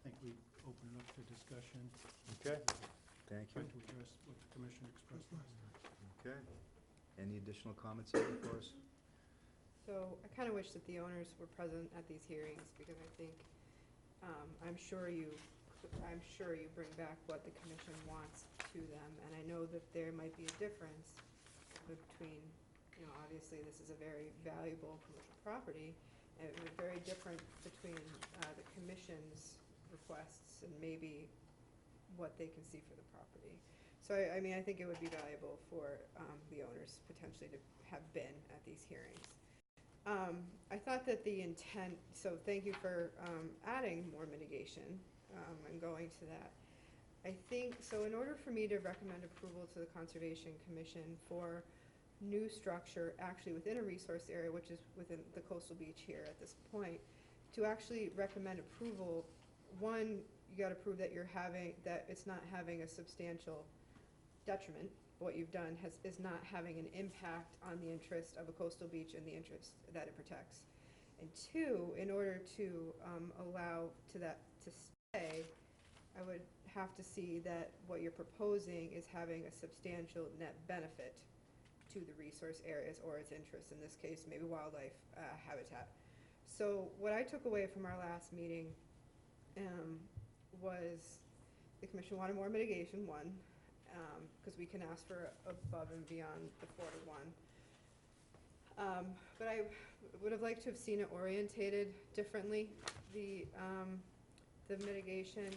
I think we open it up to discussion. Okay, thank you. Trying to address what the commission expressed last time. Okay. Any additional comments, Amy, for us? So I kind of wish that the owners were present at these hearings, because I think, I'm sure you bring back what the commission wants to them, and I know that there might be a difference between, obviously this is a very valuable commercial property, and it would be very different between the commission's requests and maybe what they can see for the property. So I mean, I think it would be valuable for the owners potentially to have been at these hearings. I thought that the intent, so thank you for adding more mitigation and going to that. I think, so in order for me to recommend approval to the Conservation Commission for new structure actually within a resource area, which is within the coastal beach here at this point, to actually recommend approval, one, you gotta prove that that it's not having a substantial detriment. What you've done is not having an impact on the interest of a coastal beach and the interest that it protects. And two, in order to allow that to stay, I would have to see that what you're proposing is having a substantial net benefit to the resource areas or its interests, in this case, maybe wildlife habitat. So what I took away from our last meeting was the commission wanted more mitigation, one, because we can ask for above and beyond the 4-to-1. But I would have liked to have seen it orientated differently, the mitigation.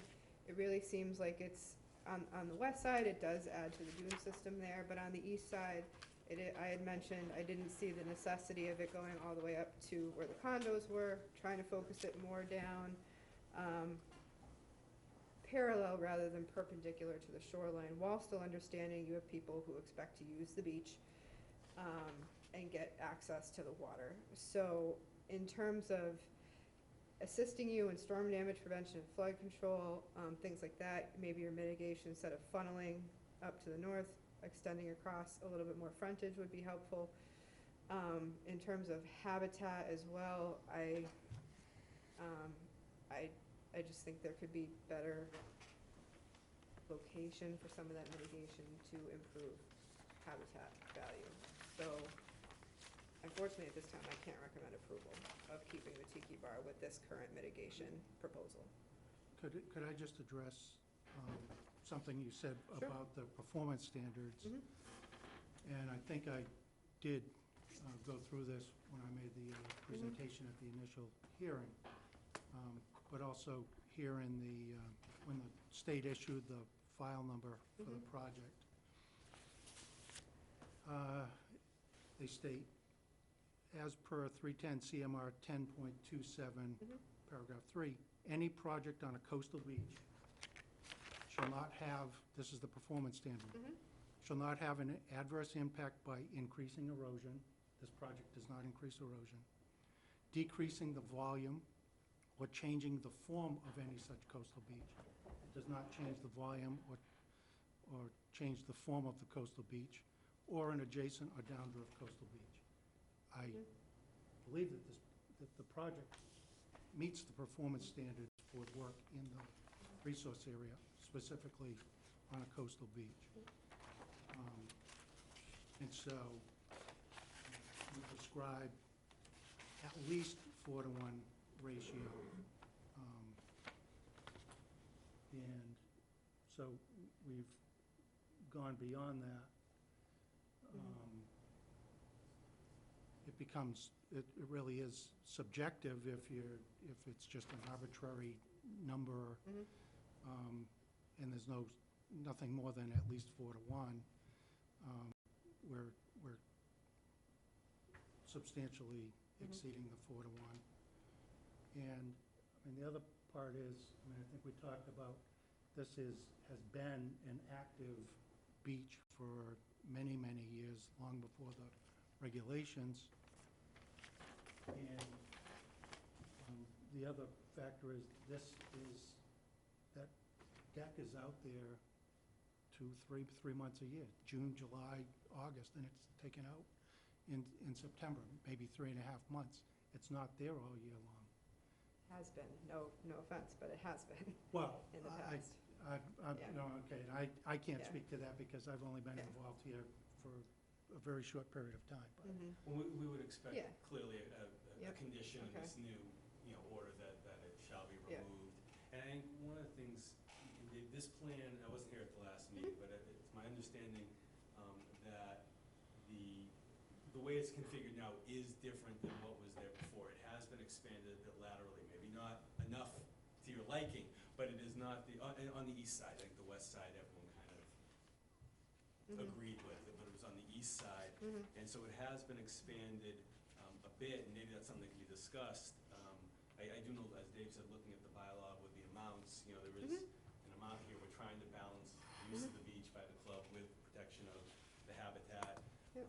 It really seems like it's on the west side, it does add to the dune system there, but on the east side, I had mentioned I didn't see the necessity of it going all the way up to where the condos were, trying to focus it more down parallel rather than perpendicular to the shoreline, while still understanding you have people who expect to use the beach and get access to the water. So in terms of assisting you in storm damage prevention and flood control, things like that, maybe your mitigation, instead of funneling up to the north, extending across a little bit more frontage would be helpful. In terms of habitat as well, I just think there could be better location for some of that mitigation to improve habitat value. So unfortunately at this time I can't recommend approval of keeping the tiki bar with this current mitigation proposal. Could I just address something you said Sure. about the performance standards? Mm-hmm. And I think I did go through this when I made the presentation at the initial hearing, but also here in the, when the state issued the file number for the project. They state, as per 310 CMR 10.27, paragraph 3, any project on a coastal beach shall not have, this is the performance standard, shall not have an adverse impact by increasing erosion. This project does not increase erosion. Decreasing the volume or changing the form of any such coastal beach. It does not change the volume or change the form of the coastal beach or an adjacent or down-drift coastal beach. I believe that the project meets the performance standards for work in the resource area, specifically on a coastal beach. And so we prescribe at least 4-to-1 ratio. And so we've gone beyond that. It becomes, it really is subjective if it's just an arbitrary number, and there's nothing more than at least 4-to-1. We're substantially exceeding the 4-to-1. And the other part is, I think we talked about, this has been an active beach for many, many years, long before the regulations. And the other factor is that deck is out there 3 months a year, June, July, August, and it's taken out in September, maybe 3.5 months. It's not there all year long. Has been, no offense, but it has been Well, in the past. Yeah. no, okay, and I can't Yeah. speak to that because I've only been Yeah. involved here for a very short period of time, but. Mhm. Well, we would expect Yeah. clearly a Yep. condition in Okay. this new, order that it shall be Yeah. removed. And I think one of the things, this plan, I wasn't here at the last meeting, but it's my understanding that the way it's configured now is different than what was there before. It has been expanded a bit laterally, maybe not enough to your liking, but it is not on the east side. I think the west side, everyone kind of agreed with it, but it was on the east side. And so it has been expanded a bit, and maybe that's something that can be discussed. I do know, as Dave said, looking at the bylaw with the amounts, there is an amount here. We're trying to balance the use of the beach by the club with protection of the habitat. Yep.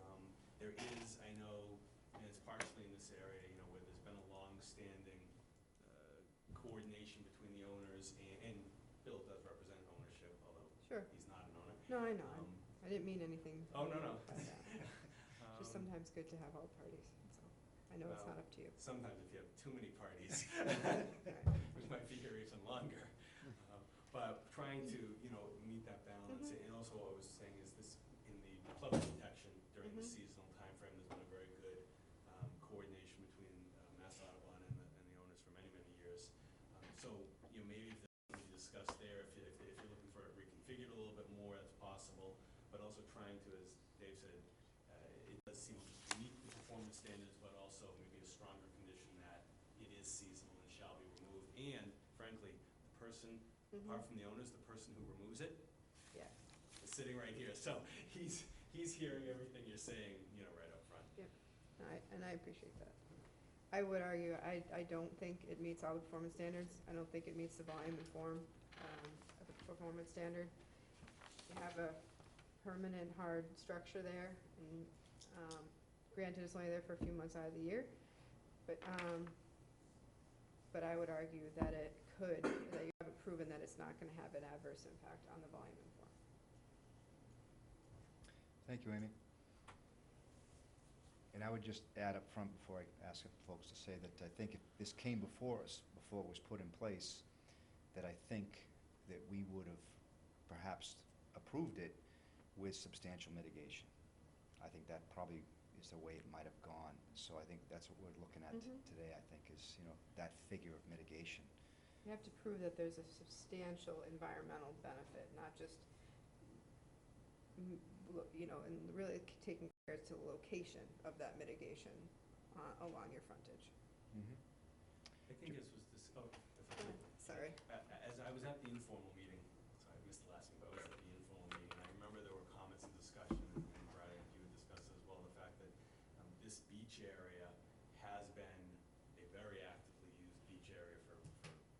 There is, I know, and it's partially in this area, where there's been a long-standing coordination between the owners, and Bill does represent ownership, although Sure. he's not an owner. No, I know. I didn't mean anything. Oh, no. by that. Just sometimes good to have all parties, so. I know it's not up to you. Sometimes if you have too many parties, we might be here even longer. But trying to, meet that balance, and also what I was saying is this, in the club protection during the seasonal timeframe, there's been a very good coordination between Mass Audubon and the owners for many, many years. So, maybe if there's something to discuss there, if you're looking for it reconfigured a little bit more, that's possible, but also trying to, as Dave said, it does seem to meet the performance standards, but also maybe a stronger condition that it is seasonal and shall be removed. And frankly, the person, apart from the owners, the person who removes it Yeah. is sitting right here. So he's hearing everything you're saying, right up front. Yep. And I appreciate that. I would argue, I don't think it meets all the performance standards. I don't think it meets the volume and form of a performance standard. You have a permanent hard structure there, and granted, it's only there for a few months out of the year, but I would argue that that you haven't proven that it's not gonna have an adverse impact on the volume and form. Thank you, Amy. And I would just add up front before I ask folks to say that I think if this came before us, before it was put in place, that I think that we would have perhaps approved it with substantial mitigation. I think that probably is the way it might have gone. So I think that's what we're looking at today, I think, is, that figure of mitigation. You have to prove that there's a substantial environmental benefit, not just, and really taking care to the location of that mitigation along your frontage. I think this was this, if I could. Sorry. As I was at the informal meeting, so I missed the last one, but I was at the informal meeting, and I remember there were comments and discussion, and Brad, you had discussed as well, the fact that this beach area has been a very actively used beach area for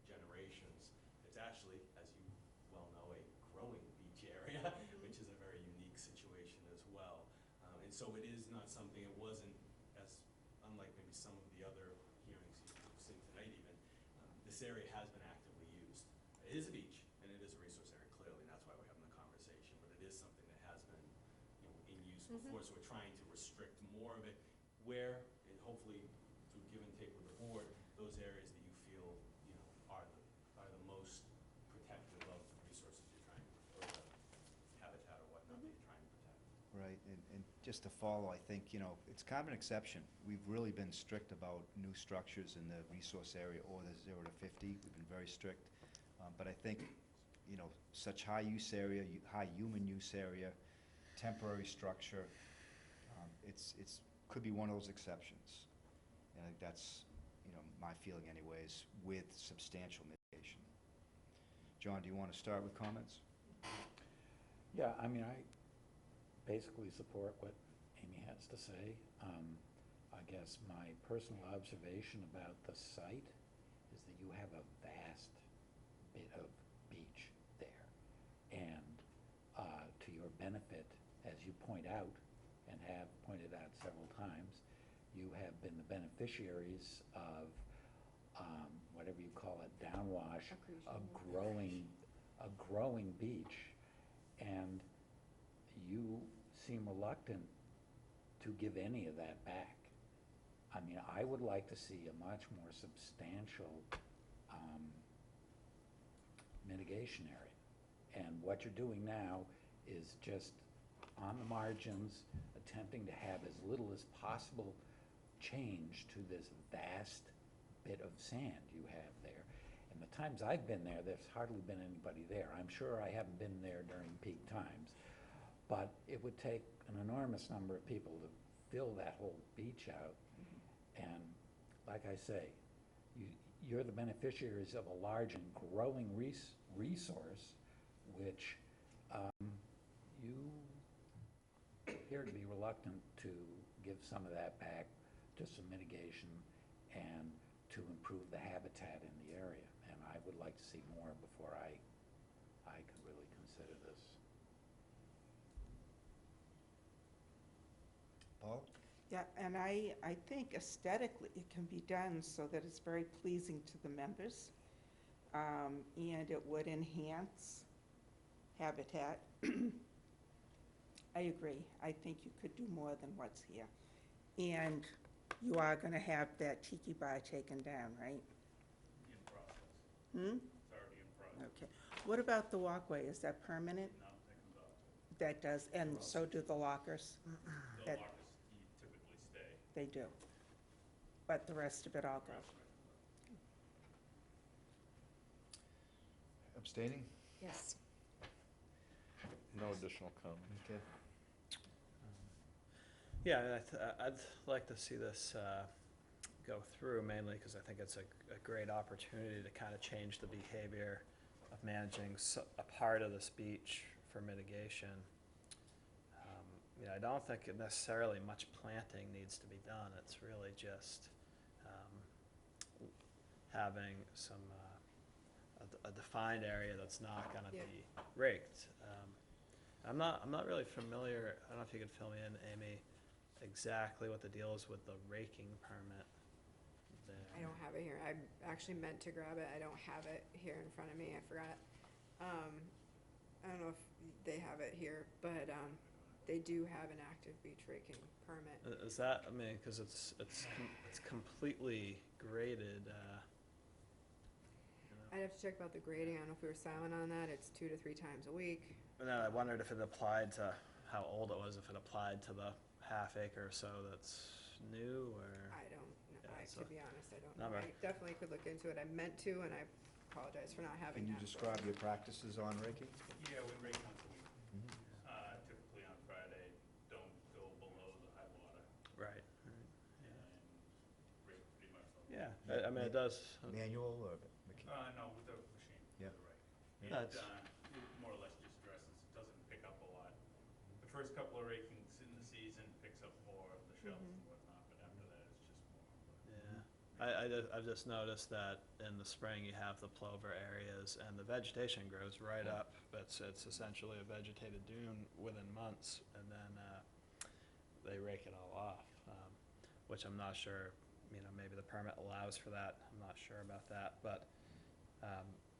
generations. It's actually, as you well know, a growing beach area, which is a very unique situation as well. And so it is not something, it wasn't as, unlike maybe some of the other hearings you've seen tonight even, this area has been actively used. It is a beach, and it is a resource area, clearly, and that's why we're having the conversation, but it is something that has been, in use before, so we're trying to restrict more of it, where, and hopefully through give and take with the board, those areas that you feel, are the most protective of the resources you're trying, or the habitat or whatnot that you're trying to protect. Right, and just to follow, I think, it's kind of an exception. We've really been strict about new structures in the resource area or the 0 to 50. We've been very strict. But I think, such high use area, high human use area, temporary structure, could be one of those exceptions. And I think that's, my feeling anyways, with substantial mitigation. John, do you want to start with comments? Yeah, I mean, I basically support what Amy has to say. I guess my personal observation about the site is that you have a vast bit of beach there. And to your benefit, you point out, and have pointed out several times, you have been the beneficiaries of, whatever you call it, downwash, a growing beach, and you seem reluctant to give any of that back. I mean, I would like to see a much more substantial mitigation area. And what you're doing now is just on the margins, attempting to have as little as possible change to this vast bit of sand you have there. And the times I've been there, there's hardly been anybody there. I'm sure I haven't been there during peak times, but it would take an enormous number of people to fill that whole beach out. And like I say, you're the beneficiaries of a large and growing resource, which you appear to be reluctant to give some of that back to some mitigation and to improve the habitat in the area. And I would like to see more before I could really consider this. Paul? Yeah, and I think aesthetically it can be done so that it's very pleasing to the members, and it would enhance habitat. I agree. I think you could do more than what's here. And you are going to have that tiki bar taken down, right? In process. Hmm? It's already in process. Okay. What about the walkway? Is that permanent? No, that comes off. That does, and so do the lockers? The That- lockers typically stay. They do. But the rest of it all goes. Abstaining? Yes. No additional comment. Okay. Yeah, I'd like to see this go through, mainly because I think it's a great opportunity to kind of change the behavior of managing a part of this beach for mitigation. I don't think necessarily much planting needs to be done. It's really just having some a defined area that's not going to Yeah. be raked. I'm not really familiar. I don't know if you could fill me in, Amy, exactly what the deal is with the raking permit there. I don't have it here. I actually meant to grab it. I don't have it here in front of me. I forgot. I don't know if they have it here, but they do have an active beach raking permit. Is that, I mean, because it's completely graded. I'd have to check about the grading. I don't know if we were silent on that. It's 2 to 3 times a week. And then I wondered if it applied to how old it was, if it applied to the half acre or so that's new, or? I don't know. Yeah, To be honest, I don't know. number. I definitely could look into it. I meant to, and I apologize for not having Can you that. describe your practices on raking? Yeah, we rake once a week. Typically on Friday, don't go below the high water Right. and rake pretty much. Yeah, I mean, it does. Manual or? No, with the machine. Yeah. with the rake. That's- It more or less just dresses, it doesn't pick up a lot. The first couple of rakings in the season picks up more of the shells and whatnot, but after that, it's just more. Yeah, I've just noticed that in the spring you have the plover areas and the vegetation grows right up. It's essentially a vegetated dune within months, and then they rake it all off, which I'm not sure, maybe the permit allows for that. I'm not sure about that, but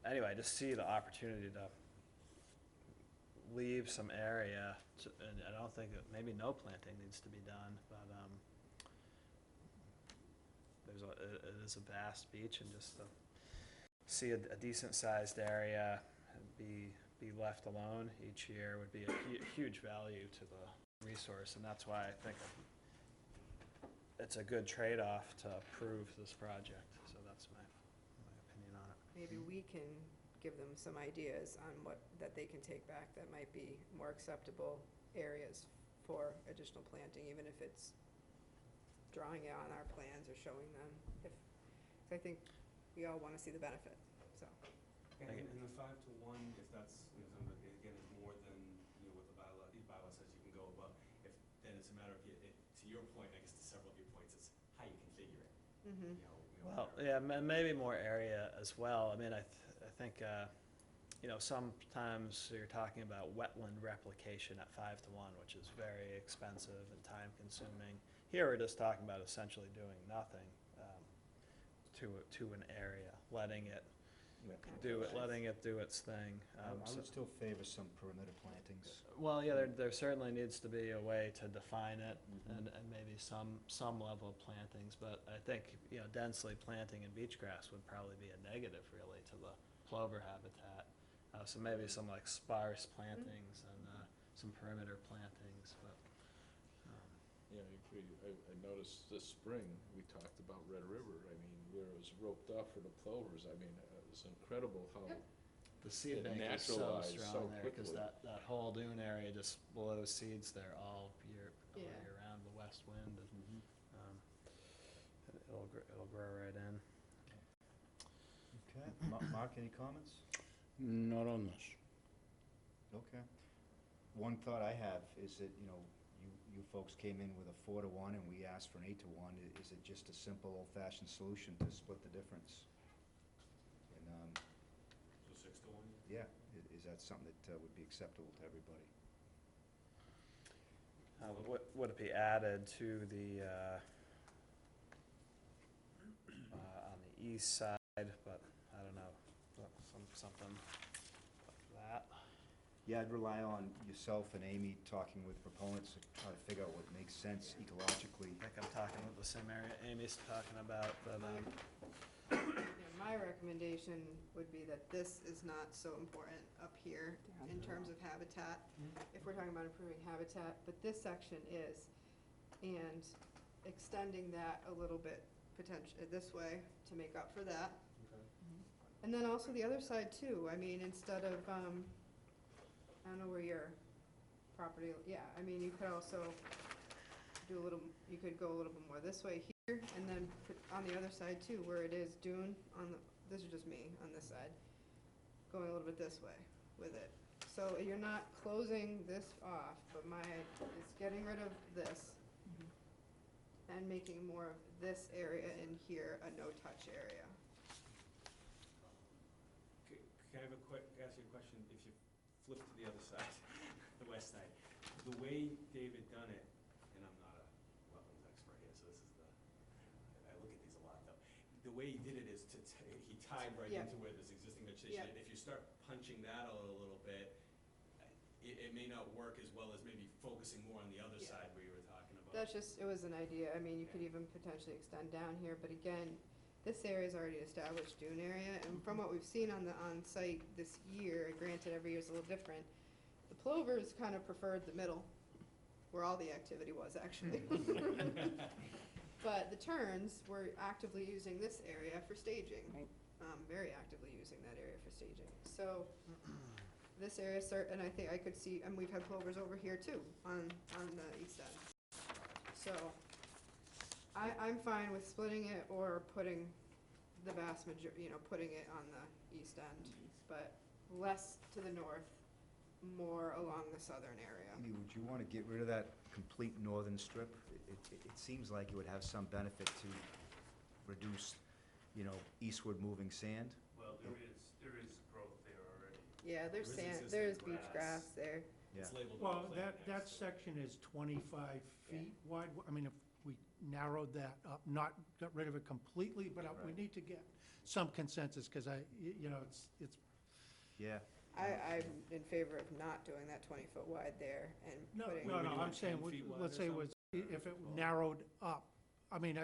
anyway, I just see the opportunity to leave some area, and I don't think that maybe no planting needs to be done, but it is a vast beach, and just to see a decent sized area and be left alone each year would be a huge value to the resource, and that's why I think it's a good trade-off to approve this project. So that's my opinion on it. Maybe we can give them some ideas on that they can take back that might be more acceptable areas for additional planting, even if it's drawing it on our plans or showing them. Cause I think we all want to see the benefit, so. And the 5 to 1, if that's, again, is more than, what the bylaw says you can go above, then it's a matter of, to your point, I guess to several of your points, it's how you configure it. Mm-hmm. Well, yeah, maybe more area as well. I mean, I think, you know, sometimes you're talking about wetland replication at 5:1, which is very expensive and time consuming. Here, we're just talking about essentially doing nothing to an area, letting it do its thing. I would still favor some perimeter plantings. Well, yeah, there certainly needs to be a way to define it and maybe some level of plantings, but I think, you know, densely planting in beach grass would probably be a negative really to the plover habitat. So maybe some like sparse plantings and some perimeter plantings, but. Yeah, I agree. I noticed this spring, we talked about Red River. I mean, where it was roped off for the plovers. I mean, it was incredible how The seed it bank is so naturalized so strong there, because quickly. that whole dune area just blows seeds there all year Yeah. round, the west wind, and it'll grow right in. Okay, Mark, any comments? Not on this. Okay. One thought I have is that, you know, you folks came in with a 4-to-1 and we asked for an 8-to-1. Is it just a simple old-fashioned solution to split the difference? And, So 6-1? yeah, is that something that would be acceptable to everybody? Would it be added to the, on the east side, but I don't know, something like that? Yeah, I'd rely on yourself and Amy talking with proponents to try to figure out what makes sense ecologically. I think I'm talking about the same area Amy's talking about, but, Yeah, my recommendation would be that this is not so important up here in terms of habitat, if we're talking about improving habitat, but this section is. And extending that a little bit this way to make up for that. And then also the other side too, I mean, instead of, I don't know where your property, yeah, I mean, you could also do a little, you could go a little bit more this way here, and then put on the other side too, where it is dune, on the, this is just me, on this side, going a little bit this way with it. So you're not closing this off, but it's getting rid of this and making more of this area in here a no-touch area. Can I ask you a question? If you flip to the other side, the west side, the way David done it, and I'm not a wetlands expert here, so this is I look at these a lot though. The way he did it is he tied right Yeah. into where this existing vegetation. Yeah. If you start punching that out a little bit, it may not work as well as maybe focusing more on the other Yeah. side where you were talking about. That's just, it was an idea. I mean, you could even potentially extend down here, but again, this area is already established dune area, and from what we've seen on site this year, granted every year's a little different, the plovers kind of preferred the middle, where all the activity was actually. But the terns were actively using this area for staging. Right. Very actively using that area for staging. So, this area, and I think I could see, and we've had plovers over here too, on the east end. So, I'm fine with splitting it or putting the vast majority, putting it on the east end, but less to the north, more along the southern area. Amy, would you want to get rid of that complete northern strip? It seems like it would have some benefit to reduce, eastward moving sand. Well, there is growth there already. Yeah, there's There is sand, existing there's beach grass. grass there. It's Yeah. labeled Well, plant that next. section is 25 feet wide. I mean, if we narrowed that up, not got rid of it completely, but we need to get some consensus, because it's, Yeah. I'm in favor of not doing that 20-foot wide there and no, putting. no, we no, do I'm it saying, 10 feet wide let's or say it was, if it narrowed up, I mean,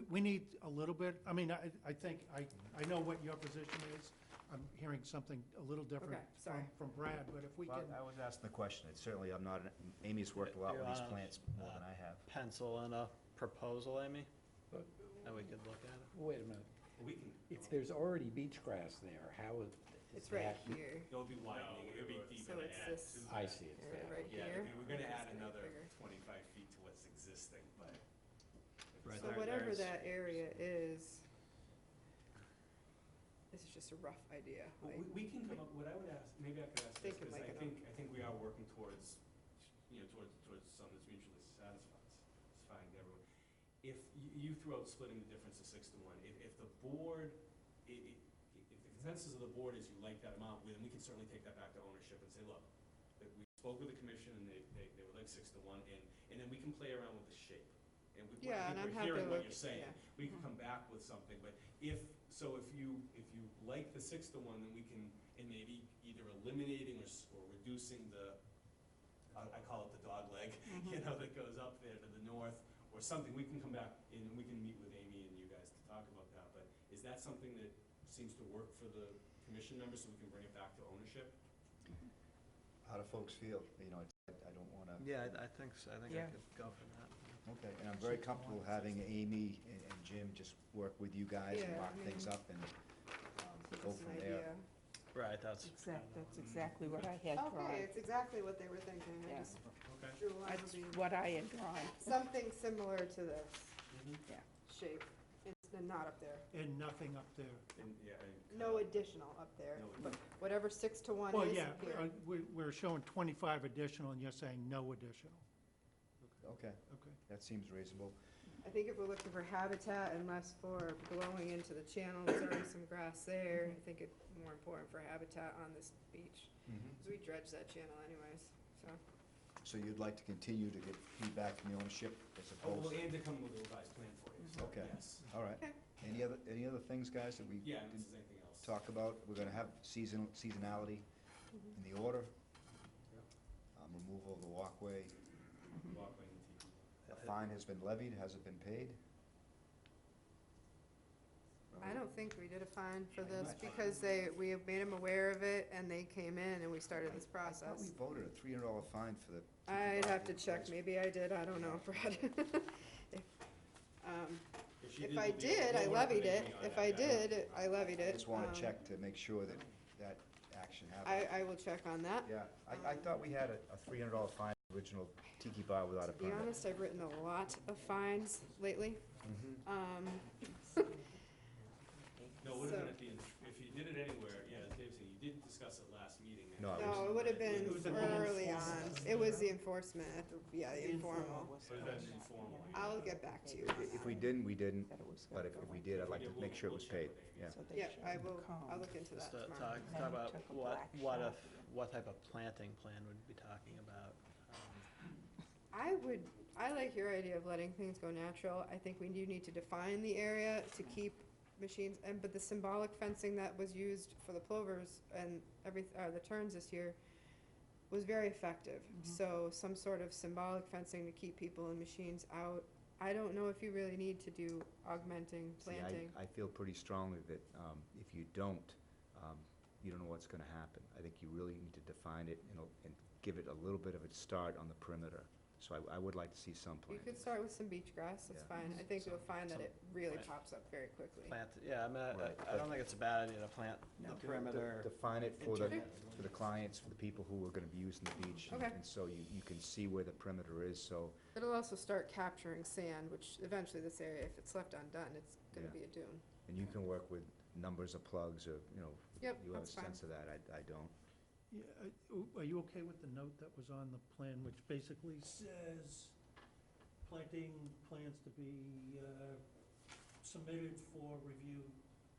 we need a little bit, I mean, I think, I know what your position is. I'm hearing something a little different Okay, sorry. from Brad, but if we Well, can, I was asking the question. Certainly, Amy's worked a lot with these You wanna, plants more than I have. Pencil in a proposal, Amy, and we could look at it. Wait a minute. We can. If there's already beach grass there, how is It's right that? here, It'll be widening, it'll be deeper so to it's add this to. I see, it's area that. right Yeah, here. we're gonna It's add gonna another bigger. 25 feet to what's existing, but. Right So there. whatever that area is, this is just a rough idea. Well, we can come up, what I would ask, maybe I could ask this, Thinking because like I think we are working towards, towards something that's mutually satisfying to everyone. If you threw out splitting the difference to 6-1, if the board, if the consensus of the board is you like that amount, then we can certainly take that back to ownership and say, look, that we spoke with the commission and they would like 6 to 1, and then we can play around with the shape. And Yeah, and I I'm think happy we're hearing what with- you're saying. yeah. We can come back with something, but if you like the 6 to 1, then we can, and maybe either eliminating or reducing the, I call it the dog leg, you know, that goes up there to the north, or something, we can come back and we can meet with Amy and you guys to talk about that. But is that something that seems to work for the commission members, so we can bring it back to ownership? How do folks feel? You know, I don't want to. Yeah, I think so. I think I Yeah. could go for that. Okay, and I'm very comfortable having Amy and Jim just work with you guys and Yeah, mark I mean, things up and Give go us an from there. idea. Right, that's. That's exactly what I had drawn. Okay, it's exactly what they were thinking. I Yeah. just Okay. drew a line That's of the- what I had drawn. something similar to this Yeah. shape, and not up there. And nothing up there. And, yeah, No additional up there, No but whatever 6 to 1 Well, is yeah, here. we're showing 25 additional, and you're saying no additional. Okay, Okay. that seems reasonable. I think if we're looking for habitat and less for blowing into the channel, there's already some grass there. I think it's more important for habitat on this beach, because we dredge that channel anyways, so. So you'd like to continue to get feedback from the ownership as Oh, opposed? well, and to come with a revised plan for you, so, Okay. yes. All right. Okay. Any other things, guys, that we Yeah, and if didn't there's anything else. talk about? We're gonna have seasonality in the order. Removal of the walkway. Walkway and tiki. A fine has been levied, has it been paid? I don't think we did a fine for this, because we have made them aware of it, and they came in and we started this I thought process. we voted a $300 fine for the. I'd have to check, maybe I did, I don't know, Brad. If I did, I levied it, if I did, I levied it. Just wanna check to make sure that that action happened. I will check on that. Yeah, I thought we had a $300 fine, original tiki bar without a To be permit. honest, I've written a lot of fines lately. No, it would So- have been at the, if you did it anywhere, yeah, as Dave said, you did discuss it last meeting. No, it No, it would have been It was the early on. It was the enforcement, the informal. So that's informal. I'll get back to you. If we didn't, we didn't, but if we did, I'd like to make sure it was paid, yeah. Yeah, I will, I'll look into that Just to tomorrow. talk about what type of planting plan would we be talking about? I like your idea of letting things go natural. I think we do need to define the area to keep machines, but the symbolic fencing that was used for the plovers and the terns this year was very effective. So some sort of symbolic fencing to keep people and machines out. I don't know if you really need to do augmenting See, planting. I feel pretty strongly that if you don't, you don't know what's gonna happen. I think you really need to define it and give it a little bit of a start on the perimeter. So I would like to see some You planting. could start with some beach grass, that's Yeah. fine. I think you'll find that Some- it really plant- pops up very quickly. Yeah, I mean, Right, I don't think it's a bad idea to plant the perimeter. Define it for the clients, for the people who are gonna be using the beach. Okay. And so you can see where the perimeter is, so, It'll also start capturing sand, which eventually this area, if it's left undone, it's gonna Yeah. be a dune. and you can work with numbers of plugs or, you know, Yep, you have a that's fine. sense of that, I don't. Yeah, are you okay with the note that was on the plan, which basically says planting plans to be submitted for review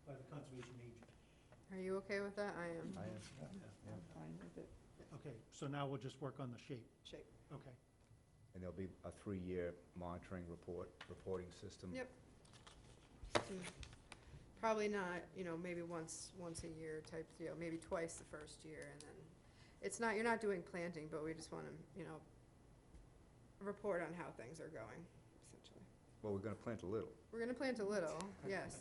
by the conservation agent? Are you okay with that? I am. I am, I'm fine with it. Okay, so now we'll just work on the shape. Shape. Okay. And there'll be a 3-year monitoring reporting system. Yep. Probably not, maybe once a year type deal, maybe twice the first year, and then, you're not doing planting, but we just wanna, report on how things are going, essentially. Well, we're gonna plant a little. We're gonna plant a little,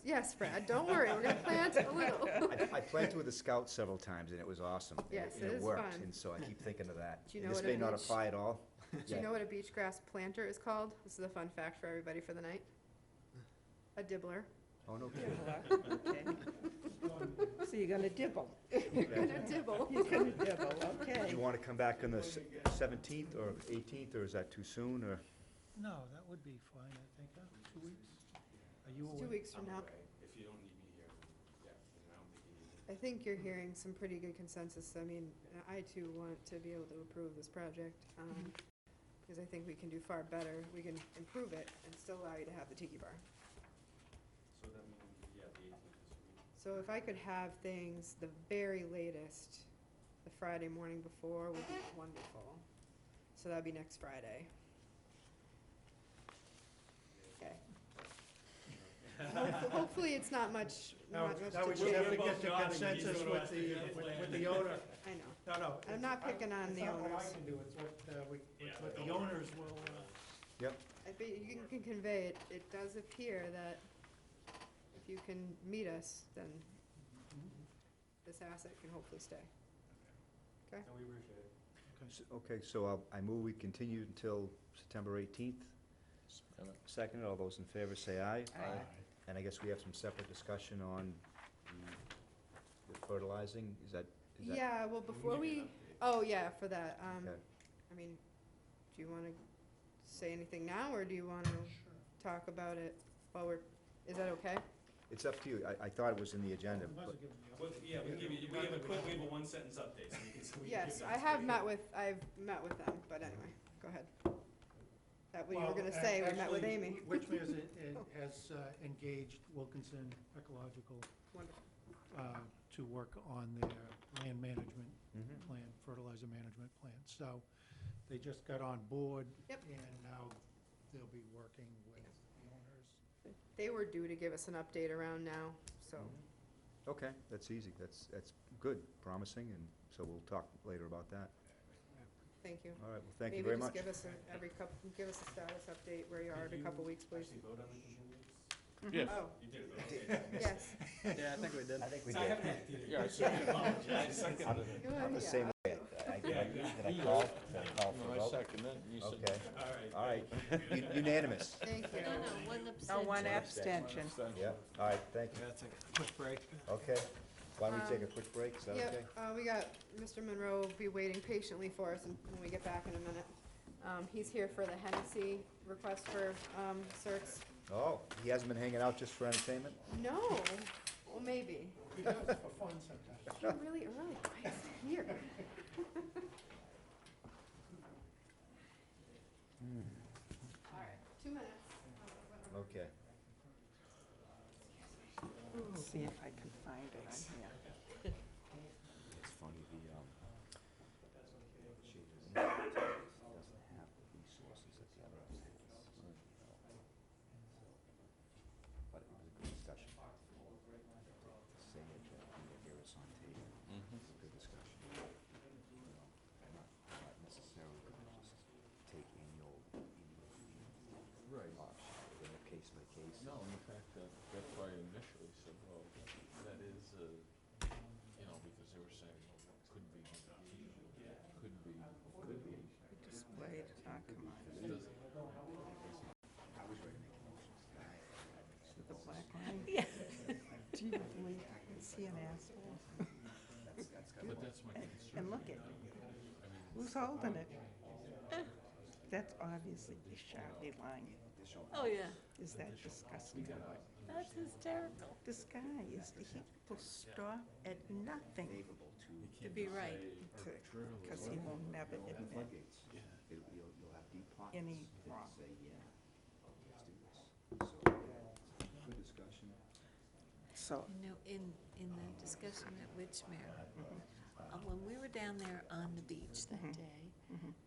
yes, Brad, don't worry, we're gonna plant a little. I planted with the Scouts several times, and it was awesome. Yes, and it is worked, fun. and so I keep thinking of that. Do you know And this what a may not beach- apply at all. Do you know what a beach grass planter is called? This is a fun fact for everybody for the night. A dibbler. Oh, no kidding. Okay. So you're gonna dibble. You're gonna dibble. You're gonna dibble, okay. You wanna come back on the 17th or 18th, or is that too soon, or? No, that would be fine, I think, 2 weeks? Are you It's 2 away? weeks from now. If you don't need me here, then, yeah, then I don't think you need me. I think you're hearing some pretty good consensus. I mean, I too want to be able to approve this project, because I think we can do far better. We can improve it and still allow you to have the tiki bar. So that means, yeah, the 18th is week. So if I could have things the very latest, the Friday morning before would be wonderful. So that'd be next Friday. Okay. Hopefully it's not much, Now, not much now we to just have to do. get the consensus with the owner. I know. No. I'm not picking on the It's not what I owners. can do, it's what the owners will, Yep. I bet you can convey it. It does appear that if you can meet us, then this asset can hopefully stay. Okay? And we appreciate it. Okay, so I move we continue until September 18th. Second, all those in favor say aye. Aye. And I guess we have some separate discussion on the fertilizing, is that? Yeah, well, before oh, yeah, for that, Okay. I mean, do you wanna say anything now, or do you wanna talk about it while is that okay? It's up to you. I thought it was in the agenda, but, Well, yeah, we have a one-sentence update, so we can, so we can Yes, give I you- have I've met with them, but anyway, go ahead. That what you were gonna say, we met with Amy. Witchmere has engaged Wilkinson Ecological Wonderful. To work on their land management Mhm. plan, fertilizer management plan. So they just got on board. Yep. And now they'll be working with the owners. They were due to give us an update around now, so, okay, that's easy. That's good, promising, and so we'll talk later about that. thank you. All right, well, thank you very much. Maybe just give us a status update where you are every couple weeks, please. Actually vote on the continuance? Yes. Oh, You did vote. yes. Yeah, I think we did. I think we So I did. haven't had to. Yeah, I second it. I'm the Yeah. same way. Did I call for No, a I vote? second it, you said. Okay, All right. all right. Unanimous. Thank you. No, one No, abstention. one abstention. Yeah, all right, thank you. Let's take a quick break. Okay, why don't we take a quick break, is that okay? Yep, we got Mr. Monroe will be waiting patiently for us when we get back in a minute. He's here for the Hennessy request for, certs. Oh, he hasn't been hanging out just for entertainment? No, well, maybe. We do it for fun sometimes. You're really early, why is he here? All right, 2 minutes. Okay. See if I can find it on here. It's funny, she doesn't have the resources that the other has. But it was a good discussion. To say it, that hear us on tape, it's a good discussion. Not necessarily gonna just take annual Right. in a case by case. No, in fact, that's why I initially said, well, that is, because they were saying, well, it could be, Displayed, come on. I was ready to make a motion. The black line? Yeah. Do you believe, is he an asshole? but that's my concern. And look at, who's holding it? That's obviously the Sharpie line. Oh, yeah. Is that disgusting? That's hysterical. This guy he will stop at nothing To be right. because he will never admit You'll have deep pockets. any wrong. Say, yeah, let's do this. So, good discussion. So, You know, in the discussion at Witchmere, when we were down there on the beach that day,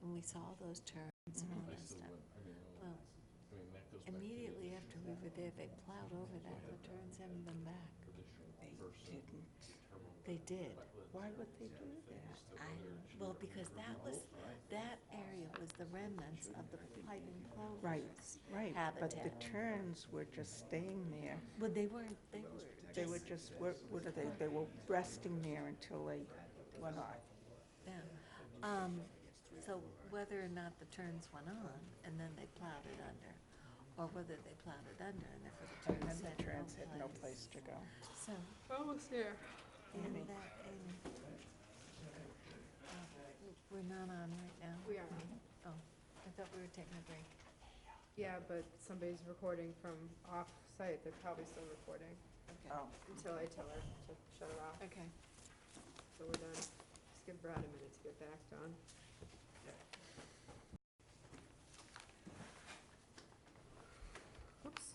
when we saw those turns and all that stuff, well, immediately after we were there, they plowed over that, the turns haven't been back. they didn't. They did. Why would they do that? Well, because that area was the remnants of the piping plovers. Right, but the habitat. turns were just staying there. Well, they weren't, they were. They were just, what are they? They were resting there until they went off. Yeah. So whether or not the turns went on and then they plowed it under, or whether they plowed it under and therefore the And then turns the turns had no place to go. So, Almost there. and that, we're not on right now? We are. Oh, I thought we were taking a break. Yeah, but somebody's recording from off-site, they're probably still recording Okay. Oh, until I tell her to shut her off. Okay. So we're done. Just give Brad a minute to get back on. Oops.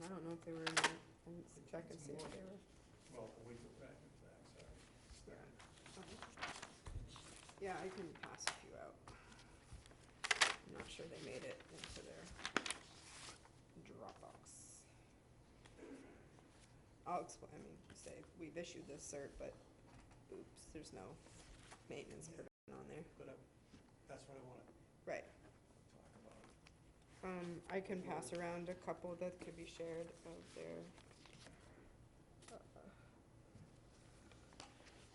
I don't know if they were in there. I didn't check and see if they were. Well, we took back in the back, sorry. Yeah, I can pass a few out. I'm not sure they made it into their Dropbox. I'll explain, I mean, say, we've issued this cert, but oops, there's no maintenance provision on there. But that's what I want to Right. talk about. I can pass around a couple that could be shared of their,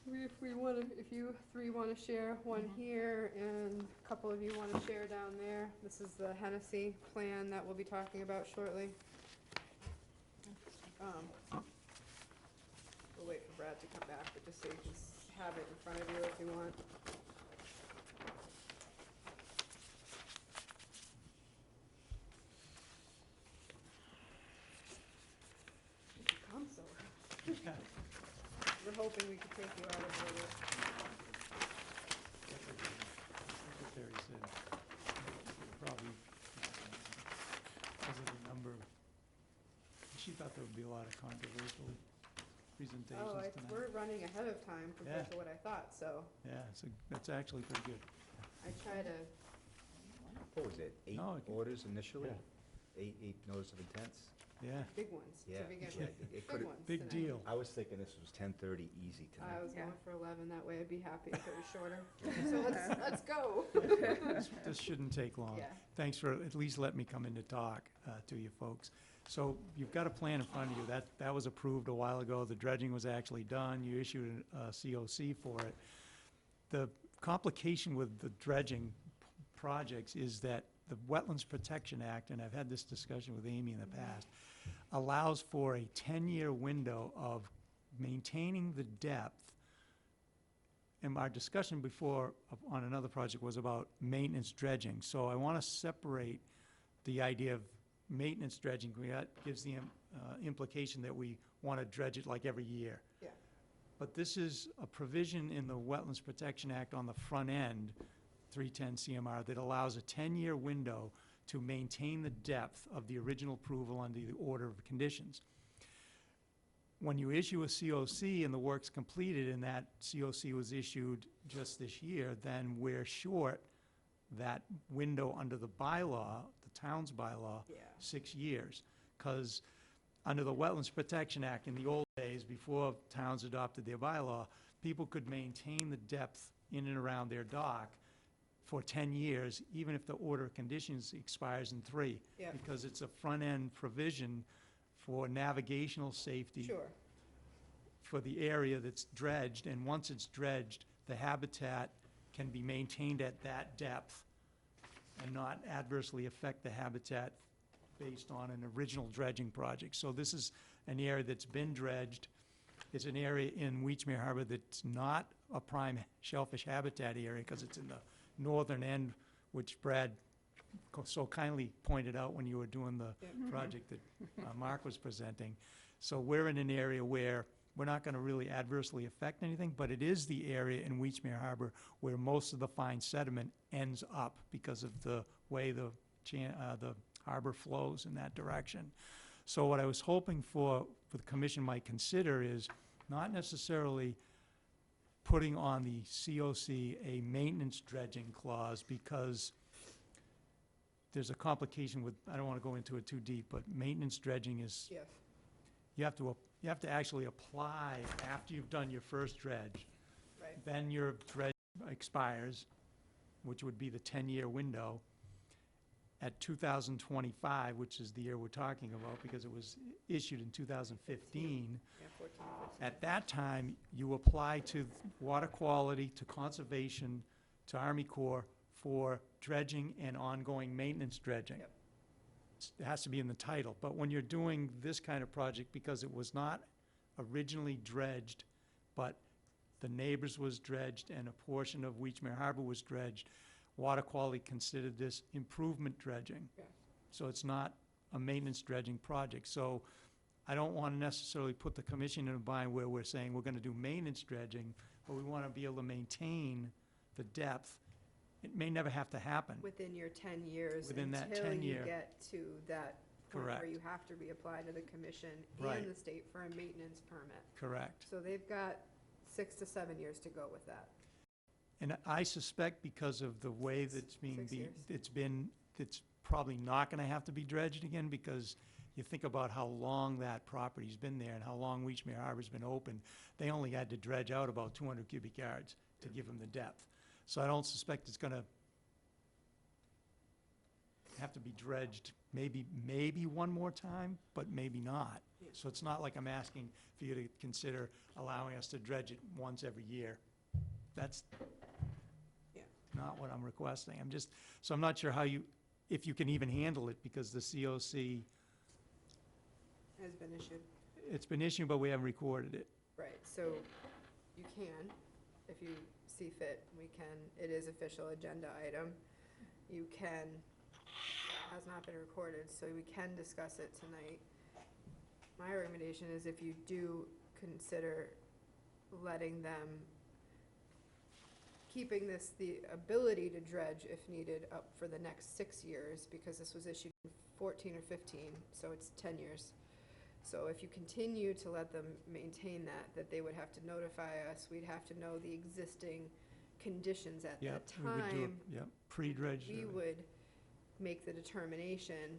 if we wanna, if you three wanna share one here and a couple of you wanna share down there. This is the Hennessy plan that we'll be talking about shortly. We'll wait for Brad to come back, but just so you can have it in front of you if you want. Come so. We're hoping we could take you out of order. Secretary said, probably, because of the number, she thought there would be a lot of controversial presentations Oh, tonight. we're running ahead of time compared Yeah. to what I thought, so Yeah, that's actually pretty good. I try to, What was it, 8 No, it- orders initially? Yeah. Eight notice of intents? Yeah, big ones to Yeah, begin yeah, with. it Big could've- ones big tonight. deal. I was thinking this was 10:30 easy I tonight. was Yeah. going for 11, that way I'd be happy if it was shorter. So let's go. This shouldn't take long. Yeah. Thanks for at least letting me come in to talk to you folks. So you've got a plan in front of you. That was approved a while ago. The dredging was actually done. You issued a COC for it. The complication with the dredging projects is that the Wetlands Protection Act, and I've had this discussion with Amy in the past, allows for a 10-year window of maintaining the depth. And our discussion before on another project was about maintenance dredging. So I want to separate the idea of maintenance dredging. That gives the implication that we want to dredge it like every year. Yeah. But this is a provision in the Wetlands Protection Act on the front end, 310 CMR, that allows a 10-year window to maintain the depth of the original approval under the order of conditions. When you issue a COC and the work's completed and that COC was issued just this year, then we're short that window under the bylaw, the town's bylaw, Yeah. 6 years. Because under the Wetlands Protection Act, in the old days, before towns adopted their bylaw, people could maintain the depth in and around their dock for 10 years, even if the order of conditions expires in 3. Yeah. Because it's a front-end provision for navigational safety Sure. for the area that's dredged, and once it's dredged, the habitat can be maintained at that depth and not adversely affect the habitat based on an original dredging project. So this is an area that's been dredged. It's an area in Weechmere Harbor that's not a prime shellfish habitat area because it's in the northern end, which Brad so kindly pointed out when you were doing the project that Mark was presenting. So we're in an area where we're not going to really adversely affect anything, but it is the area in Weechmere Harbor where most of the fine sediment ends up because of the way the harbor flows in that direction. So what I was hoping for the commission might consider is not necessarily putting on the COC a maintenance dredging clause, because there's a complication with, I don't want to go into it too deep, but maintenance dredging is, Yes. you have to actually apply after you've done your first dredge. Right. Then your dredge expires, which would be the 10-year window, at 2025, which is the year we're talking about, because it was issued in 2015. Yeah, 14. At that time, you apply to water quality, to conservation, to Army Corps for dredging and ongoing maintenance dredging. Yep. It has to be in the title. But when you're doing this kind of project, because it was not originally dredged, but the neighbors was dredged and a portion of Weechmere Harbor was dredged, water quality considered this improvement dredging. Yeah. So it's not a maintenance dredging project. So I don't want to necessarily put the commission in a bind where we're saying we're going to do maintenance dredging, but we want to be able to maintain the depth. It may never have to happen. Within your 10 years. Within that Until 10 you year. get to that point where Correct. you have to reapply to the commission Right. and the state for a maintenance permit. Correct. So they've got 6 to 7 years to go with that. And I suspect because of the way that's being, 6 years. it's probably not gonna have to be dredged again, because you think about how long that property's been there and how long Weechmere Harbor's been open. They only had to dredge out about 200 cubic yards to give them the depth. So I don't suspect it's gonna have to be dredged maybe one more time, but maybe not. So it's not like I'm asking for you to consider allowing us to dredge it once every year. That's not what I'm requesting. So I'm not sure if you can even handle it, because the COC, Has been issued. it's been issued, but we haven't recorded it. Right, so you can, if you see fit, it is official agenda item. You can, has not been recorded, so we can discuss it tonight. My recommendation is if you do consider letting them, keeping the ability to dredge if needed up for the next 6 years, because this was issued in 14 or 15, so it's 10 years. So if you continue to let them maintain that they would have to notify us, we'd have to know the existing conditions at that Yep, we would do time. it, yep, pre-dredge. We would make the determination,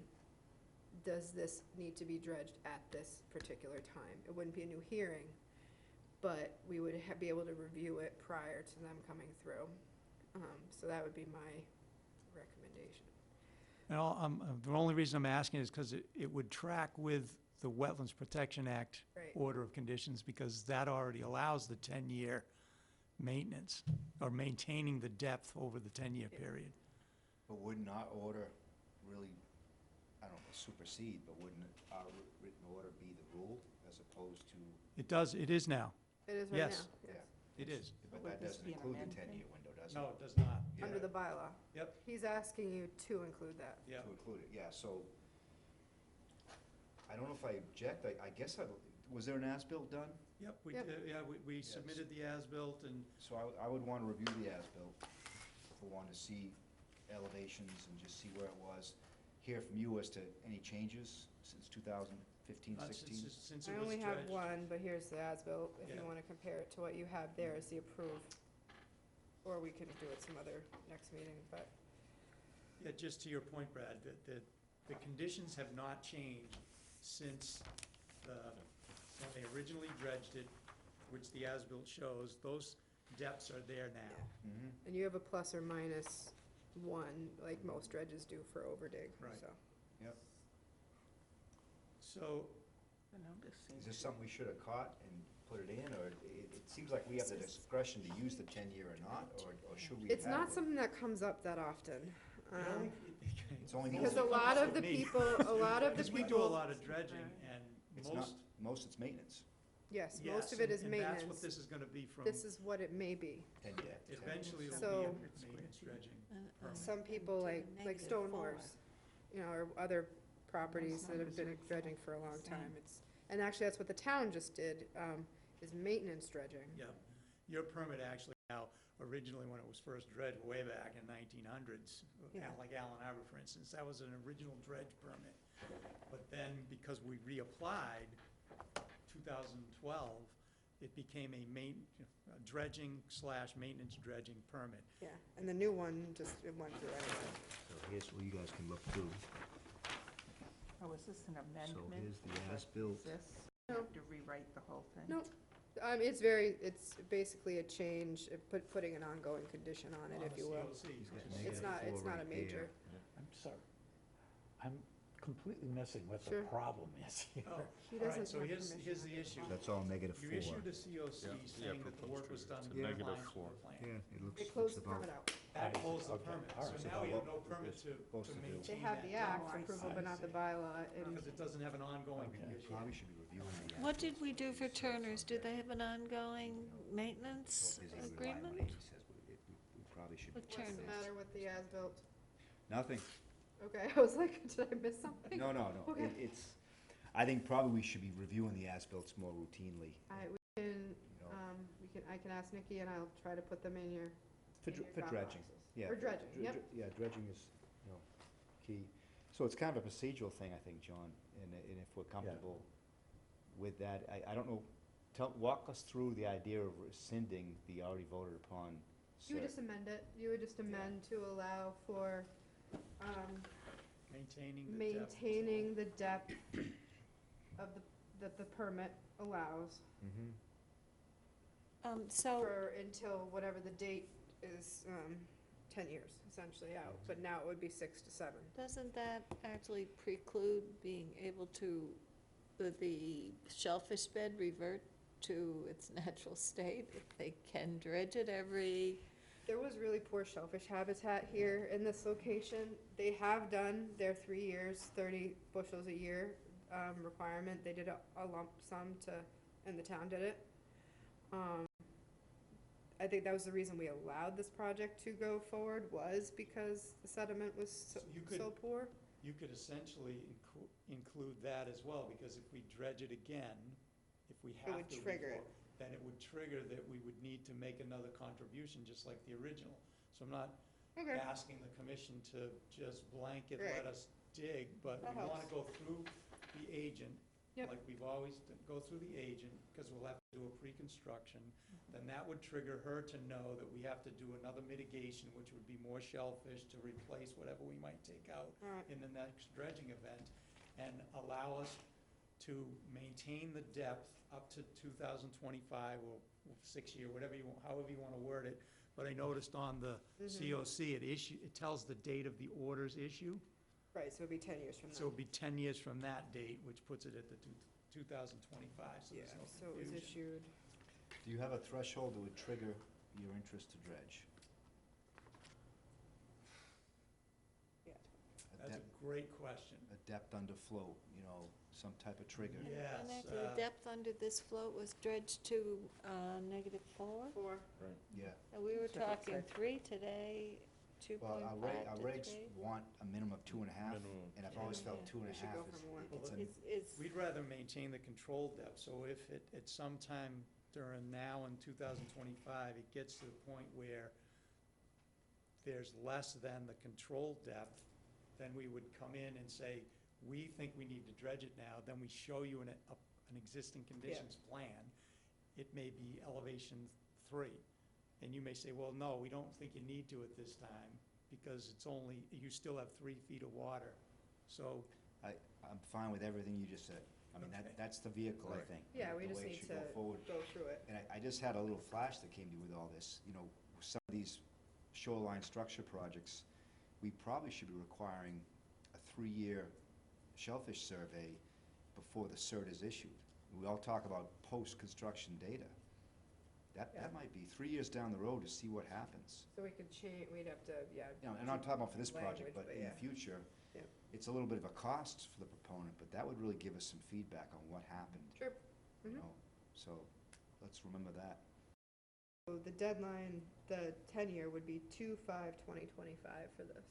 does this need to be dredged at this particular time? It wouldn't be a new hearing, but we would be able to review it prior to them coming through. So that would be my recommendation. And the only reason I'm asking is because it would track with the Wetlands Protection Act Right. order of conditions, because that already allows the 10-year maintenance, or maintaining the depth over the 10-year period. But wouldn't our order really, I don't know, supersede, but wouldn't our written order be the rule as opposed to? It is now. It is right now. Yes. yes. It is. But Would that this doesn't be an include the amendment? 10-year window, does it? No, it does not. Yeah. Under the bylaw. Yep. He's asking you to include that. Yeah. To include it, yeah, so, I don't know if I object, I guess was there an as-built done? Yep, Yep. we Yes. submitted the as-built, and So I would want to review the as-built, for one, to see elevations and just see where it was. Hear from you as to any changes since 2015, 16? since I it was only have dredged. one, but here's the as-built, if you Yeah. want to compare it to what you have there as the approved. Or we could do it some other next meeting, but, Yeah, just to your point, Brad, the conditions have not changed since when they originally dredged it, which the as-built shows. Those depths are there now. Mhm. and you have a plus or minus 1, like most dredges do for overdig, Right. so. So, The notice Is seems this to- something we should have caught and put it in, or it seems like we have the discretion to use the 10-year or not, or should we? It's have not it? something that comes up that often. It's only Because most a lot of the Me. people, a lot of the because we do a people, lot of dredging, and It's not, most it's maintenance, yes, most yes, of it is and that's what maintenance. this is gonna be from, This is what it may be. 10-year. eventually it'll So- be a maintenance dredging. Some people like Stonehorse, you know, or other properties that have been dredging for a long time. And actually, that's what the town just did, is maintenance dredging. Yeah, your permit actually now, originally when it was first dredged way back in 1900s, Yeah. like Allen Harbor, for instance, that was an original dredge permit. But then, because we reapplied 2012, it became a dredging / maintenance dredging permit. Yeah, and the new one it went through anyway. So here's what you guys can look through. Oh, is this an So amendment? here's the Is as-built. this, No. to rewrite the whole thing? No, it's basically a change, putting an ongoing condition on it, if you will. COC, He's got which is- negative It's not 4 right a major. there. I'm sorry. I'm completely missing what the Sure. problem is here. Oh, He all right, doesn't so have here's permission. the issue. That's all negative You 4. issued a COC Yeah, saying that the proposed work was to- done to in negative compliance with 4. the plan. Yeah, it looks, They closed the about. permit out. That closed the Okay, permit, all so right. now we have no What permit we're to supposed to do. maintain They have the that act approval, but not the bylaw, and because it doesn't have an ongoing We condition. probably should be reviewing the. What did we do for Turner's? Do they have an ongoing maintenance So busy with relying on agreement? it, he says we probably should. With what's the Turner's? matter with the as-built? Nothing. Okay, I was like, did I miss something? No, no, no. Okay. It's, I think probably we should be reviewing the as-bills more routinely. I can ask Nikki and I'll try to put them in your, For in your for thought dredging, process. yeah. For dredging, yep. Yeah, dredging is, key. So it's kind of a procedural thing, I think, John, and if we're comfortable with that, I don't know, walk us through the idea of rescinding the already voted upon You would just amend it, you would just amend to allow for, maintaining the depth of that the permit allows Mm-hmm. So, for until whatever the date is, 10 years essentially out, but now it would be 6 to 7. doesn't that actually preclude being able to, the shellfish bed revert to its natural state? If they can dredge it every, There was really poor shellfish habitat here in this location. They have done their 3 years, 30 bushels a year requirement. They did a lump sum and the town did it. I think that was the reason we allowed this project to go forward, was because the sediment was So you could- so poor. You could essentially include that as well, because if we dredge it again, if we have to. would trigger it. Then it would trigger that we would need to make another contribution, just like the original. So I'm not Okay. asking the commission to just blanket Right. let us dig, but That we wanna helps. go through the agent, Yep. like we've always go through the agent, because we'll have to do a pre-construction. Then that would trigger her to know that we have to do another mitigation, which would be more shellfish to replace whatever we might take out Alright. in the next dredging event, and allow us to maintain the depth up to 2025 or 6-year, whatever you, however you want to word it. But I noticed on the COC, it tells the date of the order's issue. Right, so it'd be 10 years from now. So it'd be 10 years from that date, which puts it at the 2025, so Yeah, there's no so it was confusion. issued. Do you have a threshold that would trigger your interest to dredge? Yeah. That's a great question. A depth under flow, some type of trigger. Yes. and actually the depth under this float was dredged to -4. 4. Yeah. And we were So it's talking like- 3 today, 2.5 Well, our to regs 3. want a minimum of 2.5, Minimum. and I've always felt Yeah. 2.5 go is, for more. Well, It's, We'd rather maintain the control depth, so if at some time during now in 2025, it gets to the point where there's less than the control depth, then we would come in and say, we think we need to dredge it now, then we show you an existing conditions plan. It may be elevation 3, and you may say, well, no, we don't think you need to at this time, because you still have 3 feet of water, so. I'm fine with everything you just said. I mean, Okay. that's the vehicle, I think. Yeah, we the just way it need should to go forward. go through it. And I just had a little flash that came to me with all this, some of these shoreline structure projects, we probably should be requiring a 3-year shellfish survey before the cert is issued. We all talk about post-construction data. That might be 3 years down the road to see what happens. So we could change, we'd have to, And I'm not talking about for this project, Language, but but in yeah. the future, Yeah. it's a little bit of a cost for the proponent, but that would really give us some feedback on what happened. Sure. you Mhm. know? So let's remember that. So the deadline, the 10-year would be 2/5/2025 for this.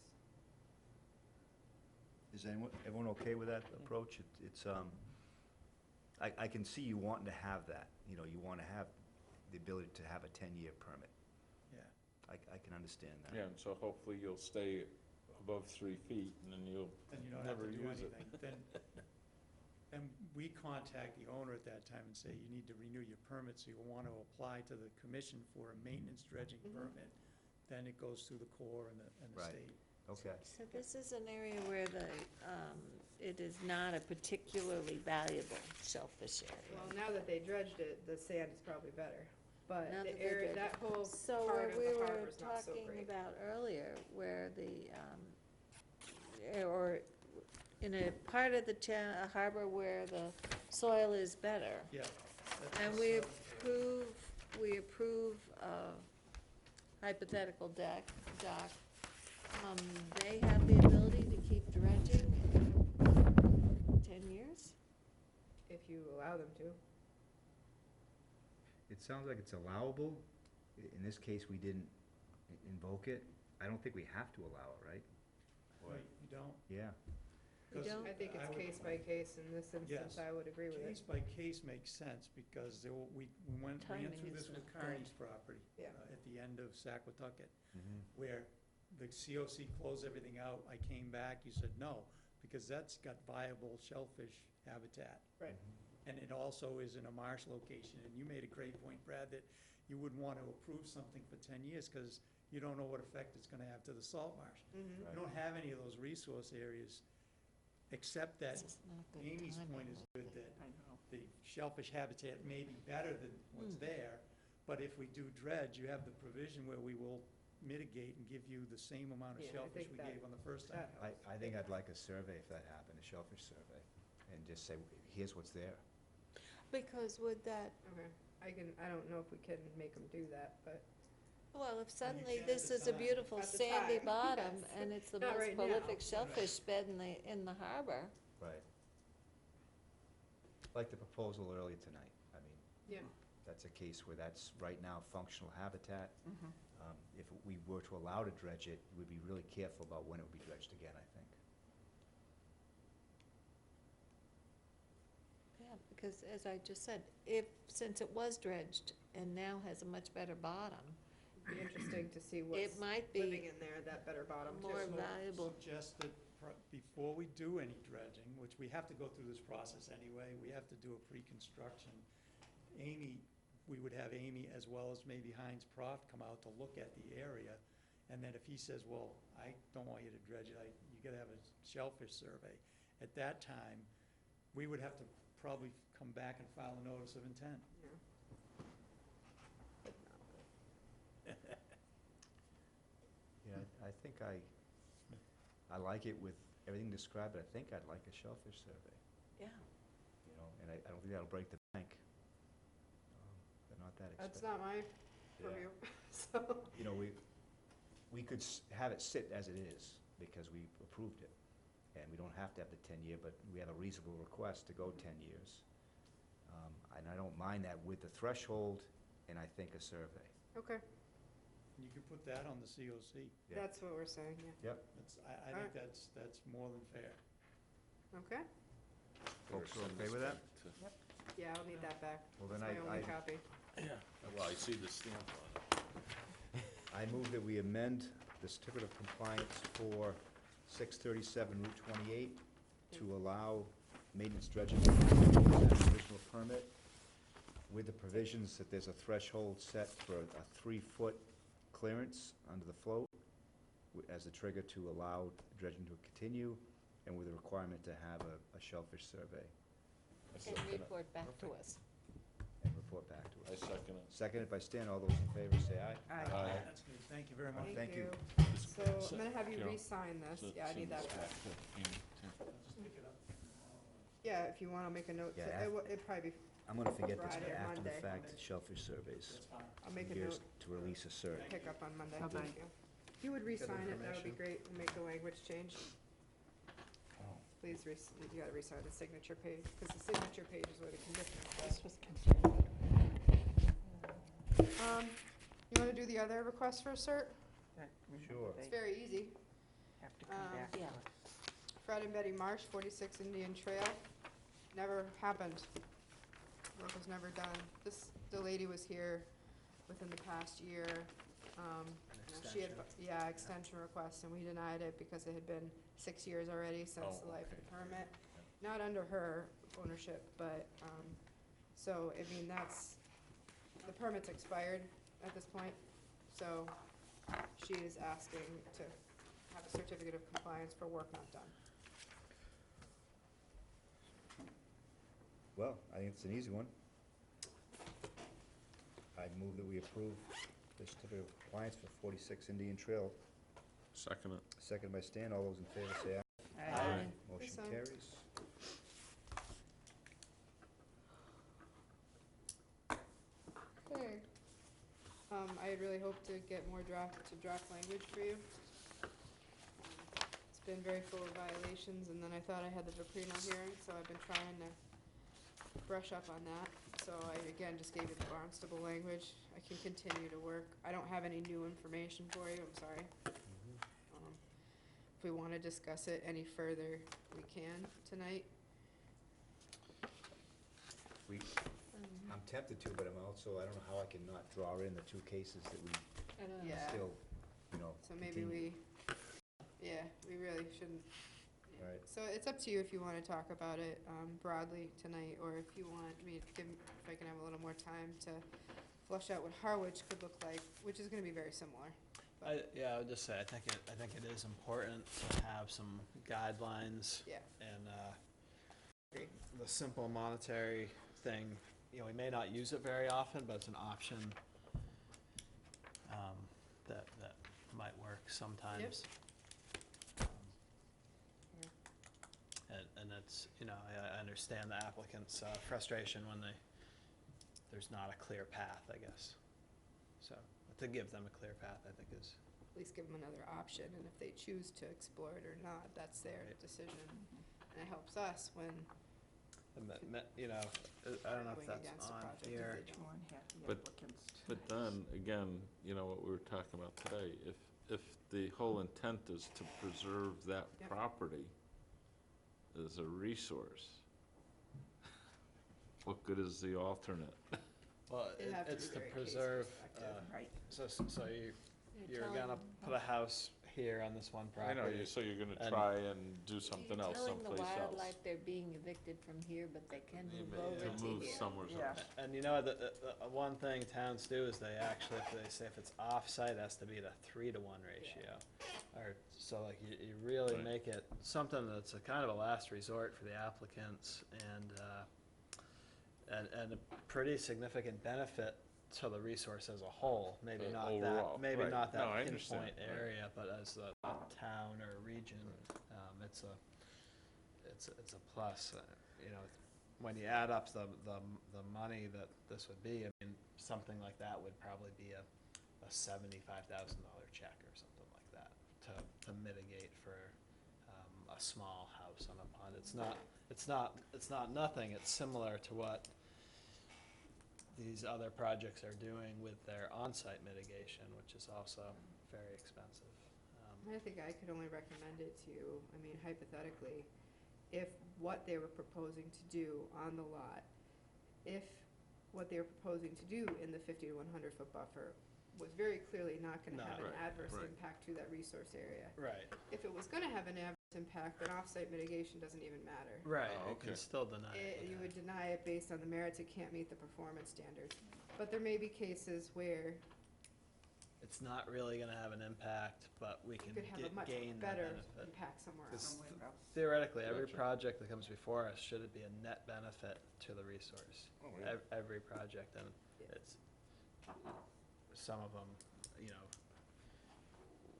Is everyone okay with that approach? I can see you wanting to have that, you want to have the ability to have a 10-year permit. Yeah. I can understand that. Yeah, and so hopefully you'll stay above 3 feet, and then you'll Then you don't have never to do use it. anything. Then we contact the owner at that time and say, you need to renew your permit, so you'll want to apply to the commission for a maintenance dredging permit. Then it goes through the Corps and the Right. state. Okay. so this is an area where it is not a particularly valuable shellfish area. Well, now that they dredged it, the sand is probably better. But Now the that they area, dredged that whole So part where of we the were harbor's not so talking great. about earlier, where or in a part of the harbor where the soil is better, Yeah. and we approve a hypothetical dock, they have the ability to keep dredging 10 years? If you allow them to. It sounds like it's allowable. In this case, we didn't invoke it. I don't think we have to allow it, right? Right, you don't? Yeah. We 'Cause don't? I think it's would- case by case in this instance, Yes. I would agree with Case it. by case makes sense, because we ran Timing through is this with not Carney's property. Yeah. At the end of Saquatucket, where the COC closed everything out. I came back, you said, no, because that's got viable shellfish habitat. Right. And it also is in a marsh location, and you made a great point, Brad, that you wouldn't want to approve something for 10 years, because you don't know what effect it's gonna have to the salt marsh. Mhm. You don't have any of those resource areas, except that This is not good Amy's timing, point is good, that I know. the shellfish habitat may be better than what's there, but if we do dredge, you have the provision where we will mitigate and give you the same amount of Yeah, I shellfish think we that- gave on the first time. that helps. I think I'd like a survey if that happened, a shellfish survey, and just say, here's what's there. Because would that, Okay, I don't know if we can make them do that, but well, if suddenly can at this the is a time. beautiful At the sandy time, bottom, yes. and it's the Not most right now. prolific shellfish bed in the harbor, Right. Like the proposal earlier tonight, I mean, yeah. that's a case where that's right now functional habitat. Mhm. If we were to allow to dredge it, we'd be really careful about when it would be dredged again, I think. yeah, because as I just said, since it was dredged and now has a much better bottom, It'd be interesting to see it what's might living be in there, that better bottom too. more So valuable. Suggest that before we do any dredging, which we have to go through this process anyway, we have to do a pre-construction. We would have Amy as well as maybe Heinz Prof come out to look at the area. And then if he says, well, I don't want you to dredge it, you gotta have a shellfish survey. At that time, we would have to probably come back and file a notice of intent. Yeah. But not good. Yeah, I think I like it with everything described, but I think I'd like a shellfish survey, Yeah. you know, and I don't think that'll break the bank. They're not that That's expensive. not my purview, so. You know, we could have it sit as it is, because we approved it. And we don't have to have the 10-year, but we have a reasonable request to go 10 years. And I don't mind that with the threshold, and I think a survey. Okay, And you could put that on the COC. Yeah. that's what we're saying, yeah. Yep. I think that's more than fair. Okay, Folks are okay with that? yeah, I'll need that back. Well, then That's my only I- copy. Well, I see the stamp on it. I move that we amend the certificate of compliance for 637 Route 28 to allow maintenance dredging as an original permit, with the provisions that there's a threshold set for a 3-foot clearance under the float as a trigger to allow dredging to continue, and with a requirement to have a shellfish survey And report back to us. and report back to I us. second it. Seconded by Stan. All those in favor say aye. Aye. That's good, thank you very much. Thank you. So I'm gonna have you Carol, re-sign this, So yeah, I send need that this back. to Amy, too. I'll just pick it up. Yeah, if you wanna make a note, Yeah, it'd probably be, I'm gonna forget this, Friday but or after the Monday. fact, shellfish surveys. That's fine. I'll make a Years note, to release a cert. pick up on Monday. Bye-bye. Thank you. If you would re-sign it, that would be information. great, we'll make the language change. Oh. Please, you gotta re-sign the signature page, because the signature page is where the conditions go. You wanna do the other request for a cert? Sure. It's very easy. Have to come back to Yeah. us. Fred and Betty Marsh, 46 Indian Trail. Never happened. Work was never done. The lady was here within the past year. She had, yeah, extension request, and we denied it because it had been 6 years already since the life of the permit. Not under her ownership, but, so, I mean, the permit's expired at this point, so she is asking to have a certificate of compliance for work not done. Well, I think it's an easy one. I move that we approve the certificate of compliance for 46 Indian Trail. Second it. Seconded by Stan. All those in favor say aye. Aye. Motion So- carries. Okay. I had really hoped to get more draft language for you. It's been very full of violations, and then I thought I had the Vaprino hearing, so I've been trying to brush up on that. So I, again, just gave you the Barnstable language. I can continue to work. I don't have any new information for you, I'm sorry. If we wanna discuss it any further, we can tonight. I'm tempted to, but I'm also, I don't know how I can not draw in the 2 cases that we Yeah. still, So maybe continue. we really shouldn't, Right. So it's up to you if you wanna talk about it, broadly tonight, or if you want me to if I can have a little more time to flush out what Harwich could look like, which is gonna be very similar. Yeah, I would just say, I think it is important to have some guidelines. Yeah. And, Agreed. the simple monetary thing, you know, we may not use it very often, but it's an option, that might work sometimes. And it's, you know, I understand the applicant's frustration when there's not a clear path, I guess. So, to give them a clear path, I think is. At least give them another option, and if they choose to explore it or not, that's their decision. And it helps us when, You know, I don't know if Going that's against a on project if here. they One half the But- applicants. But then, again, you know, what we were talking about today, if the whole intent is to preserve that Yep. property as a resource, what good is the alternate? Well, It'd have to it's be to very case preserve, perspective. Right. so you're gonna put a house here on this one I property. know, so you're gonna And- try and do something else Telling the someplace else. wildlife they're being evicted from here, but they can You move may- over to to move here. somewhere Yeah. else. And you know, the one thing towns do is they actually, if they say if it's off-site, it has to be at a 3-to-1 ratio. Or, so like, you really Right. make it something that's a kind of a last resort for the applicants, and a pretty significant benefit to the resource as a whole. Maybe not Overall, that, maybe right. not No, that I understand, pinpoint right. area, but as a town or a region, it's a plus. You know, when you add up the money that this would be, I mean, something like that would probably be a $75,000 check or something like that to mitigate for a small house on a pond. It's not nothing. It's similar to what these other projects are doing with their on-site mitigation, which is also very expensive. I think I could only recommend it to you, I mean, hypothetically, if what they were proposing to do on the lot, if what they were proposing to do in the 50 to 100 foot buffer was very clearly not gonna have an Right, adverse right. impact to that resource area. Right. If it was gonna have an adverse impact, then off-site mitigation doesn't even matter. Right, Oh, it can okay. still deny it. You would deny it based on the merits, it can't meet the performance standards. But there may be cases where It's not really gonna have an impact, but we you can could have a much gain the better benefit. impact somewhere 'Cause else. theoretically, every Gotcha. project that comes before us, should it be a net benefit to the resource? Oh, yeah. Every project, and Yeah. it's, some of them, you know,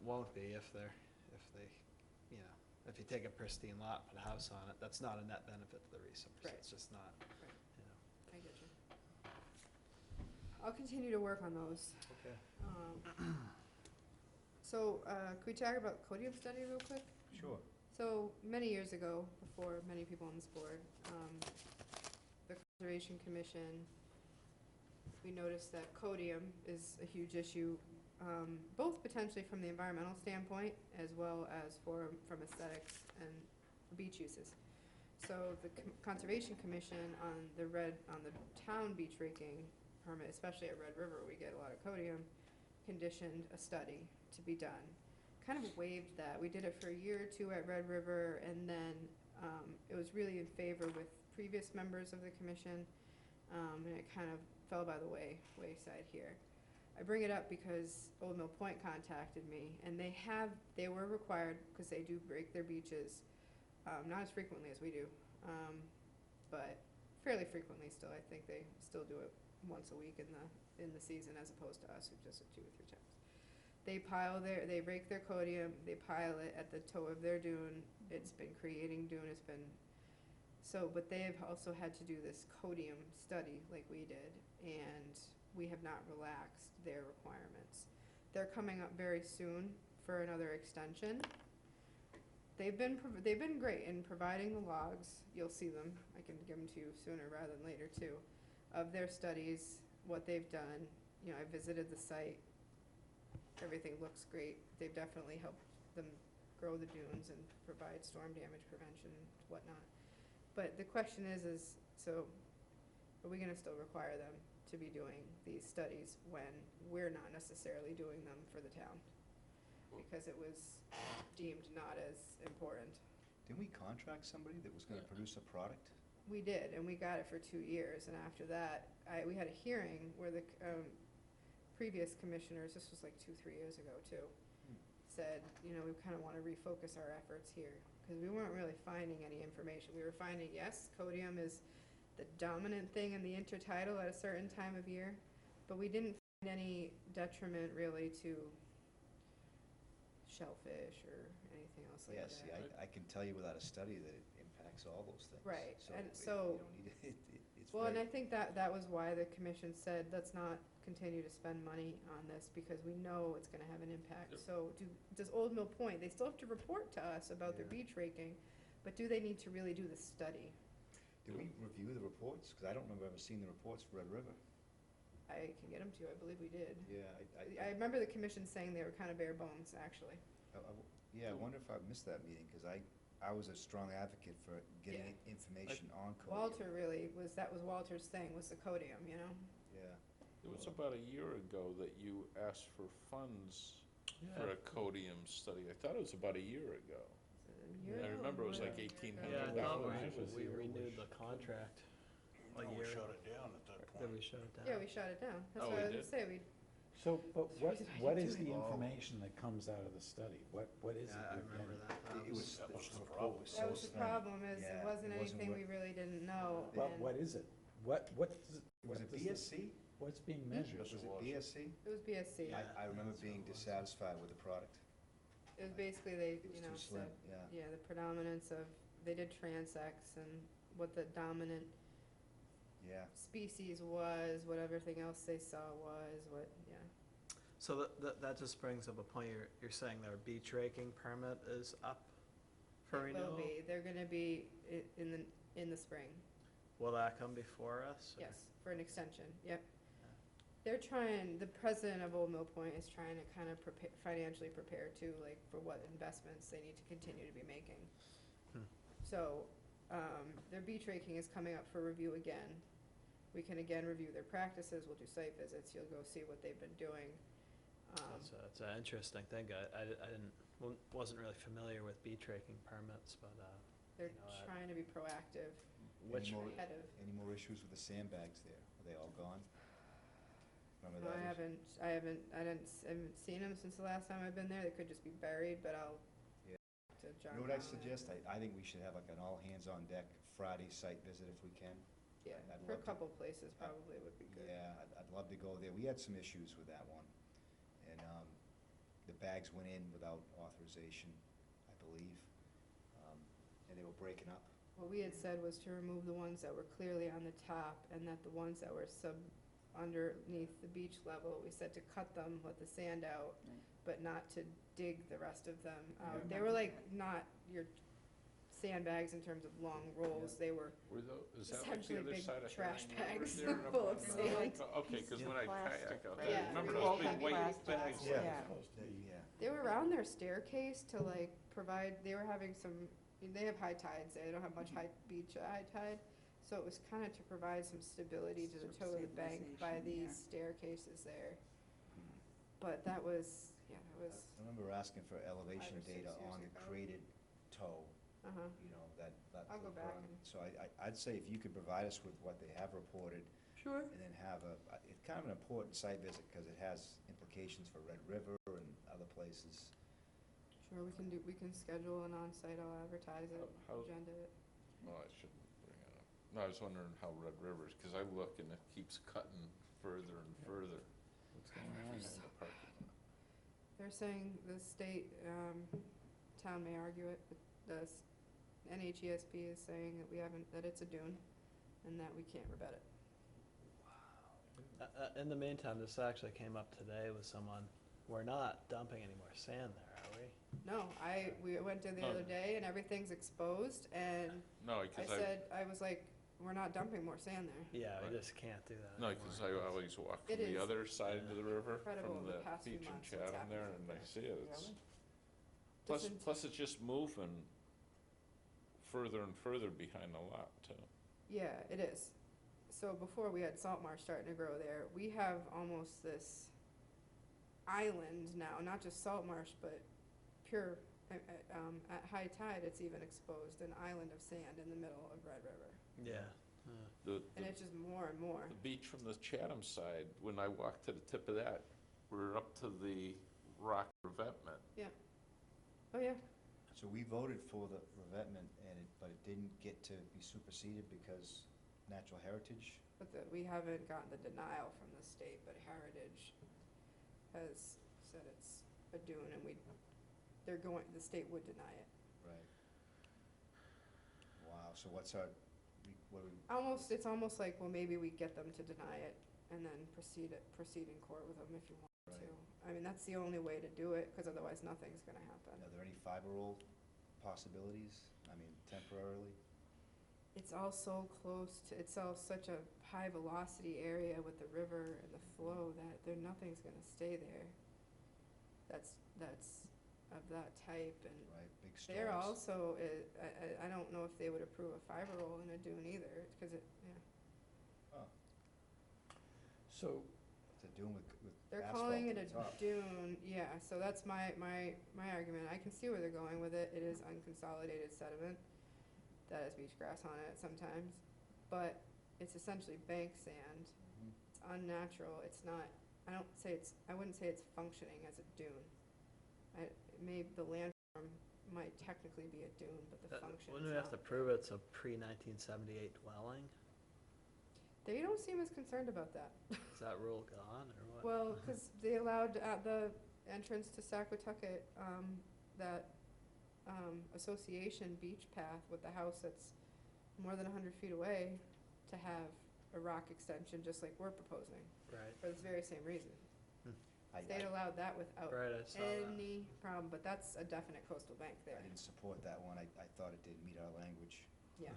won't be if they, you know, if you take a pristine lot, put a house on it, that's not a net benefit to the resource. Right. It's just not, Right. you know. I get you. I'll continue to work on those. Okay. So, could we talk about Codium study real quick? Sure. So, many years ago, before many people on this board, the Conservation Commission, we noticed that Codium is a huge issue, both potentially from the environmental standpoint as well as from aesthetics and beach uses. So the Conservation Commission on the town beach raking permit, especially at Red River, we get a lot of Codium, conditioned a study to be done. Kind of waived that. We did it for a year or two at Red River, and then it was really in favor with previous members of the commission, and it kind of fell by the wayside here. I bring it up because Old Mill Point contacted me, and they were required, because they do break their beaches, not as frequently as we do, but fairly frequently still. I think they still do it once a week in the season, as opposed to us who just 2 or 3 times. They rake their Codium, they pile it at the toe of their dune. It's been creating dune, but they have also had to do this Codium study like we did, and we have not relaxed their requirements. They're coming up very soon for another extension. They've been great in providing the logs. You'll see them. I can give them to you sooner rather than later too, of their studies, what they've done. You know, I visited the site. Everything looks great. They've definitely helped them grow the dunes and provide storm damage prevention and whatnot. But the question is so are we gonna still require them to be doing these studies when we're not necessarily doing them for the town? Because it was deemed not as important. Didn't we contract somebody that was gonna produce a product? We did, and we got it for 2 years, and after that, we had a hearing where the previous commissioners, this was like 2-3 years ago too, said, you know, we kind of want to refocus our efforts here, because we weren't really finding any information. We were finding, yes, codium is the dominant thing in the intertidal at a certain time of year, but we didn't find any detriment really to shellfish or anything else like Yeah, that. see, I can tell you without a study that it impacts all those things. Right, and you so- don't need it, it's Well, and very- I think that was why the commission said, let's not continue to spend money on this, because we know it's gonna have an impact. Yep. So does Old Mill Point, they still have to report to us about their Yeah. beach raking, but do they need to really do the study? Did we review the reports? Because I don't remember ever seeing the reports for Red River. I can get them to you, I believe we did. Yeah, I remember the commission saying they were kind of bare bones, actually. Yeah, I wonder if I missed that meeting, because I was a strong advocate for getting information on codium. Walter really that was Walter's thing, was the codium, you know? Yeah. It was about a year ago that you asked for funds for a codium study. I thought it was about a year ago. I remember it was like $1,800. Yeah, I thought we renewed the contract a year. shut it down at that point. Did we shut it down? Yeah, we shut it down. That's Oh, what I we was gonna say, So, but That's the reason I what didn't is do the it. information that comes out of the study? What is it? Yeah, I you're remember getting? that. It was, That was the the report problem. was that so was the thin. problem, is Yeah, it wasn't anything what- we really didn't know. Well, and what is it? What does it? Was what it does the- BSC? What's being measured? Was it BSC? It was BSC. Yeah. I remember being dissatisfied with the product. It was basically, they, It was you know, too slim, said, yeah. the predominance of, they did transects and what the dominant Yeah. species was, what everything else they saw was, yeah. So that just brings up a point, you're saying their beach raking permit is up for It renewal? will be, they're gonna be in the spring, Will that come before us? or- yes, for an extension, yep. They're trying, the president of Old Mill Point is trying to kind of financially prepare too, like, for what investments they need to continue to be making. So, their beach raking is coming up for review again. We can again review their practices, we'll do site visits, you'll go see what they've been doing. That's an interesting thing, wasn't really familiar with beach raking permits, but, They're you know, trying to be proactive, which, ahead of. Any more issues with the sandbags there? Are they all gone? Remember No, that? I haven't seen them since the last time I've been there, they could just be buried, but I'll Yeah. to John. You know what I Conlon. suggest? I think we should have like an all-hands-on-deck Friday site visit if we can. Yeah, I'd for a love to- couple places probably would be good. Yeah, I'd love to go there. We had some issues with that one. And the bags went in without authorization, I believe. And they were breaking up. What we had said was to remove the ones that were clearly on the top, and that the ones that were underneath the beach level, we said to cut them, let the sand out, but not to dig the rest of them out. Yeah. They were like not your sandbags in terms of long rolls, they were Is that like essentially the other big side of trash Herring River bags there up full of on the- sand. Okay, because when I Plastic kayak out bags. there, Yeah, remember they those were big all white plastic bags? bags. Yeah. Yeah. They were around their staircase to like provide, they were having some, they have high tides, they don't have much high beach at high tide. So it was kind of to provide some stability to the toe of the bank by these staircases there. But that was, I remember asking for elevation 5 or 6 data years on the ago. crated toe, uh-huh, you know, that. I'll go was back wrong. and- So I'd say if you could provide us with what they have reported, sure. and then have it's kind of an important site visit, because it has implications for Red River and other places. Sure, we can schedule an on-site, I'll advertise it, How- agenda it. Well, I shouldn't bring it up. No, I was wondering how Red River's, because I look and it keeps cutting further and further. What's going on? in the parking lot. They're saying the state, town may argue it, but the NHESP is saying that it's a dune, and that we can't rebut it. in the meantime, this actually came up today with someone, we're not dumping any more sand there, are we? No, we went there the No. other day and everything's exposed, and No, I because said, I was like, we're not dumping more sand there. Yeah, Right. we just can't do that No, anymore. because I always walk It from the is other side of the river, incredible from the the past few beach in months what's Chatham there, happened and I there. see it. It's, Doesn't- plus it's just moving further and further behind the lot, too. Yeah, it is. So before we had salt marsh starting to grow there, we have almost this island now, not just salt marsh, but pure At high tide, it's even exposed, an island of sand in the middle of Red River. Yeah. And it's just more and more. The beach from the Chatham side, when I walked to the tip of that, we're up to the rock revetment. Yeah. Oh, yeah. So we voted for the revetment, but it didn't get to be superseded because natural heritage? But we haven't gotten the denial from the state, but Heritage has said it's a dune, and the state would deny it. Right. Wow, so what's our, what do we? It's almost like, well, maybe we get them to deny it and then proceed in court with them if you want to. Right. I mean, that's the only way to do it, because otherwise nothing's gonna happen. Are there any fiber roll possibilities? I mean, temporarily? It's all so close to, it's all such a high velocity area with the river and the flow that nothing's gonna stay there. That's of that type, and Right, big they're storms. also, I don't know if they would approve a fiber roll in a dune either, because Oh, So, it's a dune with they're asphalt calling it at a the top. dune, yeah, so that's my argument. I can see where they're going with it. It is unconsolidated sediment that has beach grass on it sometimes, but it's essentially bank sand. Mhm. It's unnatural. It's not, I wouldn't say it's functioning as a dune. The landform might technically be a dune, but the function is Wouldn't we have to not. prove it's a pre-1978 dwelling? They don't seem as concerned about that. Is that rule gone, or what? Well, because they allowed at the entrance to Saquatucket, that association beach path with the house that's more than 100 feet away to have a rock extension, just like we're proposing, Right. for this very same reason. I State allowed that without Right, I saw that. any problem, but that's a definite coastal bank there. didn't support that one. I thought it didn't meet our language, Yeah,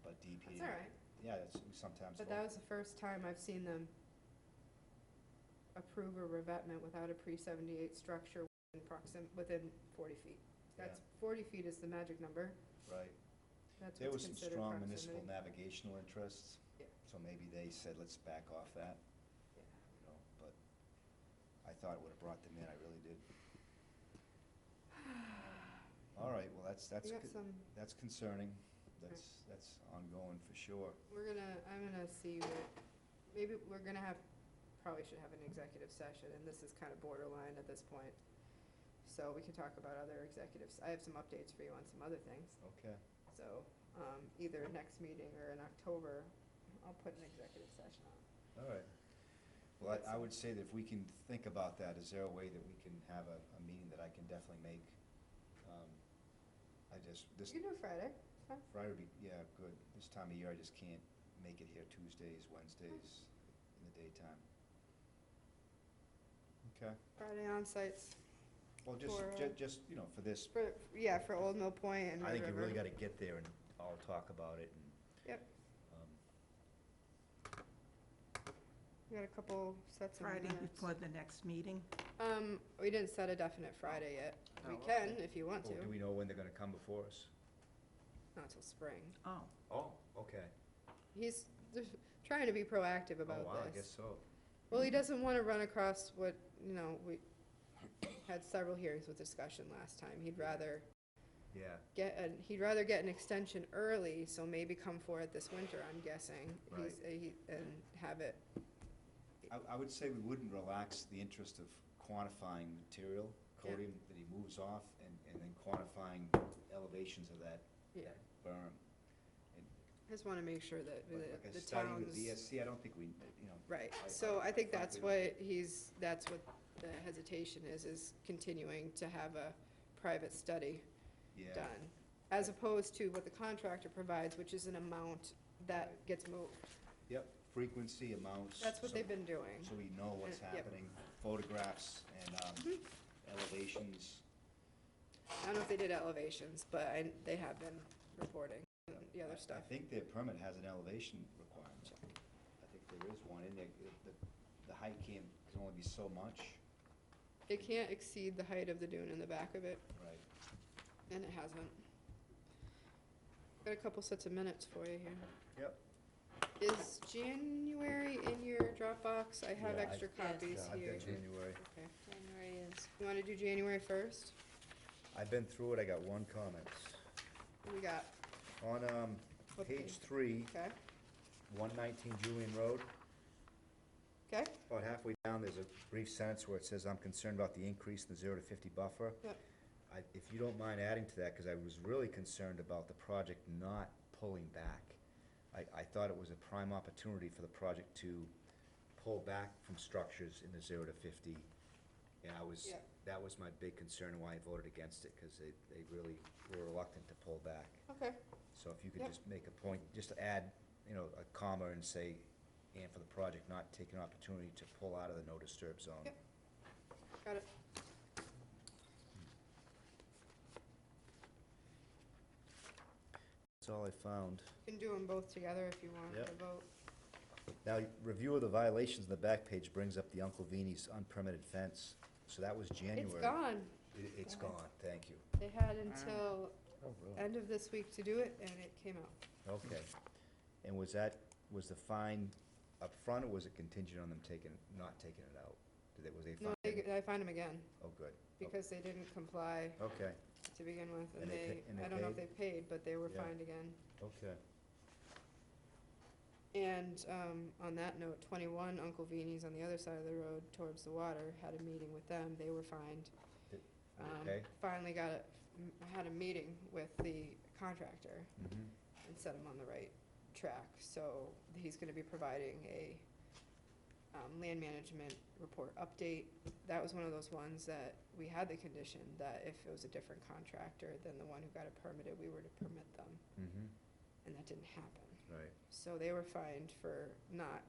but DEP. that's all right. Yeah, we sometimes. But that was the first time I've seen them approve a revetment without a pre-78 structure within 40 feet. That's, 40 feet is the magic number. Right. That's There what's was some considered strong proximity. municipal navigational interests. Yeah. So maybe they said, let's back off that, Yeah. you know, but I thought it would've brought them in, I really did. All right, well, that's We got that's concerning. That's ongoing for sure. I'm gonna see maybe we're gonna probably should have an executive session, and this is kind of borderline at this point. So we can talk about other executives. I have some updates for you on some other things. Okay. So, either next meeting or in October, I'll put an executive session on. All right. Well, I would say that if we can think about that, is there a way that we can have a meeting that I can definitely make? You can do Friday, it's fine. Friday would be, yeah, good. This time of year, I just can't make it here Tuesdays, Wednesdays in the daytime. Okay. Friday on sites. Well, just, you know, for this, For Old Mill Point and I Red think you River. really gotta get there and all talk about it and. Yep. um, We got a couple sets of Friday minutes. before the next meeting. We didn't set a definite Friday yet. We Oh, can, okay. if you want to. Do we know when they're gonna come before us? Not till spring. Oh. Oh, okay. He's trying to be proactive about Oh, wow, I this. guess so. Well, he doesn't want to run across what, we had several hearings with discussion last time. He'd rather Yeah, get an extension early, so maybe come for it this winter, I'm guessing. Right. And have it, I would say we wouldn't relax the interest of quantifying material, coding that he moves off, and then quantifying elevations of that yeah. berm. I just want to make sure that But like a the study towns. with DSC, I don't think we, Right, I- so I think that's frankly- what that's what the hesitation is continuing to have a private study yeah. done, as opposed to what the contractor provides, which is an amount that gets moved. Yep, frequency, amounts. That's what so- they've been doing. So we know what's Yep. happening, photographs and Mhm. elevations. I don't know if they did elevations, but they have been reporting the other I stuff. think their permit has an elevation requirement. I think there is one in there. The height can only be so much. It can't exceed the height of the dune in the back of it, Right. and it hasn't. Got a couple sets of minutes for you here. Yep. Is January in your Dropbox? I have Yeah, extra Yes. copies Yeah, I've here. got January. Okay. January is, You wanna do January 1st? I've been through it, I got one comment. What we got? On, What page 3, Okay, 119 Julian Road, okay, about halfway down, there's a brief sentence where it says, "I'm concerned about the increase in the 0 to 50 buffer." yep, If you don't mind adding to that, because I was really concerned about the project not pulling back. I thought it was a prime opportunity for the project to pull back from structures in the 0 to 50. And Yeah. that was my big concern and why I voted against it, because they really were reluctant to pull back. okay, So if you could Yep. just make a point, just to add, a comma and say, and for the project not take an opportunity to pull out of the no disturb zone. Yep. got it. That's all I found. You can do them both together if you want Yep. to vote. Now, review of the violations in the back page brings up the Uncle Vini's unpermitted fence. So that was January. It's gone. It's gone, thank you. They had until Oh, really? end of this week to do it, and it came out. Okay. And was the fine up front, or was it contingent on them not taking it out? Was they No, fined? I fined them again, Oh, good. because they didn't comply Okay, to begin with, and And they they, pa- and they I don't know if paid? they paid, but they were Yeah. fined again. okay. And, on that note, 21 Uncle Vini's on the other side of the road towards the water, had a meeting with them, they were fined. Did they pay? Finally had a meeting with the contractor Mhm. and set him on the right track, so he's gonna be providing a, land management report update. That was one of those ones that we had the condition that if it was a different contractor than the one who got it permitted, we were to permit them, Mhm. and that didn't happen. Right. So they were fined for not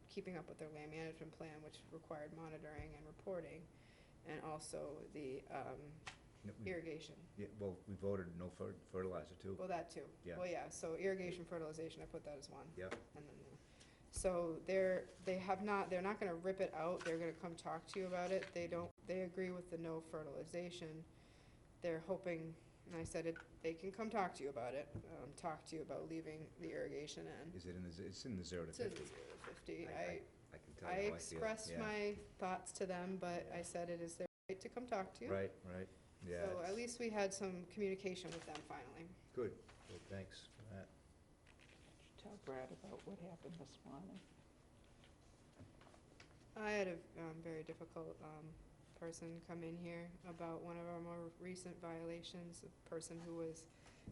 keeping up with their land management plan, which required monitoring and reporting, and also the No, we- irrigation. Yeah, well, we voted no fertilizer too. Well, that too. Yeah. Well, yeah, so irrigation, fertilization, I put that as one. Yep. And then, so they're not gonna rip it out, they're gonna come talk to you about it. They agree with the no fertilization. They're hoping, and I said they can come talk to you about it, talk to you about leaving the irrigation in. Is it it's in the 0 to It's in 50? the 0 to 50. I can tell I you how I feel. expressed Yeah. my thoughts to them, but I said it is their right to come talk to you. Right, yeah. So at least we had some communication with them finally. Good, thanks for that. Tell Brad about what happened this morning. I had a very difficult person come in here about one of our more recent violations, a person who was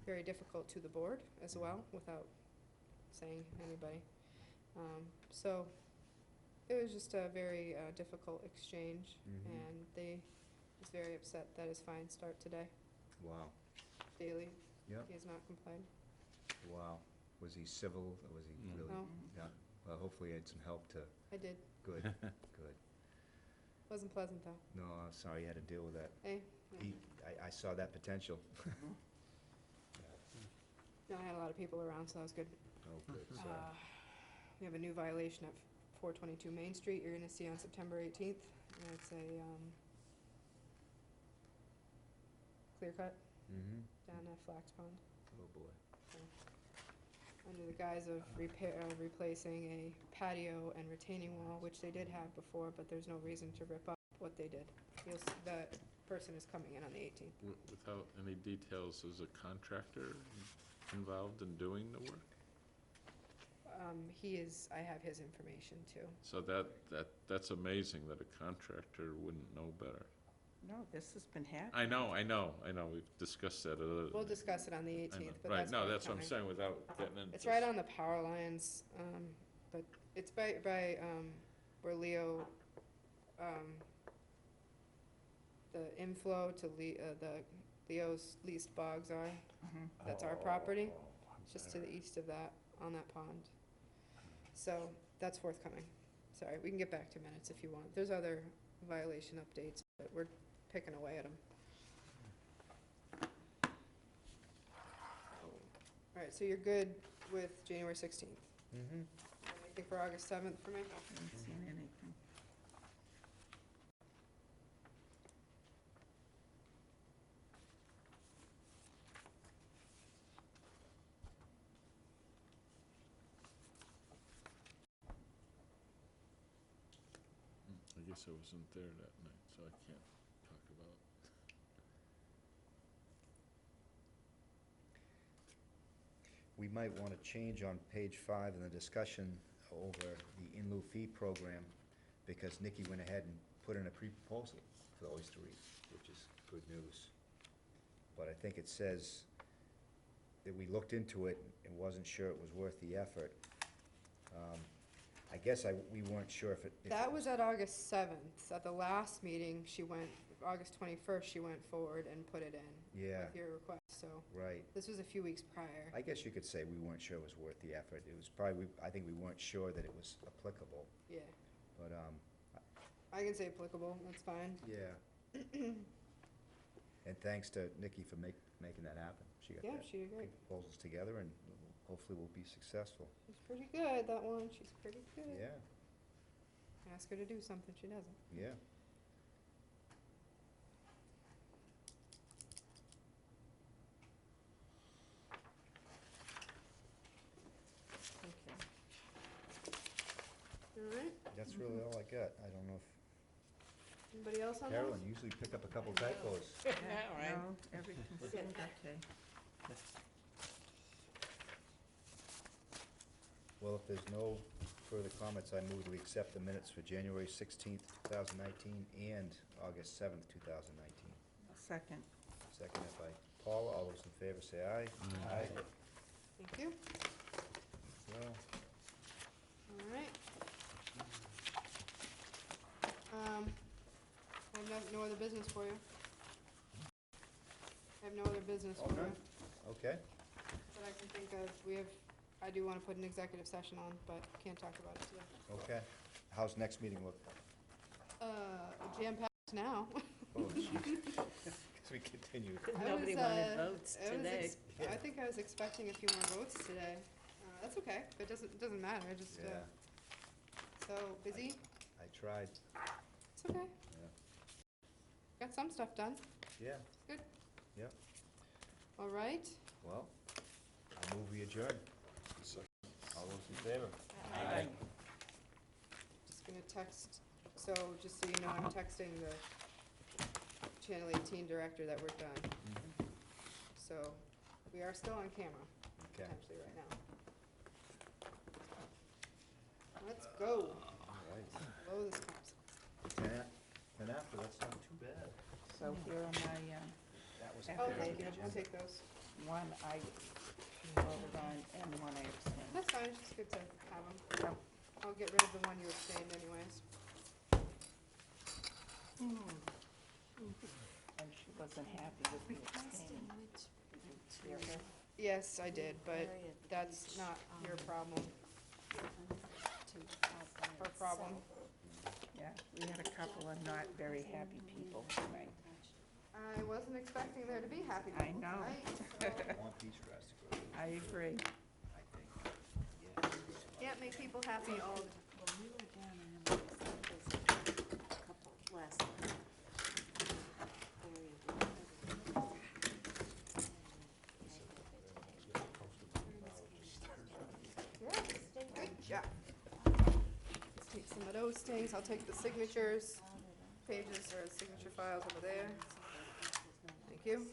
very difficult to the board as well, without saying anybody. So it was just a very difficult exchange, Mhm. and they was very upset that his fines start today, Wow, daily. Yep. He has not complied. wow. Was he civil, or was he really? No. Yeah, well, hopefully he had some help to, I did. good, good. Wasn't pleasant though. No, I'm sorry you had to deal with that. Hey, I saw that potential. no, I had a lot of people around, so that was good. Oh, good, so, We have a new violation at 422 Main Street, you're gonna see on September 18th, and it's a, clear cut down at Flax Pond. oh, boy. Under the guise of replacing a patio and retaining wall, which they did have before, but there's no reason to rip up what they did. The person is coming in on the 18th. Without any details, is a contractor involved in doing the work? I have his information too. So that's amazing that a contractor wouldn't know better. No, this has been happening. I know, we've discussed that. We'll discuss it on the I know. 18th, but Right, that's no, that's what I'm forthcoming. saying, without getting into. It's right on the power lines, but it's by where Leo, the inflow to the Leo's leased bogs are. That's our property, just to the east of that, on that pond. So that's forthcoming. Sorry, we can get back to minutes if you want. There's other violation updates, but we're picking away at them. All right, so you're good with January 16th? Mm-hmm. Anything for August 7th for me? I haven't seen anything. I guess I wasn't there that night, so I can't talk about we might want to change on page 5 in the discussion over the in lieu fee program, because Nikki went ahead and put in a pre-proposal for the oyster reef, which is good news. But I think it says that we looked into it and wasn't sure it was worth the effort. I guess we weren't sure if it. That was at August 7th. At the last meeting, she went, August 21st, she went forward and put it in. Yeah. With your request, so. Right. This was a few weeks prior. I guess you could say we weren't sure it was worth the effort. It was probably, I think we weren't sure that it was applicable, Yeah. but, I can say applicable, that's fine. yeah. And thanks to Nikki for making that happen. She got Yeah, that she did great. proposals together, and hopefully we'll be successful. She's pretty good, that one. She's pretty good. Yeah, Ask her to do something, she doesn't. yeah. Okay. All right. That's really all I got. I don't know if, Anybody else on that? Carolyn, usually pick up a couple typos. No, everything seemed okay. Well, if there's no further comments, I move we accept the minutes for January 16th, 2019, and August 7th, 2019. Second. Seconded by Paula. All those in favor say aye. Aye. Thank you. Well, All right. I have no other business for you. I have no other business for you okay. that I can think of. I do want to put an executive session on, but can't talk about it today. Okay. How's next meeting look? Jam-packed now. Oh, jeez. Guess we continued. Nobody wanted votes today. I think I was expecting a few more votes today. That's okay. It doesn't matter. I just, Yeah, so busy. I tried. It's okay. Yeah. Got some stuff done. Yeah. Good. Yep. All right. Well, I move we adjourn. All those in favor? Aye. Just gonna text, so just so you know, I'm texting the Channel 18 director that we're done. So we are still on camera, Okay. potentially right now. Let's go. All right. Blow this popsicle. And after, that's not too bad. So here are my, That was Oh, Okay. thank you. I'll take those. one I voted on and one I abstained. That's fine. It's just good to have them. Yep. I'll get rid of the one you abstained anyways. And she wasn't happy with the abstaining. Hear her? Yes, I did, but that's not your problem. Her problem. Yeah, we had a couple of not very happy people tonight. I wasn't expecting there to be happy I people know. tonight, One piece for us to go. I agree. I think. Can't make people happy all the time. Well, we were down and there's a couple last. Good job. Let's take some of those things. I'll take the signatures, pages or signature files over there. Thank you.